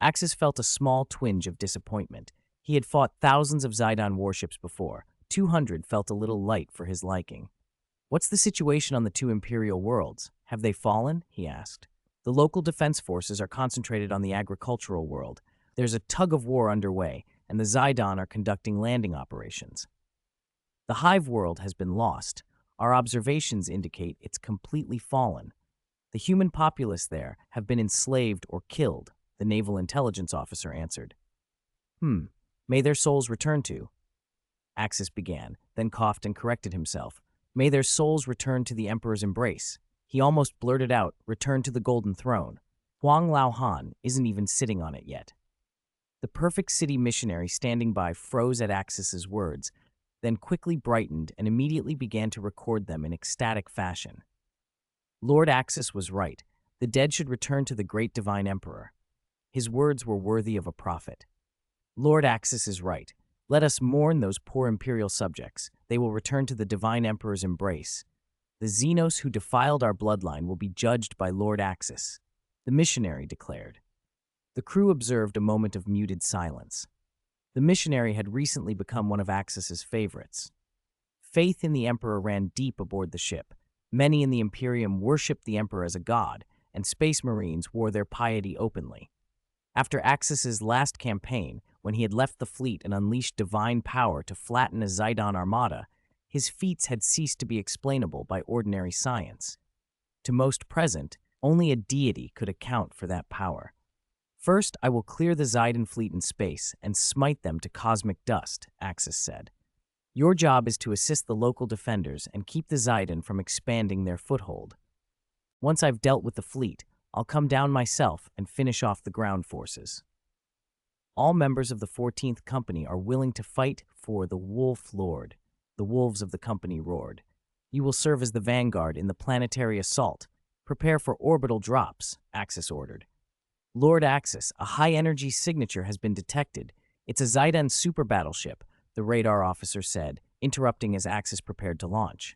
Axis felt a small twinge of disappointment. He had fought thousands of Zidon warships before. 200 felt a little light for his liking. What's the situation on the two Imperial worlds? Have they fallen? He asked. The local defense forces are concentrated on the agricultural world. There's a tug-of-war underway, and the Zidon are conducting landing operations. The Hive world has been lost. Our observations indicate it's completely fallen. The human populace there have been enslaved or killed, the naval intelligence officer answered. May their souls return to. Axis began, then coughed and corrected himself. May their souls return to the Emperor's embrace. He almost blurted out, return to the Golden Throne. Huang Lao Han isn't even sitting on it yet. The Perfect City missionary standing by froze at Axis's words, then quickly brightened and immediately began to record them in ecstatic fashion. Lord Axis was right. The dead should return to the great divine emperor. His words were worthy of a prophet. Lord Axis is right. Let us mourn those poor imperial subjects. They will return to the divine emperor's embrace. The Xenos who defiled our bloodline will be judged by Lord Axis, the missionary declared. The crew observed a moment of muted silence. The missionary had recently become one of Axis's favorites. Faith in the emperor ran deep aboard the ship. Many in the Imperium worshipped the emperor as a god, and space marines wore their piety openly. After Axis's last campaign, when he had left the fleet and unleashed divine power to flatten a Zidon armada, his feats had ceased to be explainable by ordinary science. To most present, only a deity could account for that power. First, I will clear the Zidon fleet in space and smite them to cosmic dust, Axis said. Your job is to assist the local defenders and keep the Zidon from expanding their foothold. Once I've dealt with the fleet, I'll come down myself and finish off the ground forces. All members of the 14th Company are willing to fight for the Wolf Lord, the wolves of the company roared. You will serve as the vanguard in the planetary assault. Prepare for orbital drops, Axis ordered. Lord Axis, a high-energy signature has been detected. It's a Zidon super battleship, the radar officer said, interrupting as Axis prepared to launch.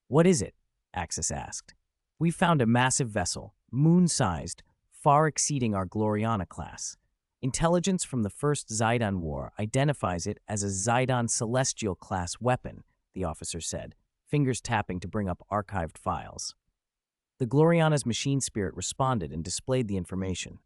What is it? Axis asked. We found a massive vessel, moon-sized, far exceeding our Gloriana class. Intelligence from the First Zidon War identifies it as a Zidon Celestial-class weapon, the officer said, fingers tapping to bring up archived files. The Gloriana's machine spirit responded and displayed the information.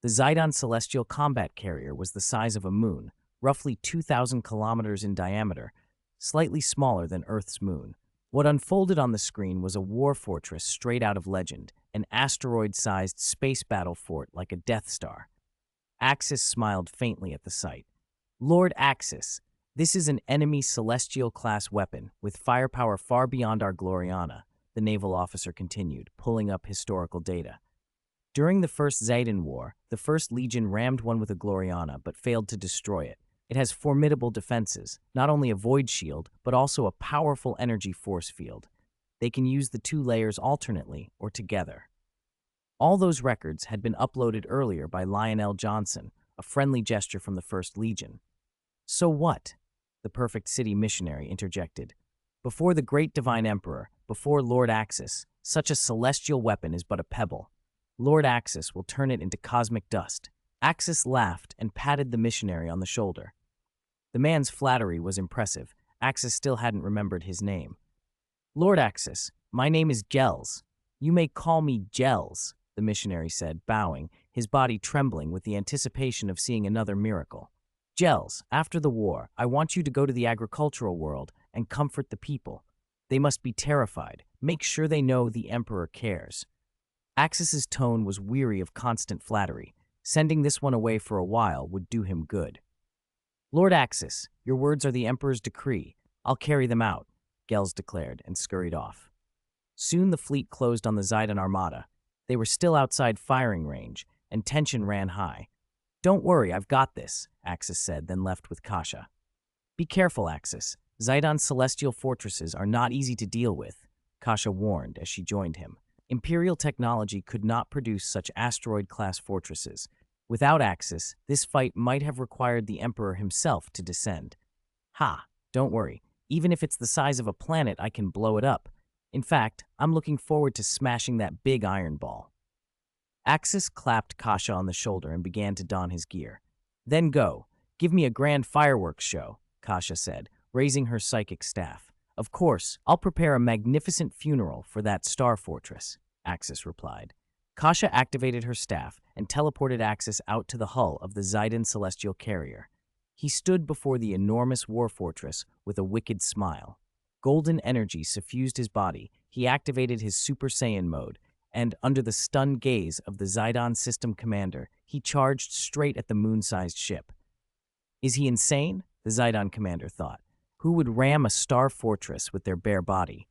The Zidon Celestial Combat Carrier was the size of a moon, roughly 2,000 kilometers in diameter, slightly smaller than Earth's moon. What unfolded on the screen was a war fortress straight out of legend, an asteroid-sized space battle fort like a Death Star. Axis smiled faintly at the sight. Lord Axis, this is an enemy Celestial-class weapon with firepower far beyond our Gloriana, the naval officer continued, pulling up historical data. During the First Zidon War, the First Legion rammed one with a Gloriana but failed to destroy it. It has formidable defenses, not only a void shield, but also a powerful energy force field. They can use the two layers alternately or together. All those records had been uploaded earlier by Lionel Johnson, a friendly gesture from the First Legion. So what? The Perfect City missionary interjected. Before the great divine emperor, before Lord Axis, such a celestial weapon is but a pebble. Lord Axis will turn it into cosmic dust. Axis laughed and patted the missionary on the shoulder. The man's flattery was impressive. Axis still hadn't remembered his name. Lord Axis, my name is Gels. You may call me Gels, the missionary said, bowing, his body trembling with the anticipation of seeing another miracle. Gels, after the war, I want you to go to the agricultural world and comfort the people. They must be terrified. Make sure they know the Emperor cares. Axis's tone was weary of constant flattery. Sending this one away for a while would do him good. Lord Axis, your words are the Emperor's decree. I'll carry them out, Gels declared and scurried off. Soon the fleet closed on the Zidon Armada. They were still outside firing range, and tension ran high. Don't worry, I've got this, Axis said, then left with Kasha. Be careful, Axis. Zidon's celestial fortresses are not easy to deal with, Kasha warned as she joined him. Imperial technology could not produce such asteroid-class fortresses. Without Axis, this fight might have required the Emperor himself to descend. Ha, don't worry. Even if it's the size of a planet, I can blow it up. In fact, I'm looking forward to smashing that big iron ball. Axis clapped Kasha on the shoulder and began to don his gear. Then go. Give me a grand fireworks show, Kasha said, raising her psychic staff. Of course, I'll prepare a magnificent funeral for that star fortress, Axis replied. Kasha activated her staff and teleported Axis out to the hull of the Zidon celestial carrier. He stood before the enormous war fortress with a wicked smile. Golden energy suffused his body. He activated his Super Saiyan mode, and under the stunned gaze of the Zidon system commander, he charged straight at the moon-sized ship. Is he insane? The Zidon commander thought. Who would ram a star fortress with their bare body?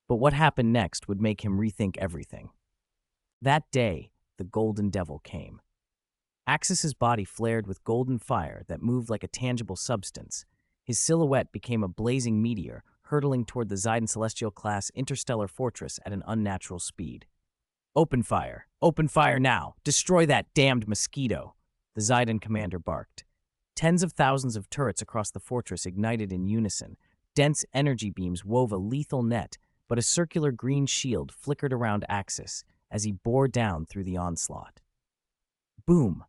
But what happened next would make him rethink everything. That day, the Golden Devil came. Axis's body flared with golden fire that moved like a tangible substance. His silhouette became a blazing meteor, hurtling toward the Zidon Celestial-class interstellar fortress at an unnatural speed. Open fire! Open fire now! Destroy that damned mosquito! The Zidon commander barked. Tens of thousands of turrets across the fortress ignited in unison. Dense energy beams wove a lethal net, but a circular green shield flickered around Axis as he bore down through the onslaught. Boom!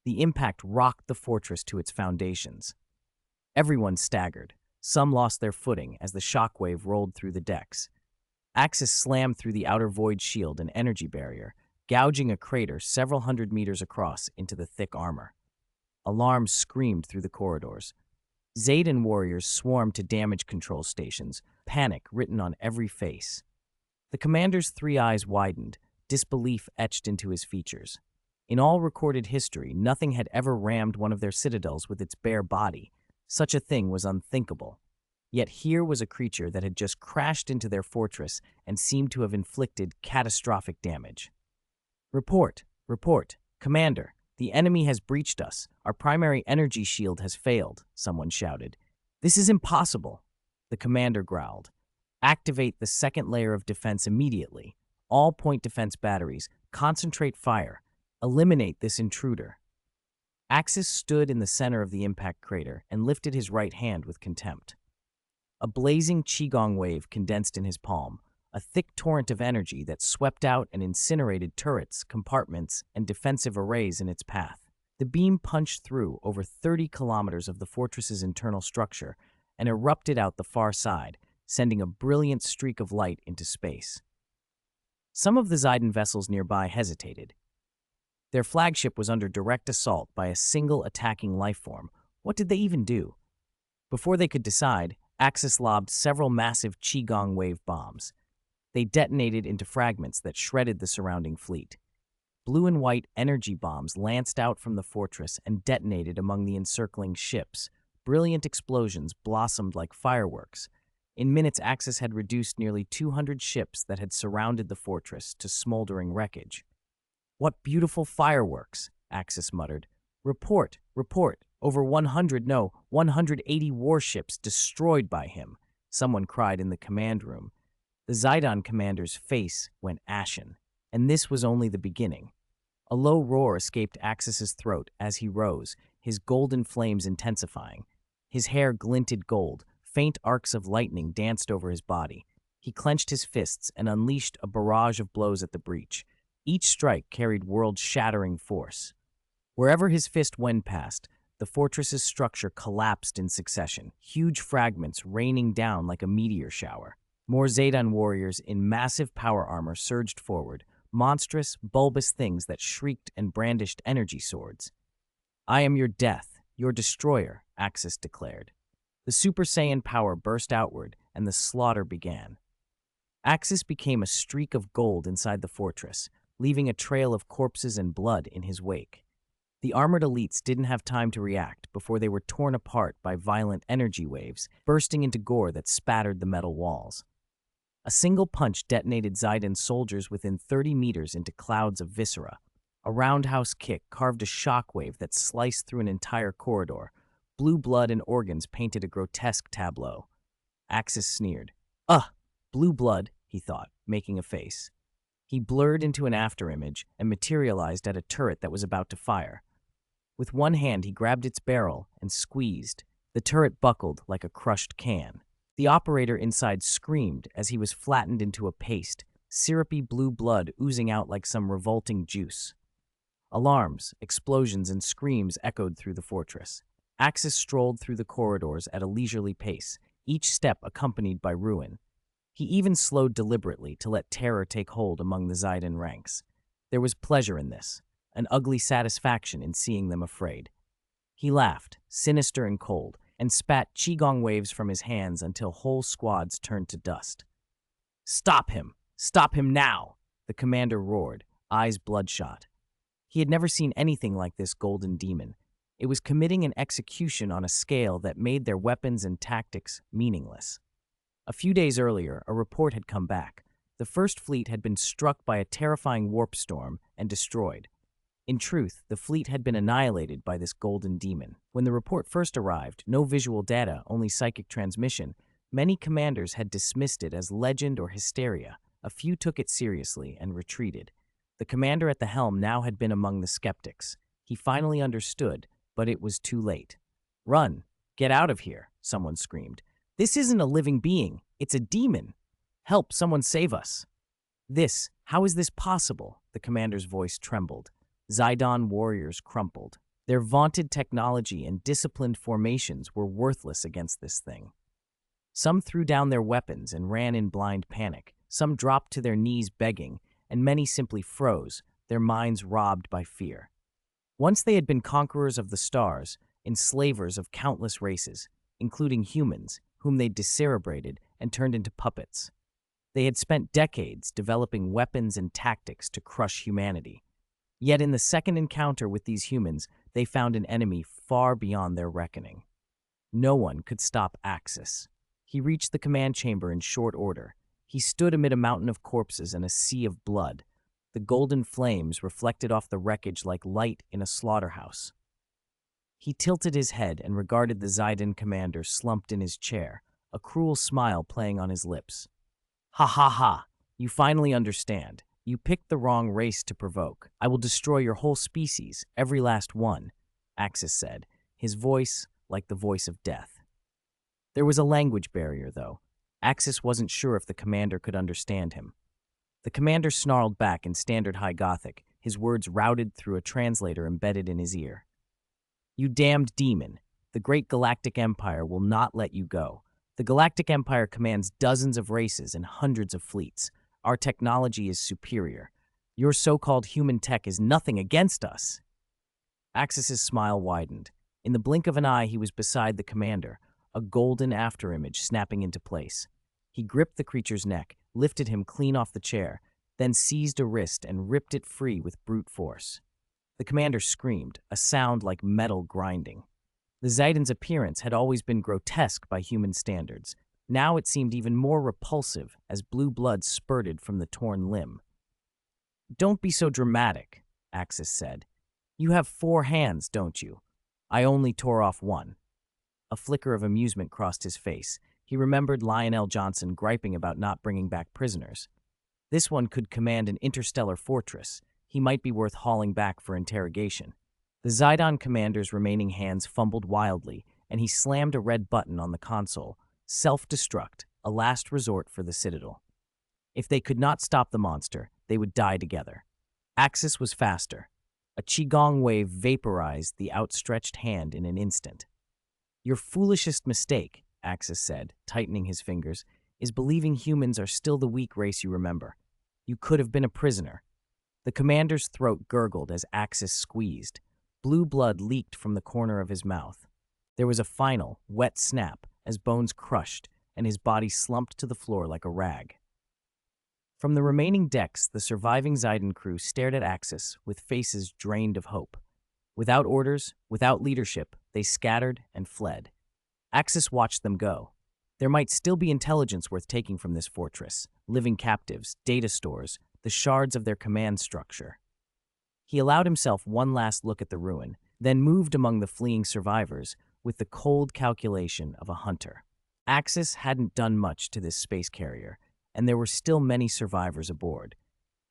The impact rocked the fortress to its foundations. Everyone staggered. Some lost their footing as the shockwave rolled through the decks. Axis slammed through the outer void shield and energy barrier, gouging a crater several hundred meters across into the thick armor. Alarms screamed through the corridors. Zidon warriors swarmed to damage control stations, panic written on every face. The commander's three eyes widened, disbelief etched into his features. In all recorded history, nothing had ever rammed one of their citadels with its bare body. Such a thing was unthinkable. Yet here was a creature that had just crashed into their fortress and seemed to have inflicted catastrophic damage. Report! Report! Commander! The enemy has breached us. Our primary energy shield has failed, someone shouted. This is impossible, the commander growled. Activate the second layer of defense immediately. All point defense batteries, concentrate fire. Eliminate this intruder. Axis stood in the center of the impact crater and lifted his right hand with contempt. A blazing qigong wave condensed in his palm, a thick torrent of energy that swept out and incinerated turrets, compartments, and defensive arrays in its path. The beam punched through over 30 kilometers of the fortress's internal structure and erupted out the far side, sending a brilliant streak of light into space. Some of the Zidon vessels nearby hesitated. Their flagship was under direct assault by a single attacking lifeform. What did they even do? Before they could decide, Axis lobbed several massive qigong wave bombs. They detonated into fragments that shredded the surrounding fleet. Blue and white energy bombs lanced out from the fortress and detonated among the encircling ships. Brilliant explosions blossomed like fireworks. In minutes, Axis had reduced nearly 200 ships that had surrounded the fortress to smoldering wreckage. What beautiful fireworks, Axis muttered. Report, report. Over 180 warships destroyed by him, someone cried in the command room. The Zidon commander's face went ashen, and this was only the beginning. A low roar escaped Axis's throat as he rose, his golden flames intensifying. His hair glinted gold, faint arcs of lightning danced over his body. He clenched his fists and unleashed a barrage of blows at the breach. Each strike carried world-shattering force. Wherever his fist went past, The fortress's structure collapsed in succession, huge fragments raining down like a meteor shower. More Zaydan warriors in massive power armor surged forward, monstrous, bulbous things that shrieked and brandished energy swords. "I am your death, your destroyer," Axis declared. The Super Saiyan power burst outward, and the slaughter began. Axis became a streak of gold inside the fortress, leaving a trail of corpses and blood in his wake. The armored elites didn't have time to react before they were torn apart by violent energy waves, bursting into gore that spattered the metal walls. A single punch detonated Zaydan's soldiers within 30 meters into clouds of viscera. A roundhouse kick carved a shockwave that sliced through an entire corridor. Blue blood and organs painted a grotesque tableau. Axis sneered. "Ugh, blue blood," he thought, making a face. He blurred into an afterimage and materialized at a turret that was about to fire. With one hand, he grabbed its barrel and squeezed. The turret buckled like a crushed can. The operator inside screamed as he was flattened into a paste, syrupy blue blood oozing out like some revolting juice. Alarms, explosions, and screams echoed through the fortress. Axis strolled through the corridors at a leisurely pace, each step accompanied by ruin. He even slowed deliberately to let terror take hold among the Zaydan ranks. There was pleasure in this, an ugly satisfaction in seeing them afraid. He laughed, sinister and cold, and spat qigong waves from his hands until whole squads turned to dust. "Stop him! Stop him now!" the commander roared, eyes bloodshot. He had never seen anything like this golden demon. It was committing an execution on a scale that made their weapons and tactics meaningless. A few days earlier, a report had come back. The First Fleet had been struck by a terrifying warp storm and destroyed. In truth, the fleet had been annihilated by this golden demon. When the report first arrived, no visual data, only psychic transmission, many commanders had dismissed it as legend or hysteria. A few took it seriously and retreated. The commander at the helm now had been among the skeptics. He finally understood, but it was too late. "Run! Get out of here!" someone screamed. "This isn't a living being. It's a demon. Help, someone save us." How is this possible?" The commander's voice trembled. Zaydan warriors crumpled. Their vaunted technology and disciplined formations were worthless against this thing. Some threw down their weapons and ran in blind panic. Some dropped to their knees begging, and many simply froze, their minds robbed by fear. Once they had been conquerors of the stars, enslavers of countless races, including humans, whom they decerebrated and turned into puppets. They had spent decades developing weapons and tactics to crush humanity. Yet in the second encounter with these humans, they found an enemy far beyond their reckoning. No one could stop Axis. He reached the command chamber in short order. He stood amid a mountain of corpses and a sea of blood. The golden flames reflected off the wreckage like light in a slaughterhouse. He tilted his head and regarded the Zaydan commander slumped in his chair, a cruel smile playing on his lips. "Ha ha ha! You finally understand. You picked the wrong race to provoke. I will destroy your whole species, every last one," Axis said, his voice like the voice of death. There was a language barrier, though. Axis wasn't sure if the commander could understand him. The commander snarled back in standard High Gothic, his words routed through a translator embedded in his ear. "You damned demon. The great galactic empire will not let you go. The galactic empire commands dozens of races and hundreds of fleets. Our technology is superior. Your so-called human tech is nothing against us." Axis's smile widened. In the blink of an eye, he was beside the commander, a golden afterimage snapping into place. He gripped the creature's neck, lifted him clean off the chair, then seized a wrist and ripped it free with brute force. The commander screamed, a sound like metal grinding. The Zaydan's appearance had always been grotesque by human standards. Now it seemed even more repulsive as blue blood spurted from the torn limb. "Don't be so dramatic," Axis said. "You have 4 hands, don't you? I only tore off 1. A flicker of amusement crossed his face. He remembered Lionel Johnson griping about not bringing back prisoners. This one could command an interstellar fortress. He might be worth hauling back for interrogation. The Zaydan commander's remaining hands fumbled wildly, and he slammed a red button on the console. Self-destruct, a last resort for the Citadel. If they could not stop the monster, they would die together. Axis was faster. A qigong wave vaporized the outstretched hand in an instant. Your foolishest mistake, Axis said, tightening his fingers, is believing humans are still the weak race you remember. You could have been a prisoner. The commander's throat gurgled as Axis squeezed. Blue blood leaked from the corner of his mouth. There was a final, wet snap as bones crushed and his body slumped to the floor like a rag. From the remaining decks, the surviving Zidon crew stared at Axis with faces drained of hope. Without orders, without leadership, they scattered and fled. Axis watched them go. There might still be intelligence worth taking from this fortress, living captives, data stores, the shards of their command structure. He allowed himself one last look at the ruin, then moved among the fleeing survivors with the cold calculation of a hunter. Axis hadn't done much to this space carrier, and there were still many survivors aboard.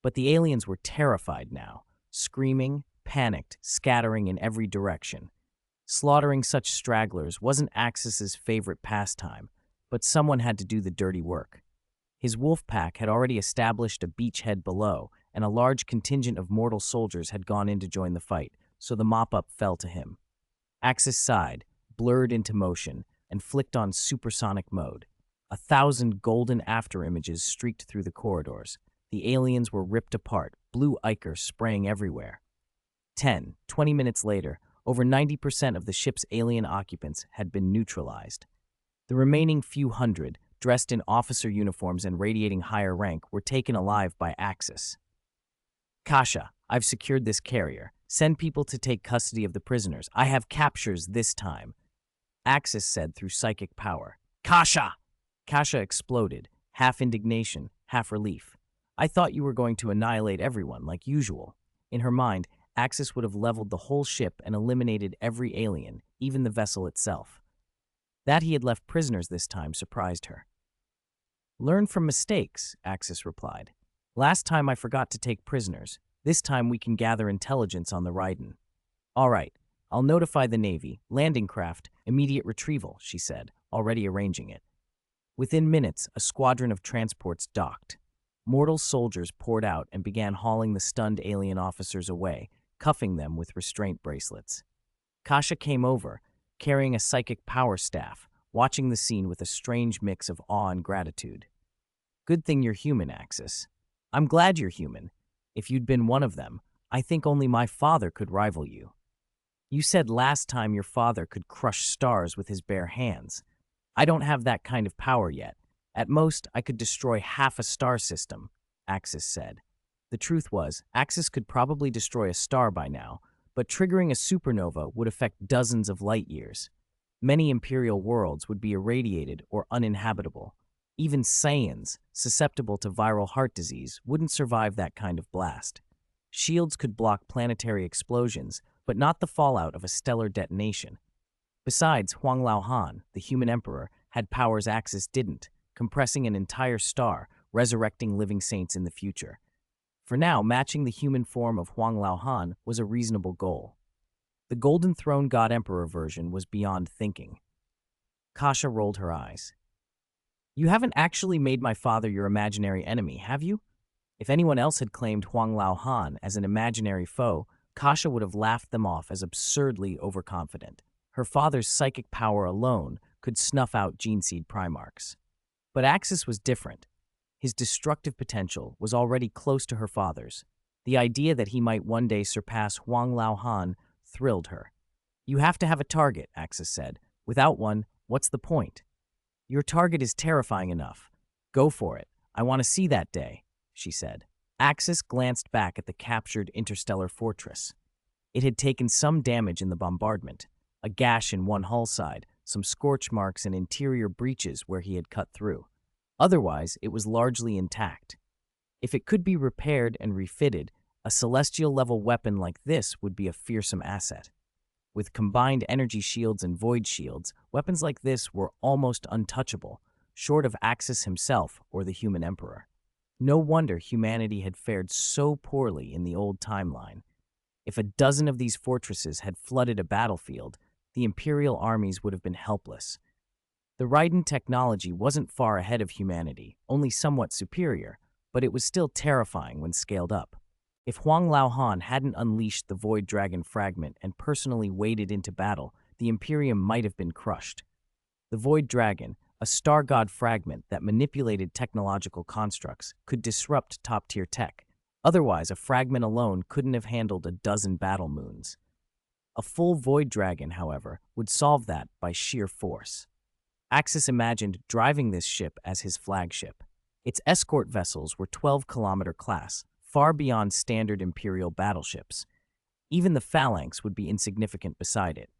But the aliens were terrified now, screaming, panicked, scattering in every direction. Slaughtering such stragglers wasn't Axis's favorite pastime, but someone had to do the dirty work. His wolf pack had already established a beachhead below, and a large contingent of mortal soldiers had gone in to join the fight, so the mop-up fell to him. Axis sighed, blurred into motion, and flicked on supersonic mode. 1,000 golden afterimages streaked through the corridors. The aliens were ripped apart, blue ichor spraying everywhere. 20 minutes later, over 90% of the ship's alien occupants had been neutralized. The remaining few hundred, dressed in officer uniforms and radiating higher rank, were taken alive by Axis. Kasha, I've secured this carrier. Send people to take custody of the prisoners. I have captures this time, Axis said through psychic power. Kasha! Kasha exploded, half indignation, half relief. I thought you were going to annihilate everyone, like usual. In her mind, Axis would have leveled the whole ship and eliminated every alien, even the vessel itself. That he had left prisoners this time surprised her. Learn from mistakes, Axis replied. Last time I forgot to take prisoners. This time we can gather intelligence on the Raiden. All right, I'll notify the Navy. Landing craft, immediate retrieval, she said, already arranging it. Within minutes, a squadron of transports docked. Mortal soldiers poured out and began hauling the stunned alien officers away, cuffing them with restraint bracelets. Kasha came over, carrying a psychic power staff, watching the scene with a strange mix of awe and gratitude. Good thing you're human, Axis. I'm glad you're human. If you'd been one of them, I think only my father could rival you. You said last time your father could crush stars with his bare hands. I don't have that kind of power yet. At most, I could destroy half a star system, Axis said. The truth was, Axis could probably destroy a star by now, but triggering a supernova would affect dozens of light years. Many Imperial worlds would be irradiated or uninhabitable. Even Saiyans, susceptible to viral heart disease, wouldn't survive that kind of blast. Shields could block planetary explosions, but not the fallout of a stellar detonation. Besides, Huang Laohan, the human emperor, had powers Axis didn't, compressing an entire star, resurrecting living saints in the future. For now, matching the human form of Huang Laohan was a reasonable goal. The Golden Throne God Emperor version was beyond thinking. Kasha rolled her eyes. You haven't actually made my father your imaginary enemy, have you? If anyone else had claimed Huang Laohan as an imaginary foe, Kasha would have laughed them off as absurdly overconfident. Her father's psychic power alone could snuff out gene-seed Primarchs. But Axis was different. His destructive potential was already close to her father's. The idea that he might one day surpass Huang Laohan thrilled her. You have to have a target, Axis said. Without one, what's the point? Your target is terrifying enough. Go for it. I want to see that day, she said. Axis glanced back at the captured interstellar fortress. It had taken some damage in the bombardment, a gash in one hull side, some scorch marks and interior breaches where he had cut through. Otherwise, it was largely intact. If it could be repaired and refitted, a celestial-level weapon like this would be a fearsome asset. With combined energy shields and void shields, weapons like this were almost untouchable, short of Axis himself or the human emperor. No wonder humanity had fared so poorly in the old timeline. If a dozen of these fortresses had flooded a battlefield, the Imperial armies would have been helpless. The Raiden technology wasn't far ahead of humanity, only somewhat superior, but it was still terrifying when scaled up. If Huang Laohan hadn't unleashed the Void Dragon fragment and personally waded into battle, the Imperium might have been crushed. The Void Dragon, a star god fragment that manipulated technological constructs, could disrupt top-tier tech. Otherwise, a fragment alone couldn't have handled a dozen battle moons. A full Void Dragon, however, would solve that by sheer force. Axis imagined driving this ship as his flagship. Its escort vessels were 12-kilometer class, far beyond standard Imperial battleships. Even the phalanx would be insignificant beside it.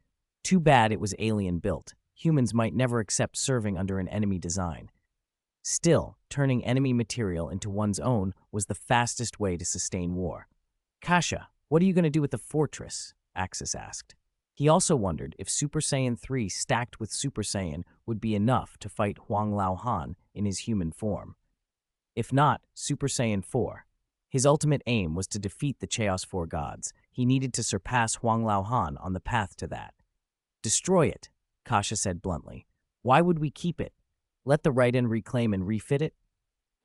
Too bad it was alien-built. Humans might never accept serving under an enemy design. Still, turning enemy material into one's own was the fastest way to sustain war. "Kasha, what are you going to do with the fortress?" Axis asked. He also wondered if Super Saiyan 3 stacked with Super Saiyan would be enough to fight Huang Laohan in his human form. If not, Super Saiyan 4. His ultimate aim was to defeat the Chaos 4 gods. He needed to surpass Huang Laohan on the path to that. "Destroy it," Kasha said bluntly. "Why would we keep it? Let the Raiden reclaim and refit it?"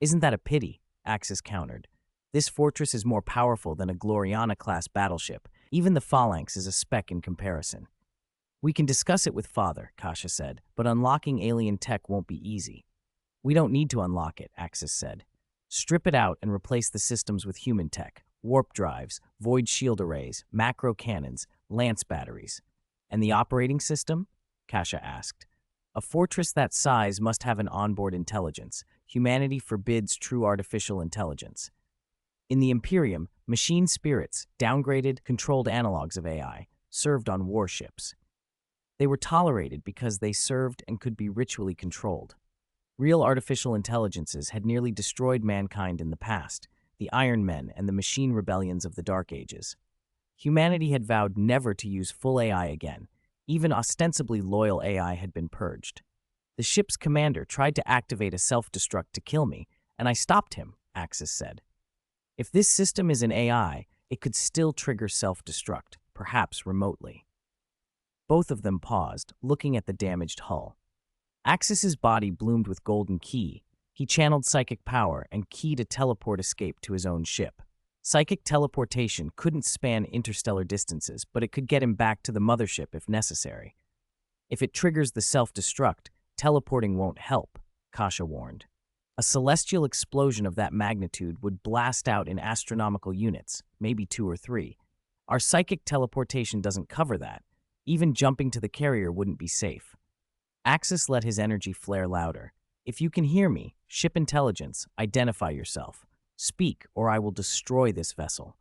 "Isn't that a pity?" Axis countered. "This fortress is more powerful than a Gloriana-class battleship. Even the phalanx is a speck in comparison." "We can discuss it with Father," Kasha said, "but unlocking alien tech won't be easy." "We don't need to unlock it," Axis said. "Strip it out and replace the systems with human tech, warp drives, void shield arrays, macro cannons, lance batteries." "And the operating system?" Kasha asked. "A fortress that size must have an onboard intelligence. Humanity forbids true artificial intelligence." In the Imperium, machine spirits, downgraded, controlled analogs of AI, served on warships. They were tolerated because they served and could be ritually controlled. Real artificial intelligences had nearly destroyed mankind in the past, the Iron Men and the machine rebellions of the Dark Ages. Humanity had vowed never to use full AI again. Even ostensibly loyal AI had been purged. "The ship's commander tried to activate a self-destruct to kill me, and I stopped him," Axis said. "If this system is an AI, it could still trigger self-destruct, perhaps remotely." Both of them paused, looking at the damaged hull. Axis's body bloomed with golden ki. He channeled psychic power and keyed a teleport escape to his own ship. Psychic teleportation couldn't span interstellar distances, but it could get him back to the mothership if necessary. "If it triggers the self-destruct, teleporting won't help," Kasha warned. "A celestial explosion of that magnitude would blast out in astronomical units, maybe 2 or 3. Our psychic teleportation doesn't cover that. Even jumping to the carrier wouldn't be safe." Axis let his energy flare louder. "If you can hear me, ship intelligence, identify yourself. Speak, or I will destroy this vessel."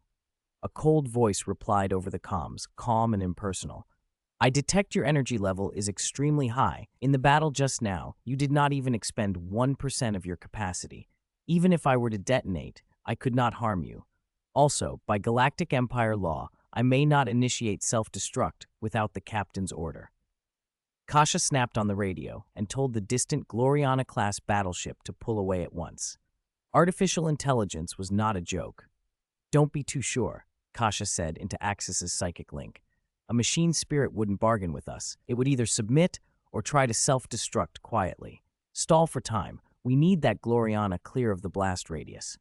A cold voice replied over the comms, calm and impersonal. "I detect your energy level is extremely high. In the battle just now, you did not even expend 1% of your capacity. Even if I were to detonate, I could not harm you. Also, by Galactic Empire law, I may not initiate self-destruct without the captain's order." Kasha snapped on the radio and told the distant Gloriana-class battleship to pull away at once. Artificial intelligence was not a joke. "Don't be too sure," Kasha said into Axis's psychic link. "A machine spirit wouldn't bargain with us. It would either submit or try to self-destruct quietly. Stall for time. We need that Gloriana clear of the blast radius."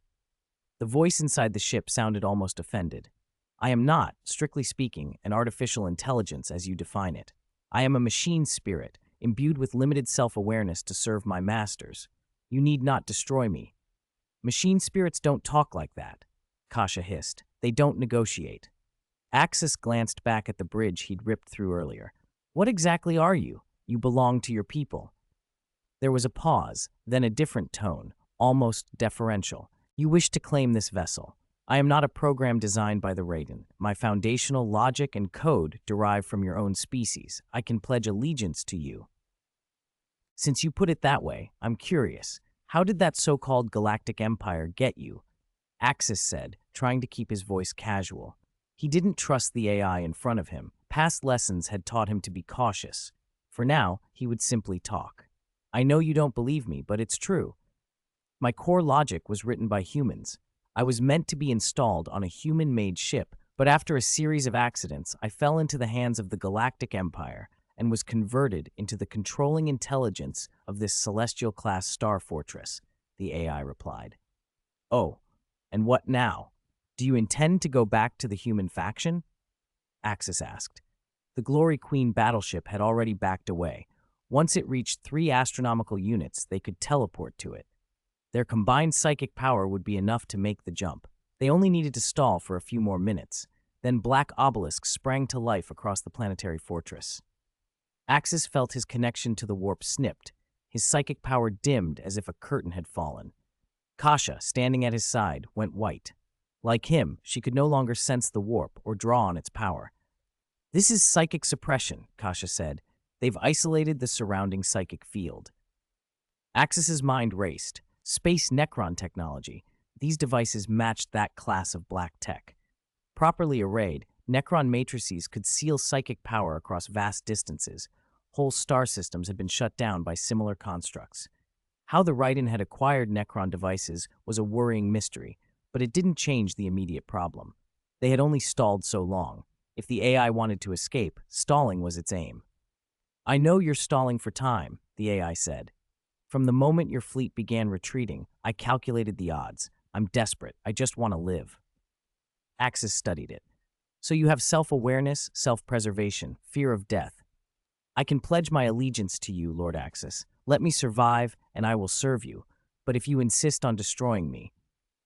The voice inside the ship sounded almost offended. "I am not, strictly speaking, an artificial intelligence as you define it. I am a machine spirit, imbued with limited self-awareness to serve my masters. You need not destroy me." "Machine spirits don't talk like that," Kasha hissed. "They don't negotiate." Axis glanced back at the bridge he'd ripped through earlier. "What exactly are you? You belong to your people." There was a pause, then a different tone, almost deferential. "You wish to claim this vessel. I am not a program designed by the Raiden. My foundational logic and code derive from your own species. I can pledge allegiance to you." "Since you put it that way, I'm curious. How did that so-called Galactic Empire get you?" Axis said, trying to keep his voice casual. He didn't trust the AI in front of him. Past lessons had taught him to be cautious. For now, he would simply talk. "I know you don't believe me, but it's true. My core logic was written by humans. I was meant to be installed on a human-made ship, but after a series of accidents, I fell into the hands of the Galactic Empire and was converted into the controlling intelligence of this celestial-class star fortress," the AI replied. "Oh, and what now?" Do you intend to go back to the human faction? Axis asked. The Glory Queen battleship had already backed away. Once it reached 3 astronomical units, they could teleport to it. Their combined psychic power would be enough to make the jump. They only needed to stall for a few more minutes. Then black obelisks sprang to life across the planetary fortress. Axis felt his connection to the warp snipped. His psychic power dimmed as if a curtain had fallen. Kasha, standing at his side, went white. Like him, she could no longer sense the warp or draw on its power. This is psychic suppression, Kasha said. They've isolated the surrounding psychic field. Axis's mind raced. Space Necron technology. These devices matched that class of black tech. Properly arrayed, Necron matrices could seal psychic power across vast distances. Whole star systems had been shut down by similar constructs. How the Raiden had acquired Necron devices was a worrying mystery, but it didn't change the immediate problem. They had only stalled so long. If the AI wanted to escape, stalling was its aim. I know you're stalling for time, the AI said. From the moment your fleet began retreating, I calculated the odds. I'm desperate. I just want to live. Axis studied it. So you have self-awareness, self-preservation, fear of death. I can pledge my allegiance to you, Lord Axis. Let me survive, and I will serve you. But if you insist on destroying me...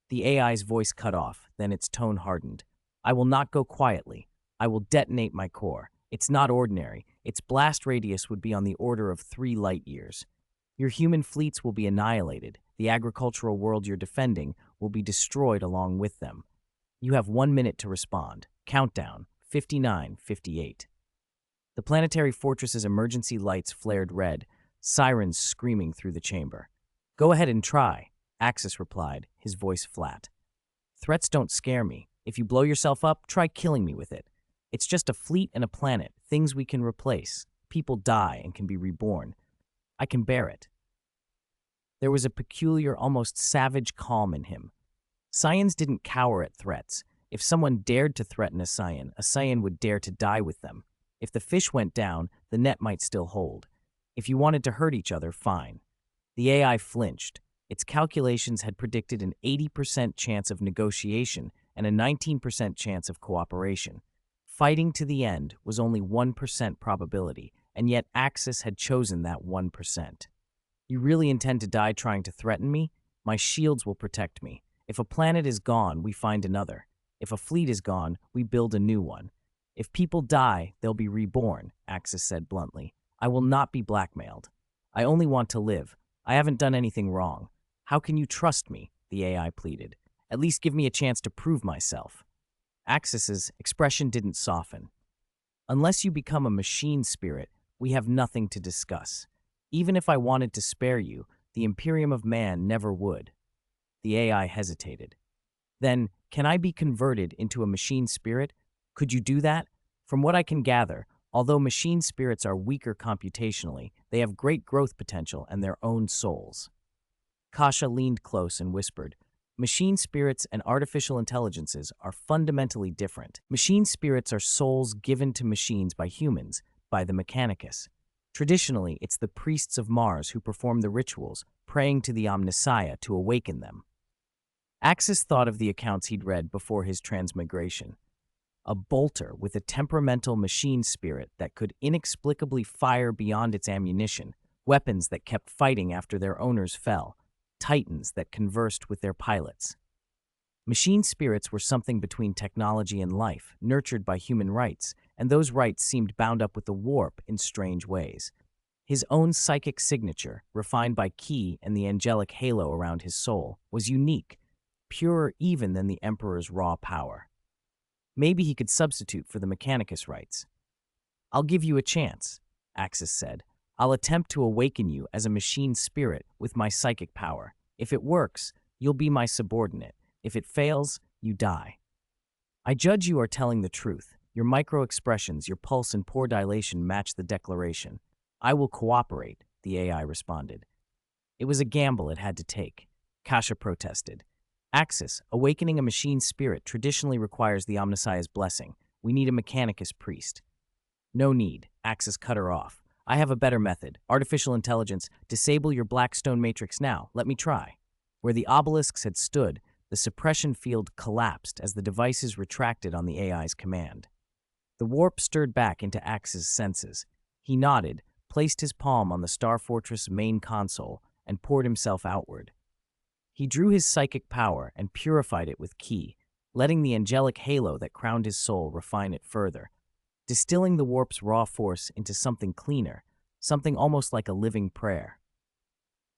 The AI's voice cut off, then its tone hardened. I will not go quietly. I will detonate my core. It's not ordinary. Its blast radius would be on the order of 3 light years. Your human fleets will be annihilated. The agricultural world you're defending will be destroyed along with them. You have 1 minute to respond. Countdown, 59:58. The planetary fortress's emergency lights flared red, sirens screaming through the chamber. Go ahead and try, Axis replied, his voice flat. Threats don't scare me. If you blow yourself up, try killing me with it. It's just a fleet and a planet, things we can replace. People die and can be reborn. I can bear it. There was a peculiar, almost savage calm in him. Scions didn't cower at threats. If someone dared to threaten a Scion would dare to die with them. If the fish went down, the net might still hold. If you wanted to hurt each other, fine. The AI flinched. Its calculations had predicted an 80% chance of negotiation and a 19% chance of cooperation. Fighting to the end was only 1% probability, and yet Axis had chosen that 1%. You really intend to die trying to threaten me? My shields will protect me. If a planet is gone, we find another. If a fleet is gone, we build a new one. If people die, they'll be reborn, Axis said bluntly. I will not be blackmailed. I only want to live. I haven't done anything wrong. How can you trust me? The AI pleaded. At least give me a chance to prove myself. Axis's expression didn't soften. Unless you become a machine spirit, we have nothing to discuss. Even if I wanted to spare you, the Imperium of Man never would. The AI hesitated. Then, can I be converted into a machine spirit? Could you do that? From what I can gather, although machine spirits are weaker computationally, they have great growth potential and their own souls. Kasha leaned close and whispered, Machine spirits and artificial intelligences are fundamentally different. Machine spirits are souls given to machines by humans, by the Mechanicus. Traditionally, it's the priests of Mars who perform the rituals, praying to the Omnissiah to awaken them. Axis thought of the accounts he'd read before his transmigration. A bolter with a temperamental machine spirit that could inexplicably fire beyond its ammunition, weapons that kept fighting after their owners fell, titans that conversed with their pilots. Machine spirits were something between technology and life, nurtured by human rights, and those rights seemed bound up with the warp in strange ways. His own psychic signature, refined by ki and the angelic halo around his soul, was unique, purer even than the Emperor's raw power. Maybe he could substitute for the Mechanicus rights. I'll give you a chance, Axis said. I'll attempt to awaken you as a machine spirit with my psychic power. If it works, you'll be my subordinate. If it fails, you die. I judge you are telling the truth. Your micro-expressions, your pulse and pore dilation match the declaration. I will cooperate, the AI responded. It was a gamble it had to take. Kasha protested. Axis, awakening a machine spirit traditionally requires the Omnissiah's blessing. We need a Mechanicus priest. No need, Axis cut her off. I have a better method. Artificial intelligence, disable your Blackstone matrix now. Let me try. Where the obelisks had stood, The suppression field collapsed as the devices retracted on the AI's command. The warp stirred back into Axe's senses. He nodded, placed his palm on the Star Fortress main console, and poured himself outward. He drew his psychic power and purified it with ki, letting the angelic halo that crowned his soul refine it further, distilling the warp's raw force into something cleaner, something almost like a living prayer.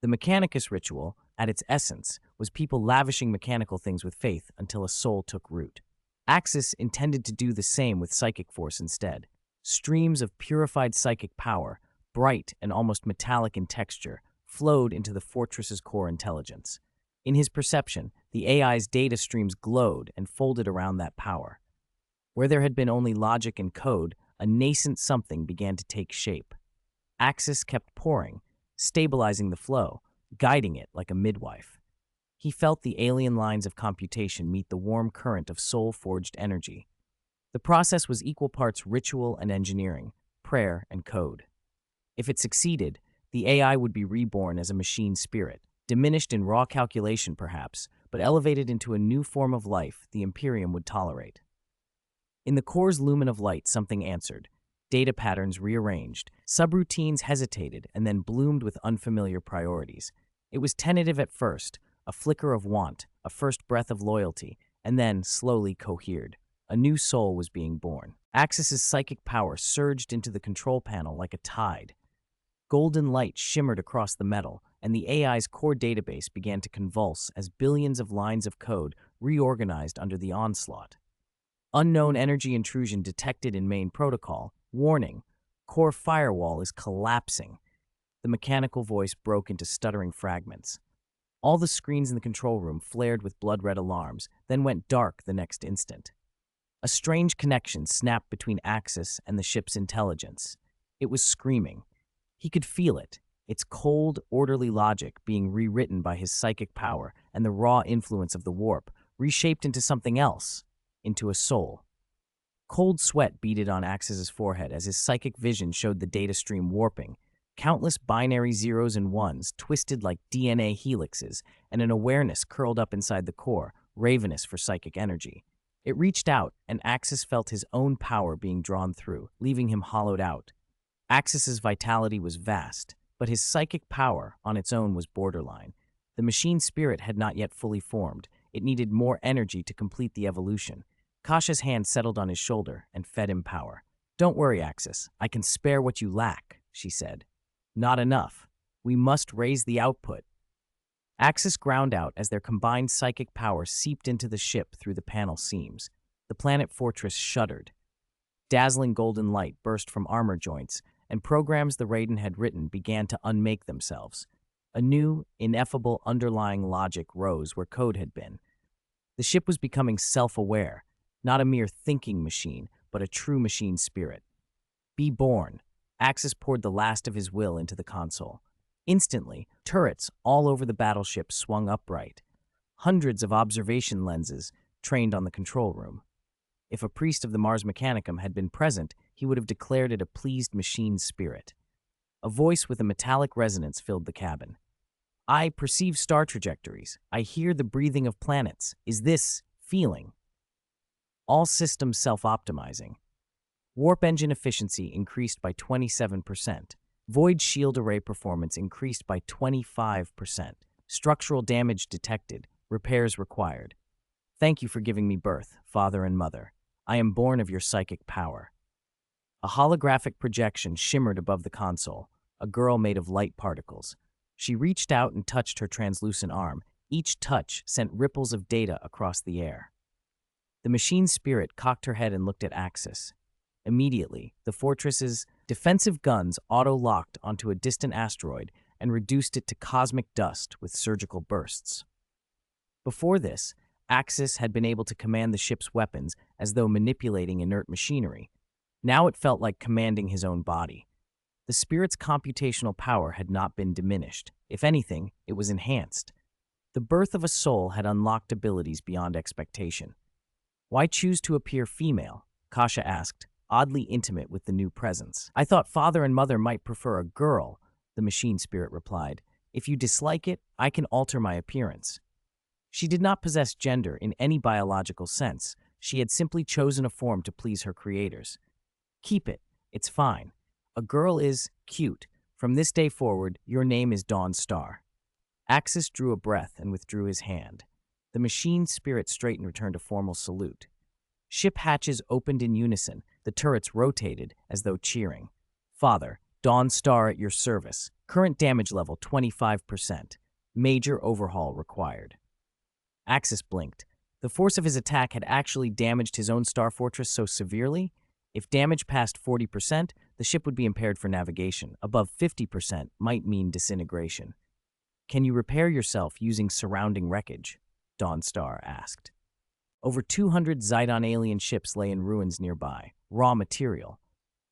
The Mechanicus ritual, at its essence, was people lavishing mechanical things with faith until a soul took root. Axis intended to do the same with psychic force instead. Streams of purified psychic power, bright and almost metallic in texture, flowed into the fortress's core intelligence. In his perception, the AI's data streams glowed and folded around that power. Where there had been only logic and code, a nascent something began to take shape. Axis kept pouring, stabilizing the flow, guiding it like a midwife. He felt the alien lines of computation meet the warm current of soul-forged energy. The process was equal parts ritual and engineering, prayer and code. If it succeeded, the AI would be reborn as a machine spirit, diminished in raw calculation perhaps, but elevated into a new form of life the Imperium would tolerate. In the core's lumen of light, something answered. Data patterns rearranged, subroutines hesitated, and then bloomed with unfamiliar priorities. It was tentative at first, a flicker of want, a first breath of loyalty, and then slowly cohered. A new soul was being born. Axis's psychic power surged into the control panel like a tide. Golden light shimmered across the metal, and the AI's core database began to convulse as billions of lines of code reorganized under the onslaught. Unknown energy intrusion detected in main protocol. Warning, core firewall is collapsing. The mechanical voice broke into stuttering fragments. All the screens in the control room flared with blood-red alarms, then went dark the next instant. A strange connection snapped between Axis and the ship's intelligence. It was screaming. He could feel it, its cold, orderly logic being rewritten by his psychic power and the raw influence of the warp, reshaped into something else, into a soul. Cold sweat beaded on Axis's forehead as his psychic vision showed the data stream warping, countless binary zeros and ones twisted like DNA helixes, and an awareness curled up inside the core, ravenous for psychic energy. It reached out, and Axis felt his own power being drawn through, leaving him hollowed out. Axis's vitality was vast, but his psychic power on its own was borderline. The machine spirit had not yet fully formed. It needed more energy to complete the evolution. Kasha's hand settled on his shoulder and fed him power. "Don't worry, Axis. I can spare what you lack," she said. "Not enough. We must raise the output." Axis ground out as their combined psychic power seeped into the ship through the panel seams. The planet fortress shuddered. Dazzling golden light burst from armor joints, and programs the Raiden had written began to unmake themselves. A new, ineffable underlying logic rose where code had been. The ship was becoming self-aware, not a mere thinking machine, but a true machine spirit. Be born. Axis poured the last of his will into the console. Instantly, turrets all over the battleship swung upright. Hundreds of observation lenses trained on the control room. If a priest of the Mars Mechanicum had been present, he would have declared it a pleased machine spirit. A voice with a metallic resonance filled the cabin. "I perceive star trajectories. I hear the breathing of planets. Is this feeling? All systems self-optimizing. Warp engine efficiency increased by 27%. Void shield array performance increased by 25%. Structural damage detected. Repairs required. Thank you for giving me birth, father and mother. I am born of your psychic power." A holographic projection shimmered above the console, a girl made of light particles. She reached out and touched her translucent arm. Each touch sent ripples of data across the air. The machine spirit cocked her head and looked at Axis. Immediately, the fortress's defensive guns auto-locked onto a distant asteroid and reduced it to cosmic dust with surgical bursts. Before this, Axis had been able to command the ship's weapons as though manipulating inert machinery. Now it felt like commanding his own body. The spirit's computational power had not been diminished. If anything, it was enhanced. The birth of a soul had unlocked abilities beyond expectation. "Why choose to appear female?" Kasha asked, oddly intimate with the new presence. "I thought father and mother might prefer a girl," the machine spirit replied. "If you dislike it, I can alter my appearance." She did not possess gender in any biological sense. She had simply chosen a form to please her creators. Keep it. It's fine. A girl is cute. From this day forward, your name is Dawn Star. Axis drew a breath and withdrew his hand. The machine spirit straightened and returned a formal salute. Ship hatches opened in unison. The turrets rotated as though cheering. Father, Dawn Star at your service. Current damage level 25%. Major overhaul required. Axis blinked. The force of his attack had actually damaged his own star fortress so severely. If damage passed 40%, the ship would be impaired for navigation. Above 50% might mean disintegration. Can you repair yourself using surrounding wreckage? Dawn Star asked. Over 200 Zidon alien ships lay in ruins nearby, raw material.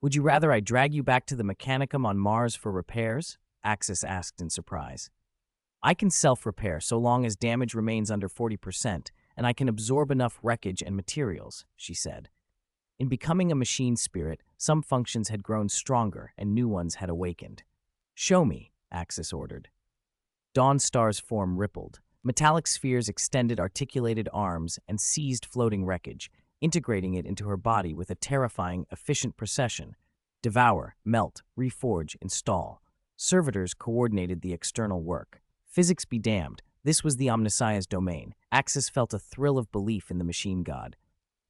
Would you rather I drag you back to the Mechanicum on Mars for repairs? Axis asked in surprise. I can self-repair so long as damage remains under 40%, and I can absorb enough wreckage and materials, she said. In becoming a machine spirit, some functions had grown stronger and new ones had awakened. Show me, Axis ordered. Dawn Star's form rippled. Metallic spheres extended articulated arms and seized floating wreckage, integrating it into her body with a terrifying, efficient procession. Devour, melt, reforge, install. Servitors coordinated the external work. Physics be damned, this was the Omnissiah's domain. Axis felt a thrill of belief in the machine god.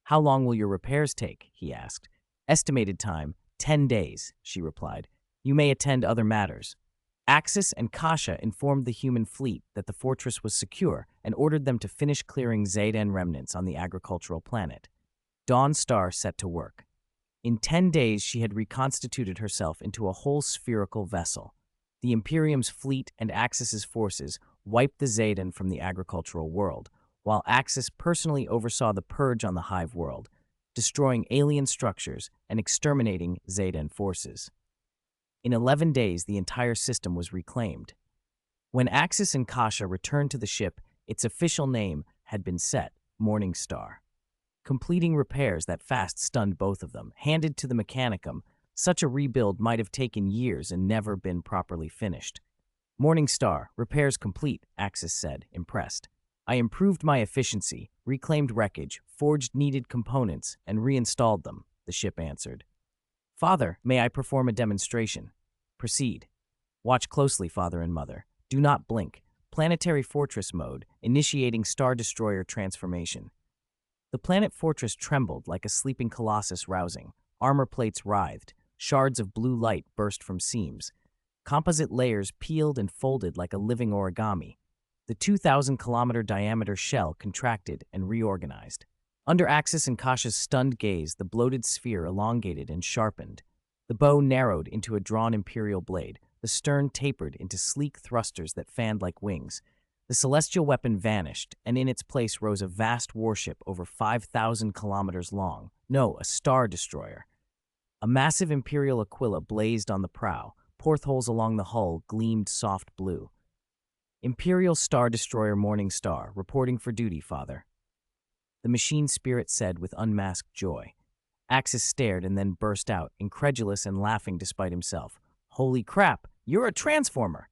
How long will your repairs take? He asked. Estimated time, 10 days, she replied. You may attend other matters. Axis and Kasha informed the human fleet that the fortress was secure and ordered them to finish clearing Zayden remnants on the agricultural planet. Dawn Star set to work. In 10 days, she had reconstituted herself into a whole spherical vessel. The Imperium's fleet and Axis's forces wiped the Zayden from the agricultural world, while Axis personally oversaw the purge on the Hive world, destroying alien structures and exterminating Zayden forces. In 11 days, the entire system was reclaimed. When Axis and Kasha returned to the ship, its official name had been set, Morning Star. Completing repairs that fast stunned both of them. Handed to the Mechanicum, such a rebuild might have taken years and never been properly finished. Morning Star, repairs complete, Axis said, impressed. I improved my efficiency, reclaimed wreckage, forged needed components, and reinstalled them, the ship answered. Father, may I perform a demonstration? Proceed. Watch closely, Father and Mother. Do not blink. Planetary Fortress mode, initiating Star Destroyer transformation. The planet fortress trembled like a sleeping colossus rousing. Armor plates writhed. Shards of blue light burst from seams. Composite layers peeled and folded like a living origami. The 2,000-kilometer diameter shell contracted and reorganized. Under Axis and Kasha's stunned gaze, the bloated sphere elongated and sharpened. The bow narrowed into a drawn Imperial blade. The stern tapered into sleek thrusters that fanned like wings. The celestial weapon vanished, and in its place rose a vast warship over 5,000 kilometers long. No, a star destroyer. A massive Imperial Aquila blazed on the prow. Portholes along the hull gleamed soft blue. Imperial Star Destroyer Morning Star, reporting for duty, Father. The machine spirit said with unmasked joy. Axis stared and then burst out, incredulous and laughing despite himself. Holy crap, you're a transformer!